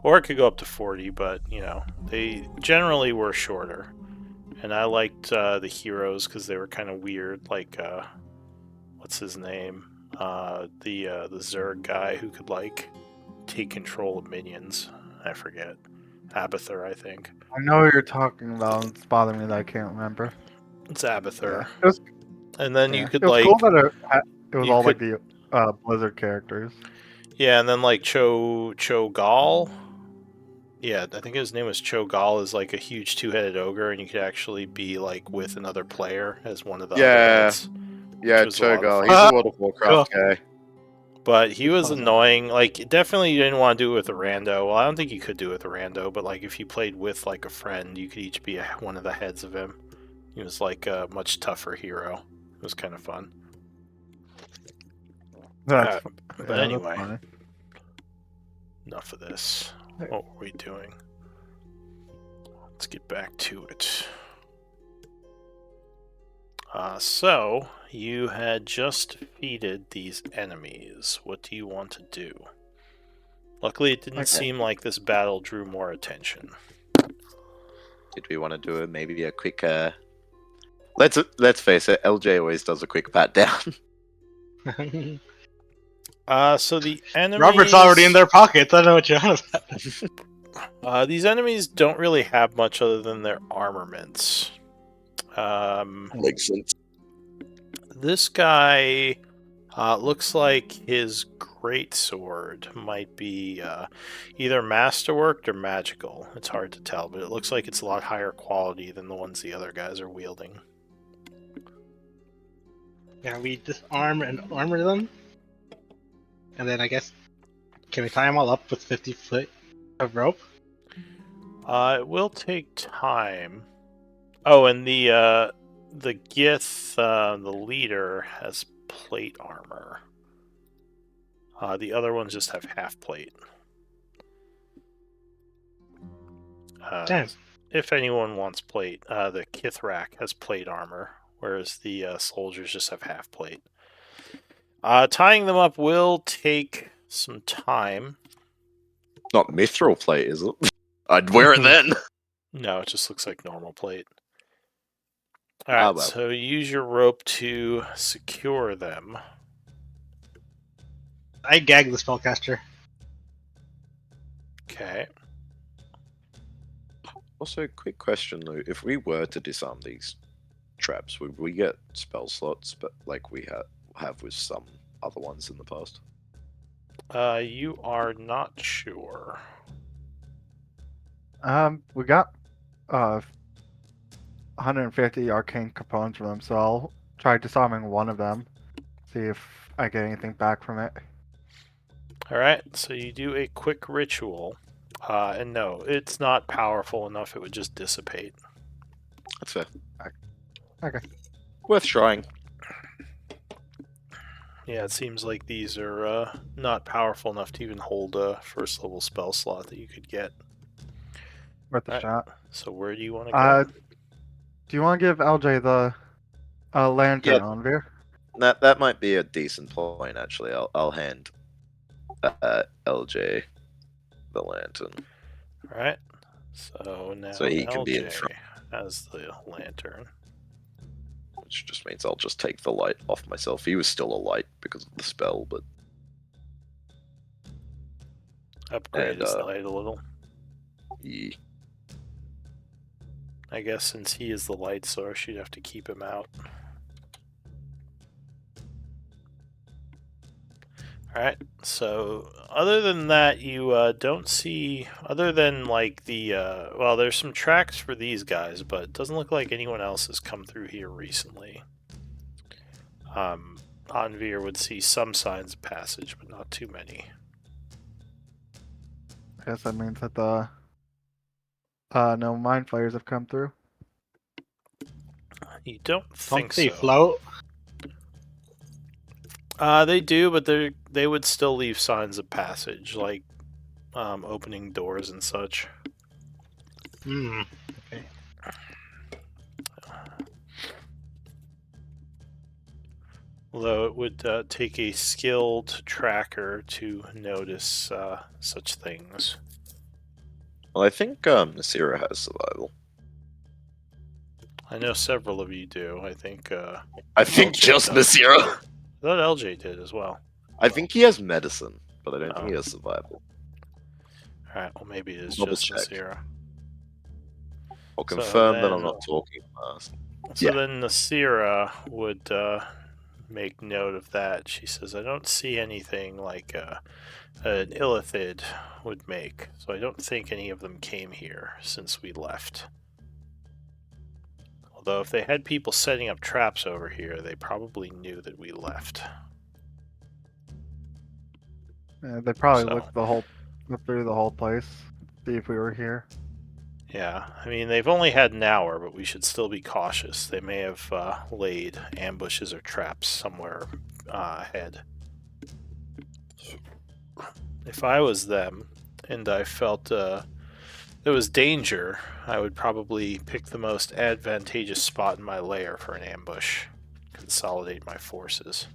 or it could go up to 40. But you know, they generally were shorter, and I liked the Heroes because they were kind of weird. Like, what's his name? The Zerg guy who could like take control of minions. I forget. Abathur, I think. I know what you're talking about. It's bothering me that I can't remember. It's Abathur. It was, And then you yeah. could it was like cool that it was you all could- like the Blizzard characters. yeah, and then like Cho'Gall. Yeah, I think his name was Cho'Gall, is like a huge two-headed ogre, and you could actually be like with another player as one of the other Yeah. heads. Yeah, Which was a lot of Cho'Gall. fun. He's a World of Warcraft guy. But he was annoying. Like, definitely you didn't want to do it with a rando. Well, I don't think you could do it with a rando, but like if you played with like a friend, you could each be one of the heads of him. He was like a much tougher hero. It was kind of fun. That's, But that's anyway. funny. Enough of this. What were we doing? Let's get back to it. So, you had just defeated these enemies. What do you want to do? Luckily, it didn't Okay. seem like this battle drew more attention. did we want to do maybe a quick? Let's face it. LJ always does a quick pat down. So the enemies... Robert's already in their pockets. I don't know what you're on about. These enemies don't really have much other than their armaments. Makes sense. This guy looks like his greatsword might be either masterworked or magical. It's hard to tell, but it looks like it's a lot higher quality than the ones the other guys are wielding. Yeah, we disarm and armor them. And then I guess, can we tie them all up with 50 foot of rope? It will take time. Oh, and the Gith, the leader, has plate armor. The other ones just have half plate. Damn. If anyone wants plate, the Kithrak has plate armor, whereas the soldiers just have half plate. Tying them up will take some time. Not mithril plate, is it? I'd wear it then. No, it just looks like normal plate. Alright, well. so use your rope to secure them. I gag the spellcaster. Okay. Also, quick question, Lou. If we were to disarm these traps, would we get spell slots, but like we have with some other ones in the past? You are not sure. We got 150 arcane components from them, so I'll try disarming one of them. See if I get anything back from it. Alright, so you do a quick ritual. And no, it's not powerful enough, it would just dissipate. That's fair. Okay. Worth trying. Yeah, it seems like these are not powerful enough to even hold a first level spell slot that you could get. Worth a Alright. shot. So where do you want to go? Do you want to give LJ the lantern Yeah. on Veer? That might be a decent point, actually. I'll hand LJ the lantern. Alright, so now So he can be in LJ front. has the lantern. Which just means I'll just take the light off myself. He was still a light because of the spell, but Upgrade And, his light a little. he... I guess since he is the light source, you'd have to keep him out. Alright, so other than that, you don't see, other than like the, well, there's some tracks for these guys, but it doesn't look like anyone else has come through here recently. Anvir would see some signs of passage, but not too many. I guess that means that the no mind flayers have come through. You don't think Don't they so. float? They do, but they would still leave signs of passage, like opening doors and such. Hmm. Although it would take a skilled tracker to notice such things. Well, I think Nasira has survival. I know several of you do. I think I think LJ just does. Nasira. I thought LJ did as well. I think he has medicine, but I don't think Oh. he has survival. Alright, well maybe it is Double just check. Nasira. I'll So confirm that I'm then- not talking fast. So Yeah. then Nasira would make note of that. She says, I don't see anything like an Illithid would make, so I don't think any of them came here since we left. Although if they had people setting up traps over here, they probably knew that we left. They probably So- looked through the whole place, see if we were here. Yeah, I mean, they've only had an hour, but we should still be cautious. They may have laid ambushes or traps somewhere ahead. If I was them, and I felt there was danger, I would probably pick the most advantageous spot in my lair for an ambush. Consolidate my forces.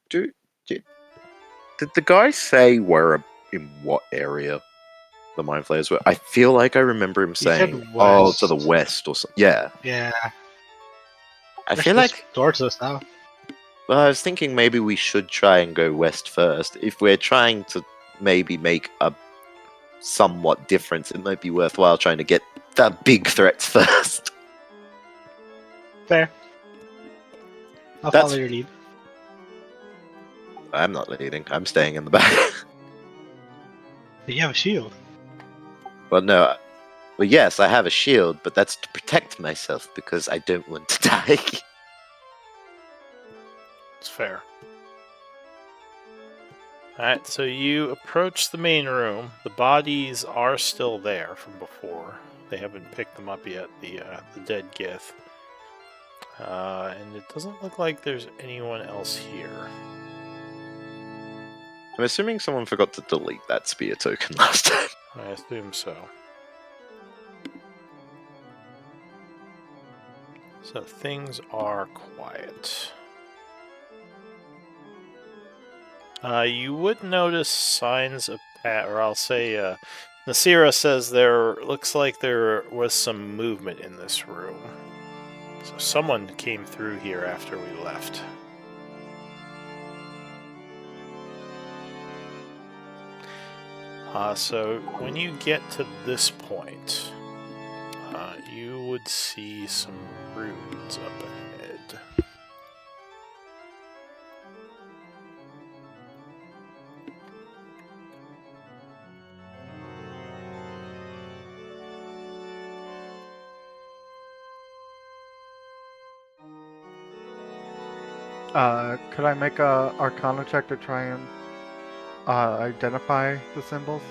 Do Did the guy say where in what area the mind flayers were? I feel like I remember him said saying, "Oh, west. to the west" or something. Yeah, Yeah. I They're feel just like. towards us now. Well, I was thinking maybe we should try and go west first. If we're trying to maybe make a somewhat difference, it might be worthwhile trying to get the big threats first. Fair. I'll That's- follow your lead. I'm not leading. I'm staying in the back. But you have a shield. Well, no. Well, yes, I have a shield, but that's to protect myself because I don't want to die. It's fair. Alright, so you approach the main room. The bodies are still there from before. They haven't picked them up yet, the dead Gith. And it doesn't look like there's anyone else here. I'm assuming someone forgot to delete that spear token last time. I assume so. So things are quiet. You would notice signs of or I'll say, Nasira says there looks like there was some movement in this room. So someone came through here after we left. So when you get to this point, you would see some runes up ahead. Could I make a Arcana check to try and identify the symbols?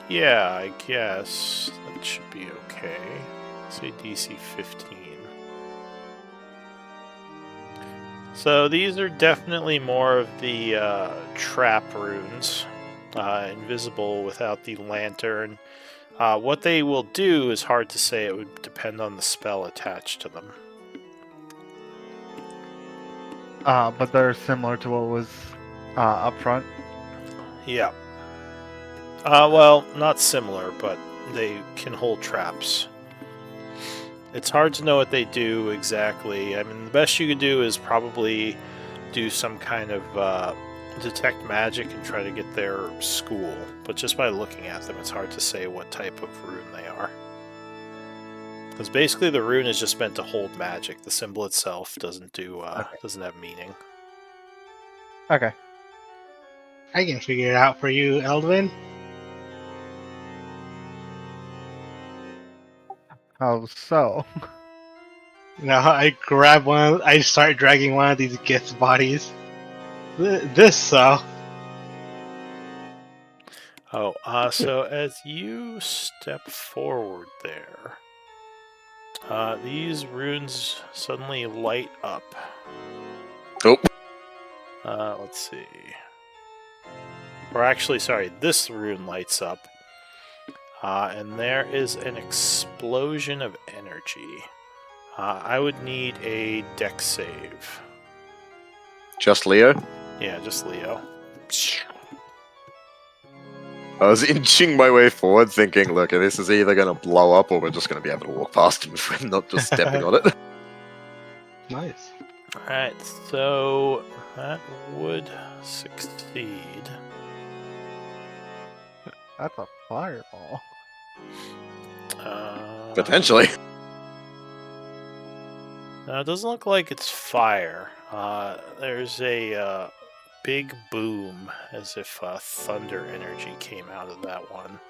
Yeah, I guess that should be okay. Say DC 15. So these are definitely more of the trap runes, invisible without the lantern. What they will do is hard to say. It would depend on the spell attached to them. But they're similar to what was up front. Yeah. Well, not similar, but they can hold traps. It's hard to know what they do exactly. I mean, the best you could do is probably do some kind of detect magic and try to get their school. But just by looking at them, it's hard to say what type of rune they are. Because basically the rune is just meant to hold magic. The symbol itself doesn't do doesn't have meaning. Okay. I can figure it out for you, Eldwin. How so? I grab one. I start dragging one of these Gith bodies. So as you step forward there, these runes suddenly light up. Oh. Let's see. Or actually, sorry, this rune lights up. And there is an explosion of energy. I would need a dex save. Just Leo? Yeah, just Leo. I was inching my way forward thinking, look, this is either going to blow up or we're just going to be able to walk past him if we're not just stepping on it. Nice. Alright, so that would succeed. That's a fireball. Potentially. It doesn't look like it's fire. There's a big boom, as if thunder energy came out of that one.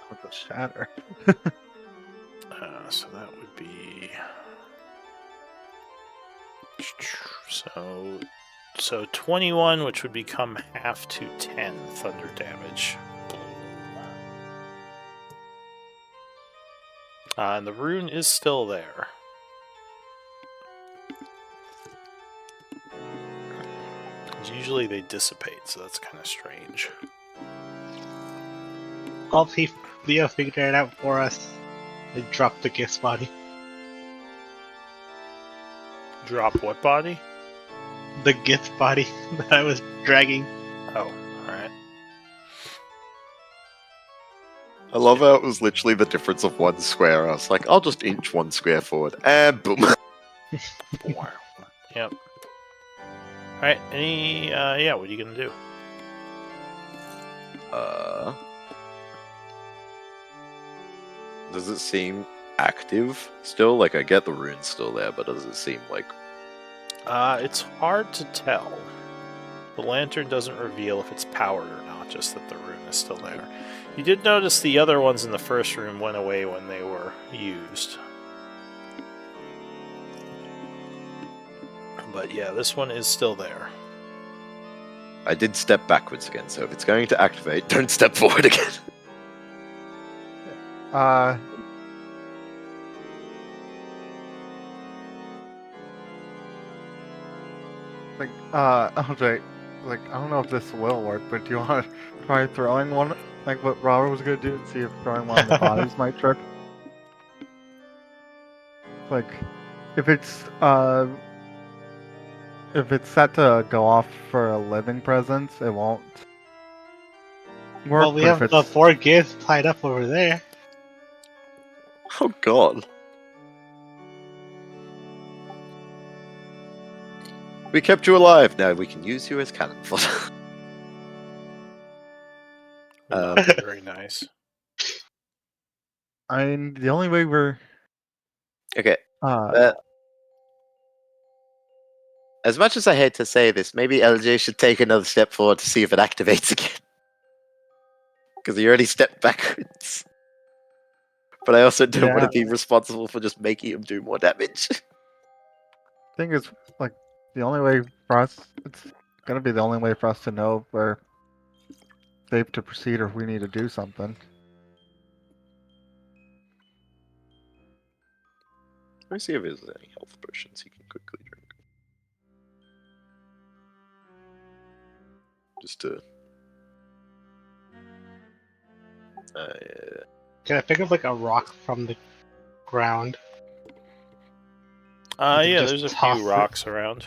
With a shatter. So that would be... So 21, which would become half to 10 thunder damage. And the rune is still there. Usually they dissipate, so that's kind of strange. I'll see if Leo figured it out for us. I dropped the Gith body. Drop what body? The Gith body that I was dragging. Oh, alright. I love how it was literally the difference of 1 square. I was like, I'll just inch 1 square forward, and boom. Wow. Yep. Alright, yeah, what are you gonna do? Does it seem active still? Like, I get the rune's still there, but does it seem like... It's hard to tell. The lantern doesn't reveal if it's powered or not, just that the rune is still there. You did notice the other ones in the first room went away when they were used. But yeah, this one is still there. I did step backwards again, so if it's going to activate, don't step forward again. LJ, like, I don't know if this will work, but do you want to try throwing one, like what Robert was gonna do, and see if throwing one of the bodies might trip? Like, if it's set to go off for a living presence, it won't work. Well, we but have if the it's- 4 Gith tied up over there. Oh god. We kept you alive. Now we can use you as cannon fodder. Not very nice. I mean, the only way we're Okay. As much as I hate to say this, maybe LJ should take another step forward to see if it activates again. Because he already stepped backwards. But I also don't want to be responsible for just making him do more damage. thing is, like, the only way for us, it's gonna be the only way for us to know if we're safe to proceed or if we need to do something. Let me see if there's any health potions he can quickly drink. Just to... yeah. Can I pick up like a rock from the ground? Yeah, just there's a toss few it. rocks around.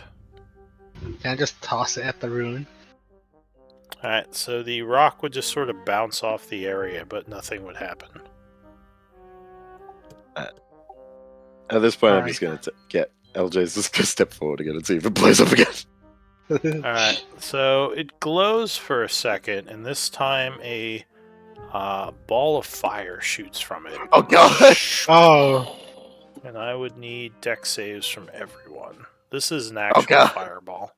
Can I just toss it at the rune? Alright, so the rock would just sort of bounce off the area, but nothing would happen. At this point, I'm Alright. just going to get LJ's just going to step forward again and see if it blows up again. Alright, so it glows for a second, and this time a ball of fire shoots from it. Oh god! Oh, And I would need dex saves from everyone. This is an actual God. fireball.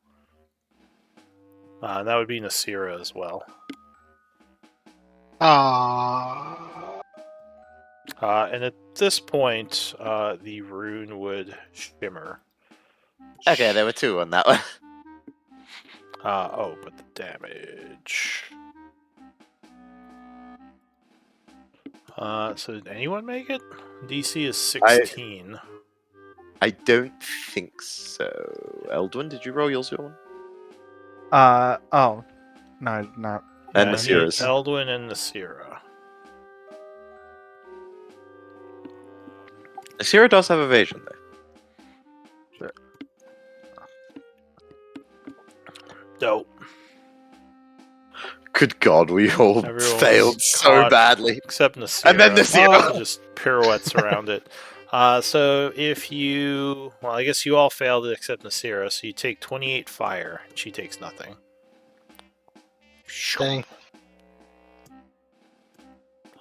That would be Nasira as well. ah. And at this point, the rune would shimmer. Okay, there were 2 on that one. Oh, but the damage. So did anyone make it? DC is 16. I don't think so. Eldwin, did you roll yours, Eldwin? Oh, no, not. And Yeah, Nasira's. Eldwin and Nasira. Nasira does have evasion, though. Dope. Good god, we all Everyone's failed so caught. badly. Except Nasira. And then Nasira. Just pirouettes around it. So if you... Well, I guess you all failed it except Nasira, so you take 28 fire. She takes nothing. Dang.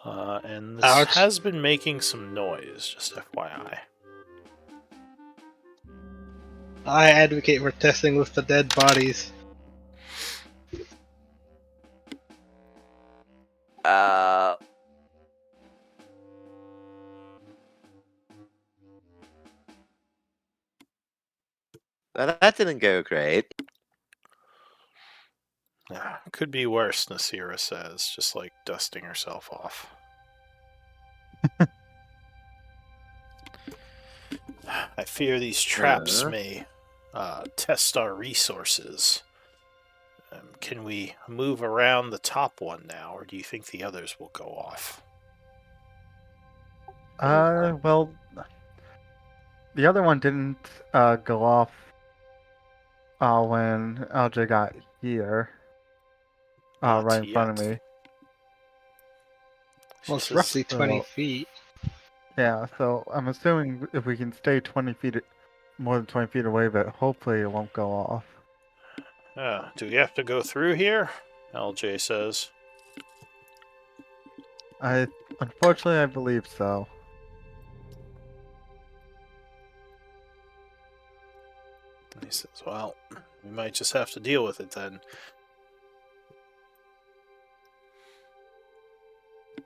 And this Ouch. has been making some noise, just FYI. I advocate for testing with the dead bodies. That didn't go great. Yeah, could be worse, Nasira says, just like dusting herself off. I fear these traps may test our resources. Can we move around the top one now, or do you think the others will go off? Well, the other one didn't go off when LJ got here. Not Right in front of yet. me. She Well, it's says- roughly 20 so- feet. Yeah, so I'm assuming if we can stay 20 feet, more than 20 feet away, but hopefully it won't go off. Do we have to go through here? LJ says. Unfortunately, I believe so. And he says, well, we might just have to deal with it then.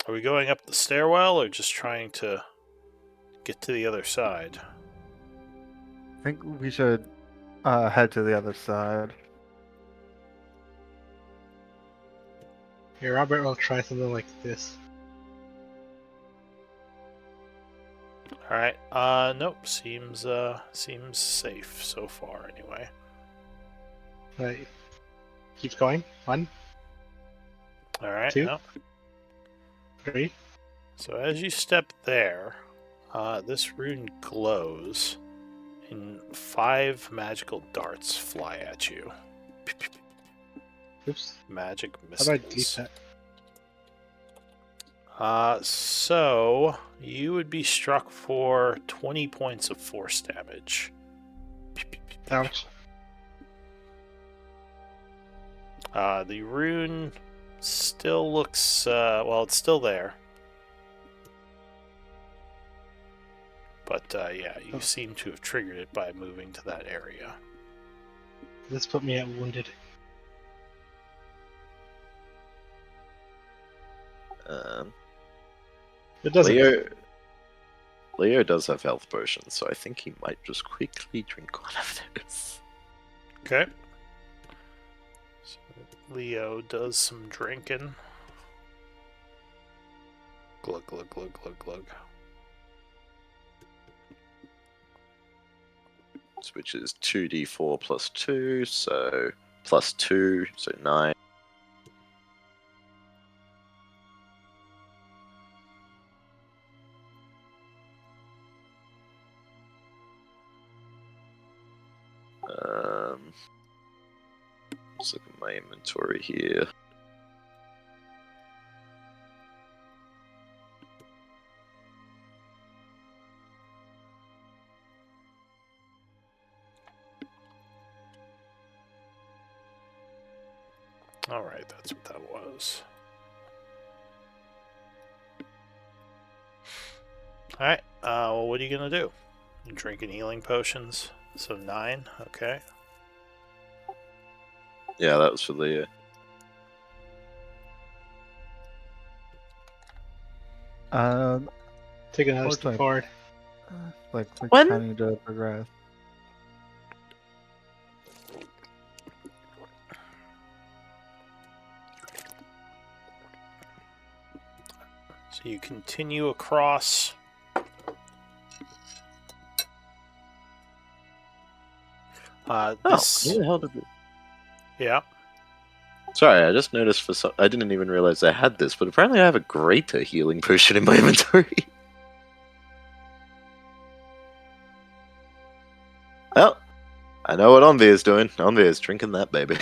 Are we going up the stairwell or just trying to get to the other side? I think we should head to the other side. Here, Robert will try something like this. Alright, nope, seems safe so far anyway. Right. Keep going. 1, Alright, 2. no. 3. So as you step there, this rune glows, and 5 magical darts fly at you. Oops. Magic How do I delete missiles. that? So you would be struck for 20 points of force damage. Ouch. The rune still looks, well, it's still there. But yeah, you seem to have triggered it by moving to that area. This put me at wounded. It doesn't. Leo does have health potions, so I think he might just quickly drink one of those. Okay. So Leo does some drinking. Glug, glug, glug, glug, glug. Which is 2d4 plus 2, so plus 2, so 9. Let's look at my inventory here. Alright, that's what that was. Alright, well, what are you gonna do? You drinking healing potions? So 9, okay. Yeah, that was for Leo. Take another step Fortunately- forward. Like we When- kind of need to progress. So you continue across. This, where the hell did it... yeah. Sorry, I just noticed I didn't even realize I had this, but apparently I have a greater healing potion in my inventory. Well, I know what Envy is doing. Envy is drinking that baby.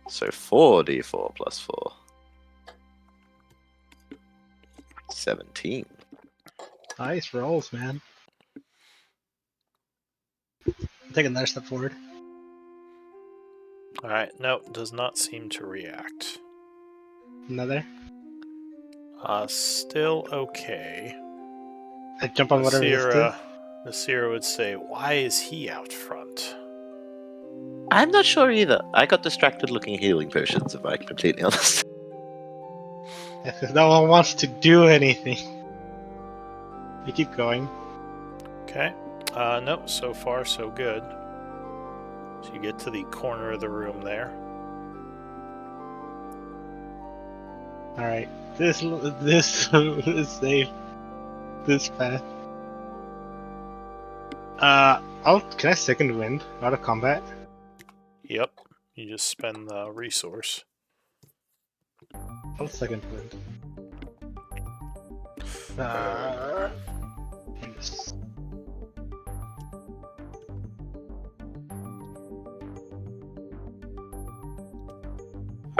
So 4d4 plus 4. 17. Nice rolls, man. Take another step forward. Alright, nope, does not seem to react. Another. Still okay. I jump on whatever this is. Nasira would say, why is he out front? I'm not sure either. I got distracted looking at healing potions, if I'm completely honest. Yeah, 'cause no one wants to do anything. You keep going. Okay. No, so far so good. So you get to the corner of the room there. Alright. This is safe. This path. Can I second wind out of combat? Yep. You just spend the resource. I'll second wind.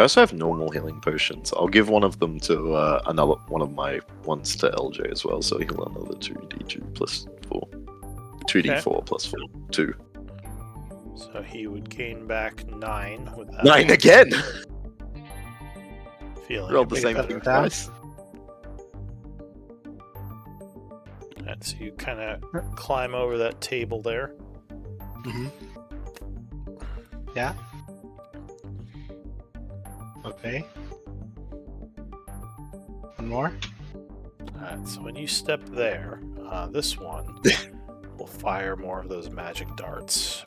I also have normal healing potions. I'll give one of them to another one of my ones to LJ as well, so he'll another 2d2 plus 4. 2d4 plus 4. 2. So he would gain back 9 with that. 9 again! Feeling Rolled the a bit same better. thing twice. Alright, so you kind of climb over that table there. Mm-hmm. Yeah. Okay. One more. Alright, so when you step there, this one will fire more of those magic darts.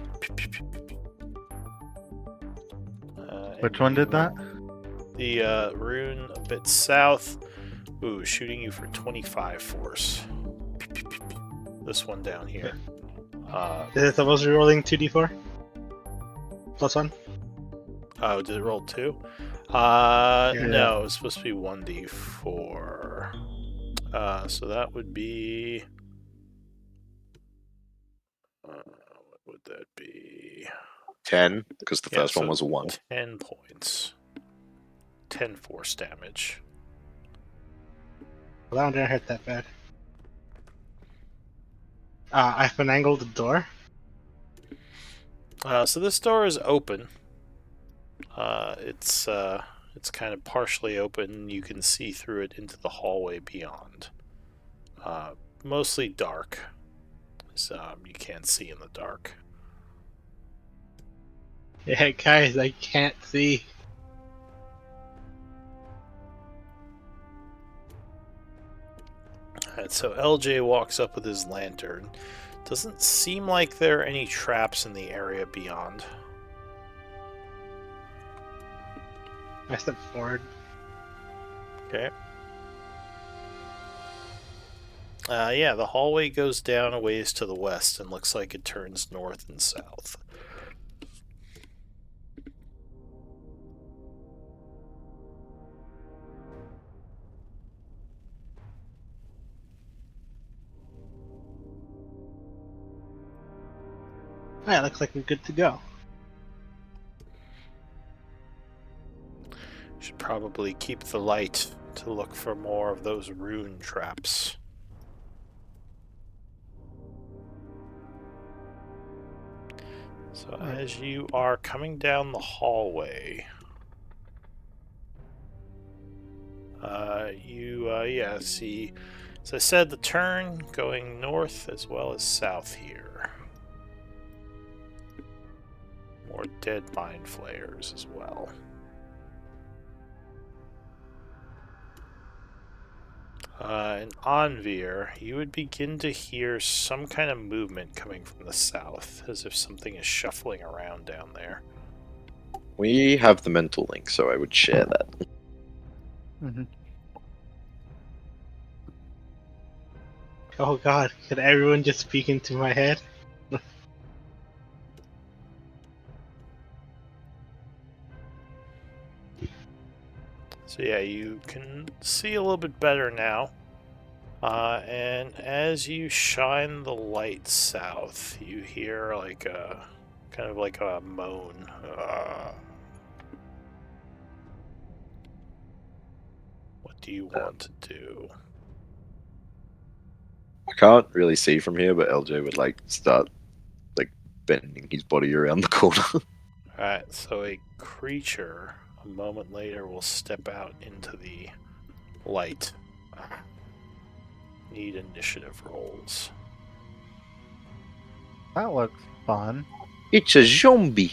Which one did that? The rune a bit south. Ooh, shooting you for 25 force. This one down here. Is it supposed to be rolling 2d4? Plus 1? Oh, did it roll 2? Yeah. No, it was supposed to be 1d4. So that would be... what would that be? 10, because the Yeah, first one so was a 1. 10 points. 10 force damage. Well, that one didn't hurt that bad. I finagled the door. So this door is open. It's kind of partially open. You can see through it into the hallway beyond. Mostly dark, so you can't see in the dark. Yeah, guys, I can't see. Alright, so LJ walks up with his lantern. Doesn't seem like there are any traps in the area beyond. I step forward. Okay. Yeah, the hallway goes down a ways to the west and looks like it turns north and south. Alright, looks like we're good to go. Should probably keep the light to look for more of those rune traps. So as you are coming down the hallway, you see, as I said, the turn going north as well as south here. More dead mind flayers as well. In Anvir, you would begin to hear some kind of movement coming from the south, as if something is shuffling around down there. We have the mental link, so I would share that. Mm-hmm. Oh god, could everyone just speak into my head? So yeah, you can see a little bit better now. And as you shine the light south, you hear like a kind of like a moan. What do you want to do? I can't really see from here, but LJ would like start like bending his body around the corner. Alright, so a creature a moment later will step out into the light. Need initiative rolls. That looks fun. It's a zombie.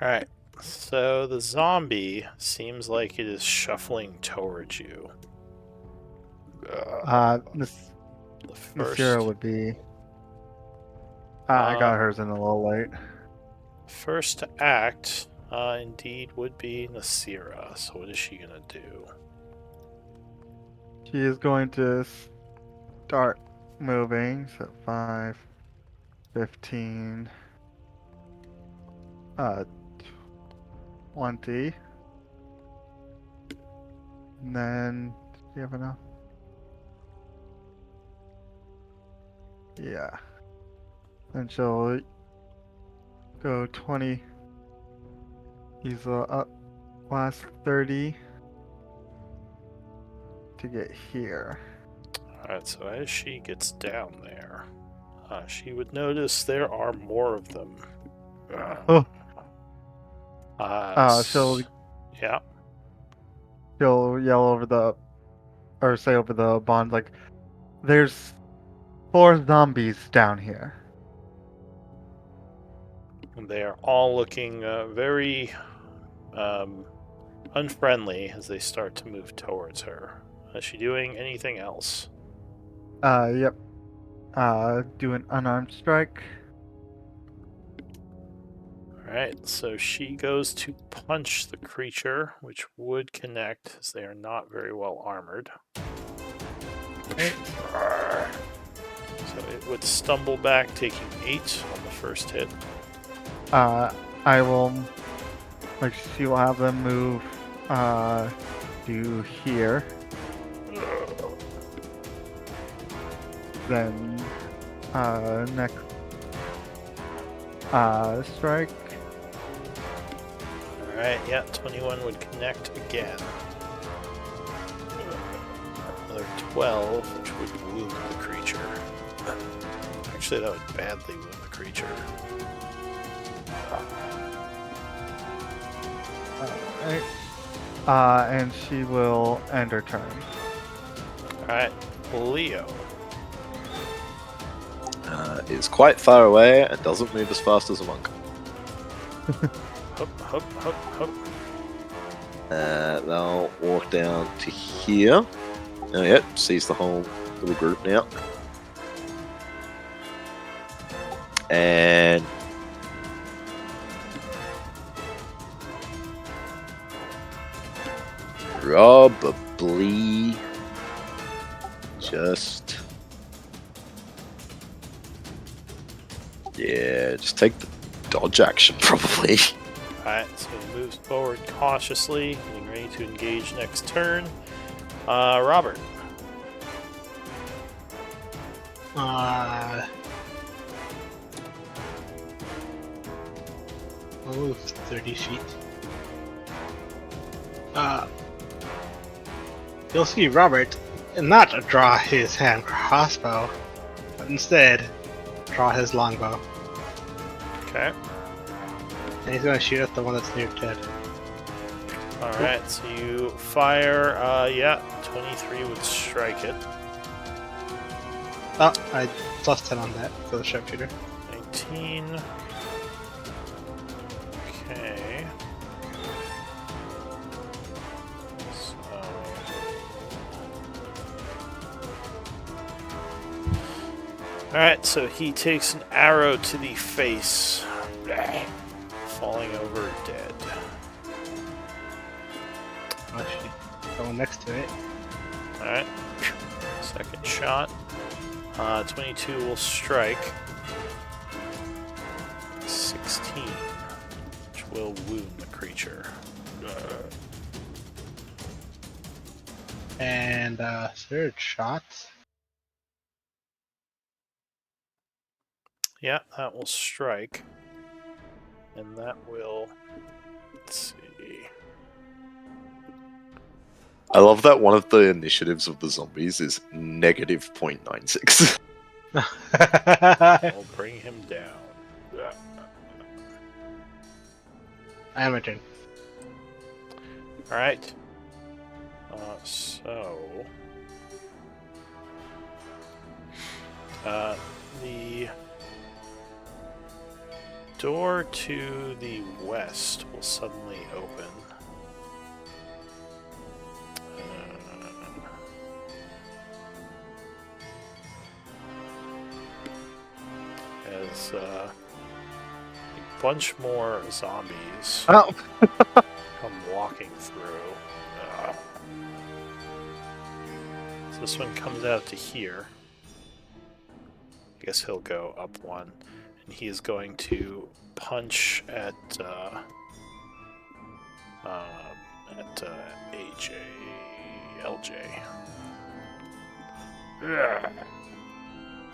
Alright, so the zombie seems like it is shuffling towards you. Miss The first, Sierra would be. I got hers in a little late. first to act, indeed, would be Nasira. So what is she gonna do? She is going to start moving. So 5, 15. Uh, 20. And then, do you have enough? Yeah. Then she'll go 20. Use the last 30 to get here. Alright, so as she gets down there, she would notice there are more of them. Oh. Uh, She'll yeah. she'll yell over the, or say over the bond, like, there's 4 zombies down here. They are all looking very unfriendly as they start to move towards her. Is she doing anything else? Yep. Do an unarmed strike. Alright, so she goes to punch the creature, which would connect as they are not very well armored. Okay. So it would stumble back, taking 8 on the first hit. I will, like, she will have them move, to here. Then, next, strike. Alright, yeah, 21 would connect again. Another 12, which would wound the creature. Actually, that would badly wound the creature. Alright. And she will end her turn. Alright, Leo. Is quite far away and doesn't move as fast as a monk. Hup, hup, hup, hup. They'll walk down to here. Oh, yeah, sees the whole little group now. And probably just take the dodge action probably. Alright, so he moves forward cautiously, getting ready to engage next turn. Robert. I'll move 30 feet. You'll see Robert not draw his hand crossbow, but instead draw his longbow. Okay. And he's gonna shoot at the one that's near Ted. Alright, so you fire, 23 would strike it. Oh, I plus 10 on that for the sharpshooter. 19. Okay. So... Alright, so he takes an arrow to the face, falling over dead. Oh, shit. Going next to it. Alright, second shot. 22 will strike. 16, which will wound the creature. And third shot. Yeah, that will strike. And that will... Let's see... I love that one of the initiatives of the zombies is negative 0.96. I'll bring him down. I am a turn. Alright. So... the door to the west will suddenly open. As a bunch more zombies Oh! come walking through. So this one comes out to here. I guess he'll go up one. He is going to punch at AJ, LJ.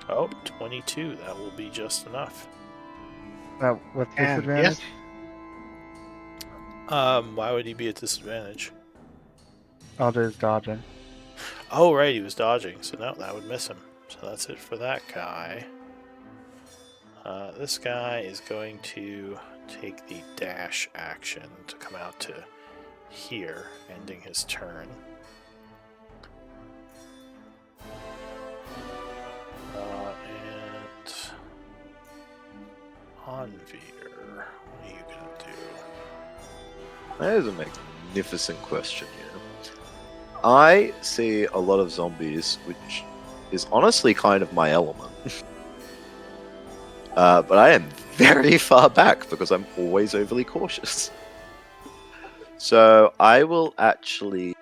Oh, 22. That will be just enough. With And disadvantage? Why would he be at disadvantage? LJ's dodging. Oh, right, he was dodging, so no, that would miss him. So that's it for that guy. This guy is going to take the dash action to come out to here, ending his turn. And Anvir, what are you gonna do? That is a magnificent question here. I see a lot of zombies, which is honestly kind of my element. But I am very far back because I'm always overly cautious. So I will actually...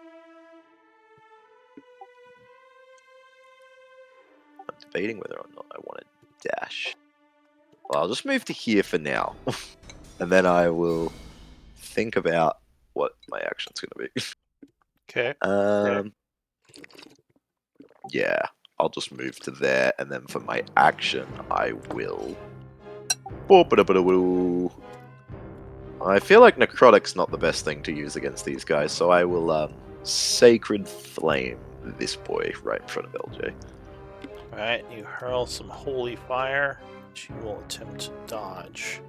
I'm debating whether or not I want to dash. Well, I'll just move to here for now. And then I will think about what my action's going to be. Okay. Yeah, I'll just move to there, and then for my action, I will. I feel like Necrotic's not the best thing to use against these guys, so I will Sacred Flame this boy right in front of LJ. Alright, you hurl some holy fire, which you will attempt to dodge.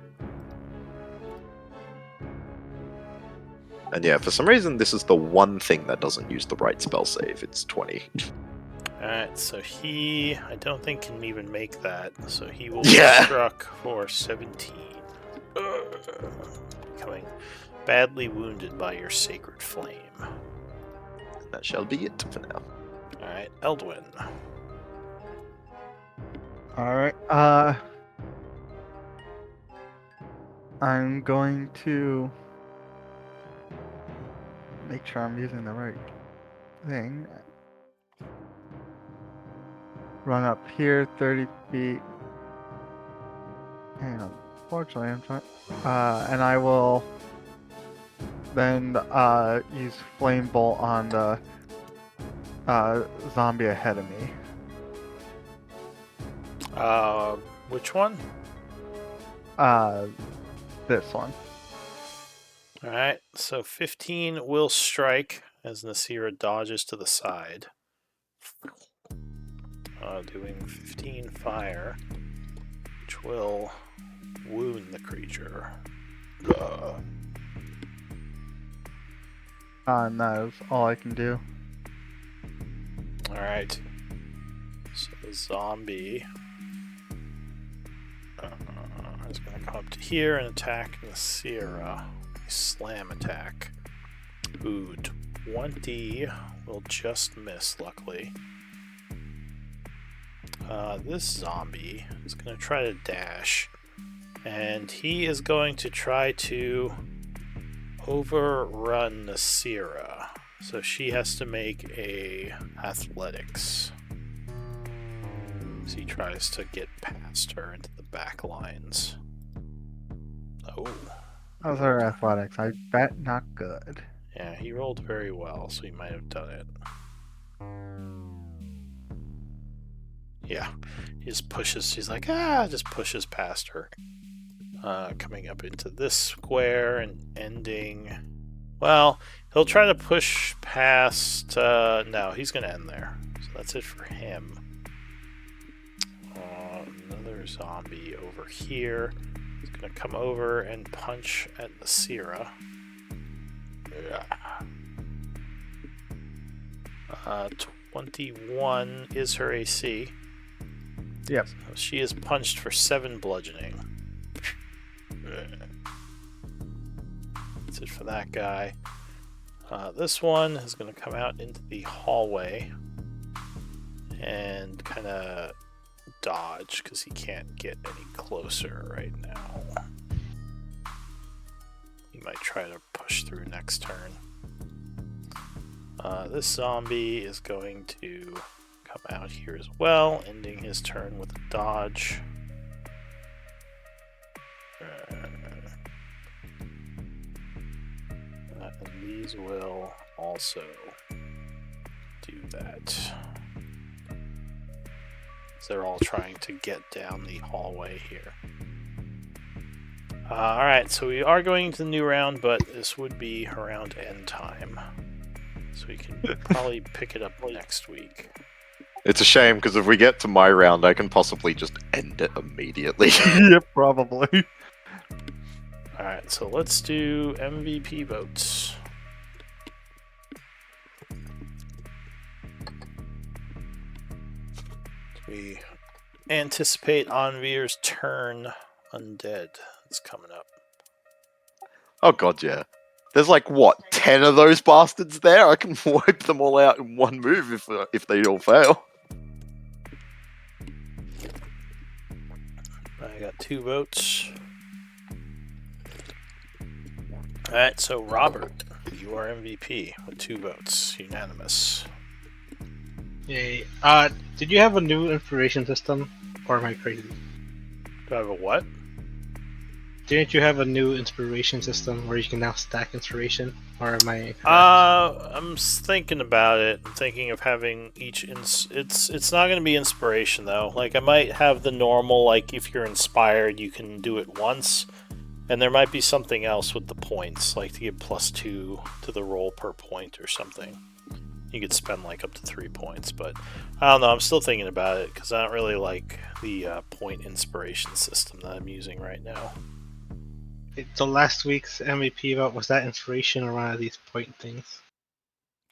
And yeah, for some reason, this is the one thing that doesn't use the right spell save. It's 20. Alright, so he, I don't think can even make that, so he will Yeah. be struck for 17. Becoming badly wounded by your sacred flame. And that shall be it for now. Alright, Eldwin. Alright, I'm going to make sure I'm using the right thing. Run up here 30 feet. And unfortunately, I'm trying. And I will then use Flame Bolt on the zombie ahead of me. Which one? This one. Alright, so 15 will strike as Nasira dodges to the side. Doing 15 fire, which will wound the creature. And that is all I can do. Alright. So the zombie is going to come up to here and attack Nasira. Slam attack. Ooh, 20 will just miss, luckily. This zombie is going to try to dash, and he is going to try to overrun Nasira. So she has to make a athletics. So he tries to get past her into the back lines. Oh. How's our athletics? I bet not good. Yeah, he rolled very well, so he might have done it. Yeah, he just pushes. He's like, just pushes past her. Coming up into this square and ending. Well, he'll try to push past. No, he's going to end there. So that's it for him. Another zombie over here. He's going to come over and punch at Nasira. 21 is her AC. Yep. So she is punched for 7 bludgeoning. That's it for that guy. This one is going to come out into the hallway and kind of dodge because he can't get any closer right now. He might try to push through next turn. This zombie is going to come out here as well, ending his turn with a dodge. And these will also do that. They're all trying to get down the hallway here. Alright, so we are going to the new round, but this would be around end time. So we can probably pick it up next week. It's a shame because if we get to my round, I can possibly just end it immediately. Yeah, probably. Alright, so let's do MVP votes. We anticipate Anvir's turn undead. It's coming up. Oh god, yeah. There's like what, 10 of those bastards there? I can wipe them all out in one move if they all fail. I got 2 votes. Alright, so Robert, you are MVP with 2 votes. Unanimous. Yay. Did you have a new inspiration system? Or am I crazy? Do I have a what? Didn't you have a new inspiration system where you can now stack inspiration? Or am I correct? I'm thinking about it. I'm thinking of having each it's not going to be inspiration though. Like I might have the normal, like if you're inspired you can do it once, and there might be something else with the points, like to give +2 to the roll per point or something. You could spend like up to 3 points, but I don't know. I'm still thinking about it because I don't really like the point inspiration system that I'm using right now. So last week's MVP vote, was that inspiration or one of these point things?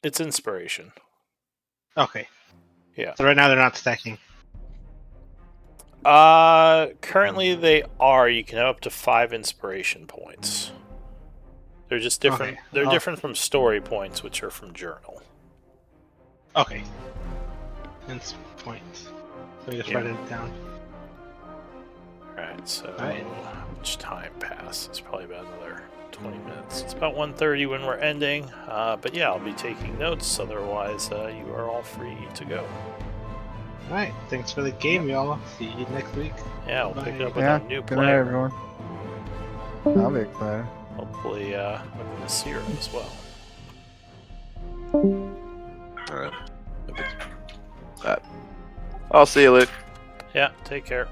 It's inspiration. Okay. Yeah. So right now they're not stacking. Currently they are. You can have up to 5 inspiration points. They're just different. Okay. They're different from story points, which are from journal. Okay. Ins points. So we just Yeah. write it down. Alright, so Right. how much time passed? It's probably about another 20 minutes. It's about 1:30 when we're ending. But yeah, I'll be taking notes. Otherwise, you are all free to go. Alright, thanks for the game, y'all. See you next week. Yeah, we'll pick it up with Yeah, our new good night, player. everyone. I'll be excited. Hopefully, with Nasira as well. Alright. I'll see you, Luke. Yeah, take care.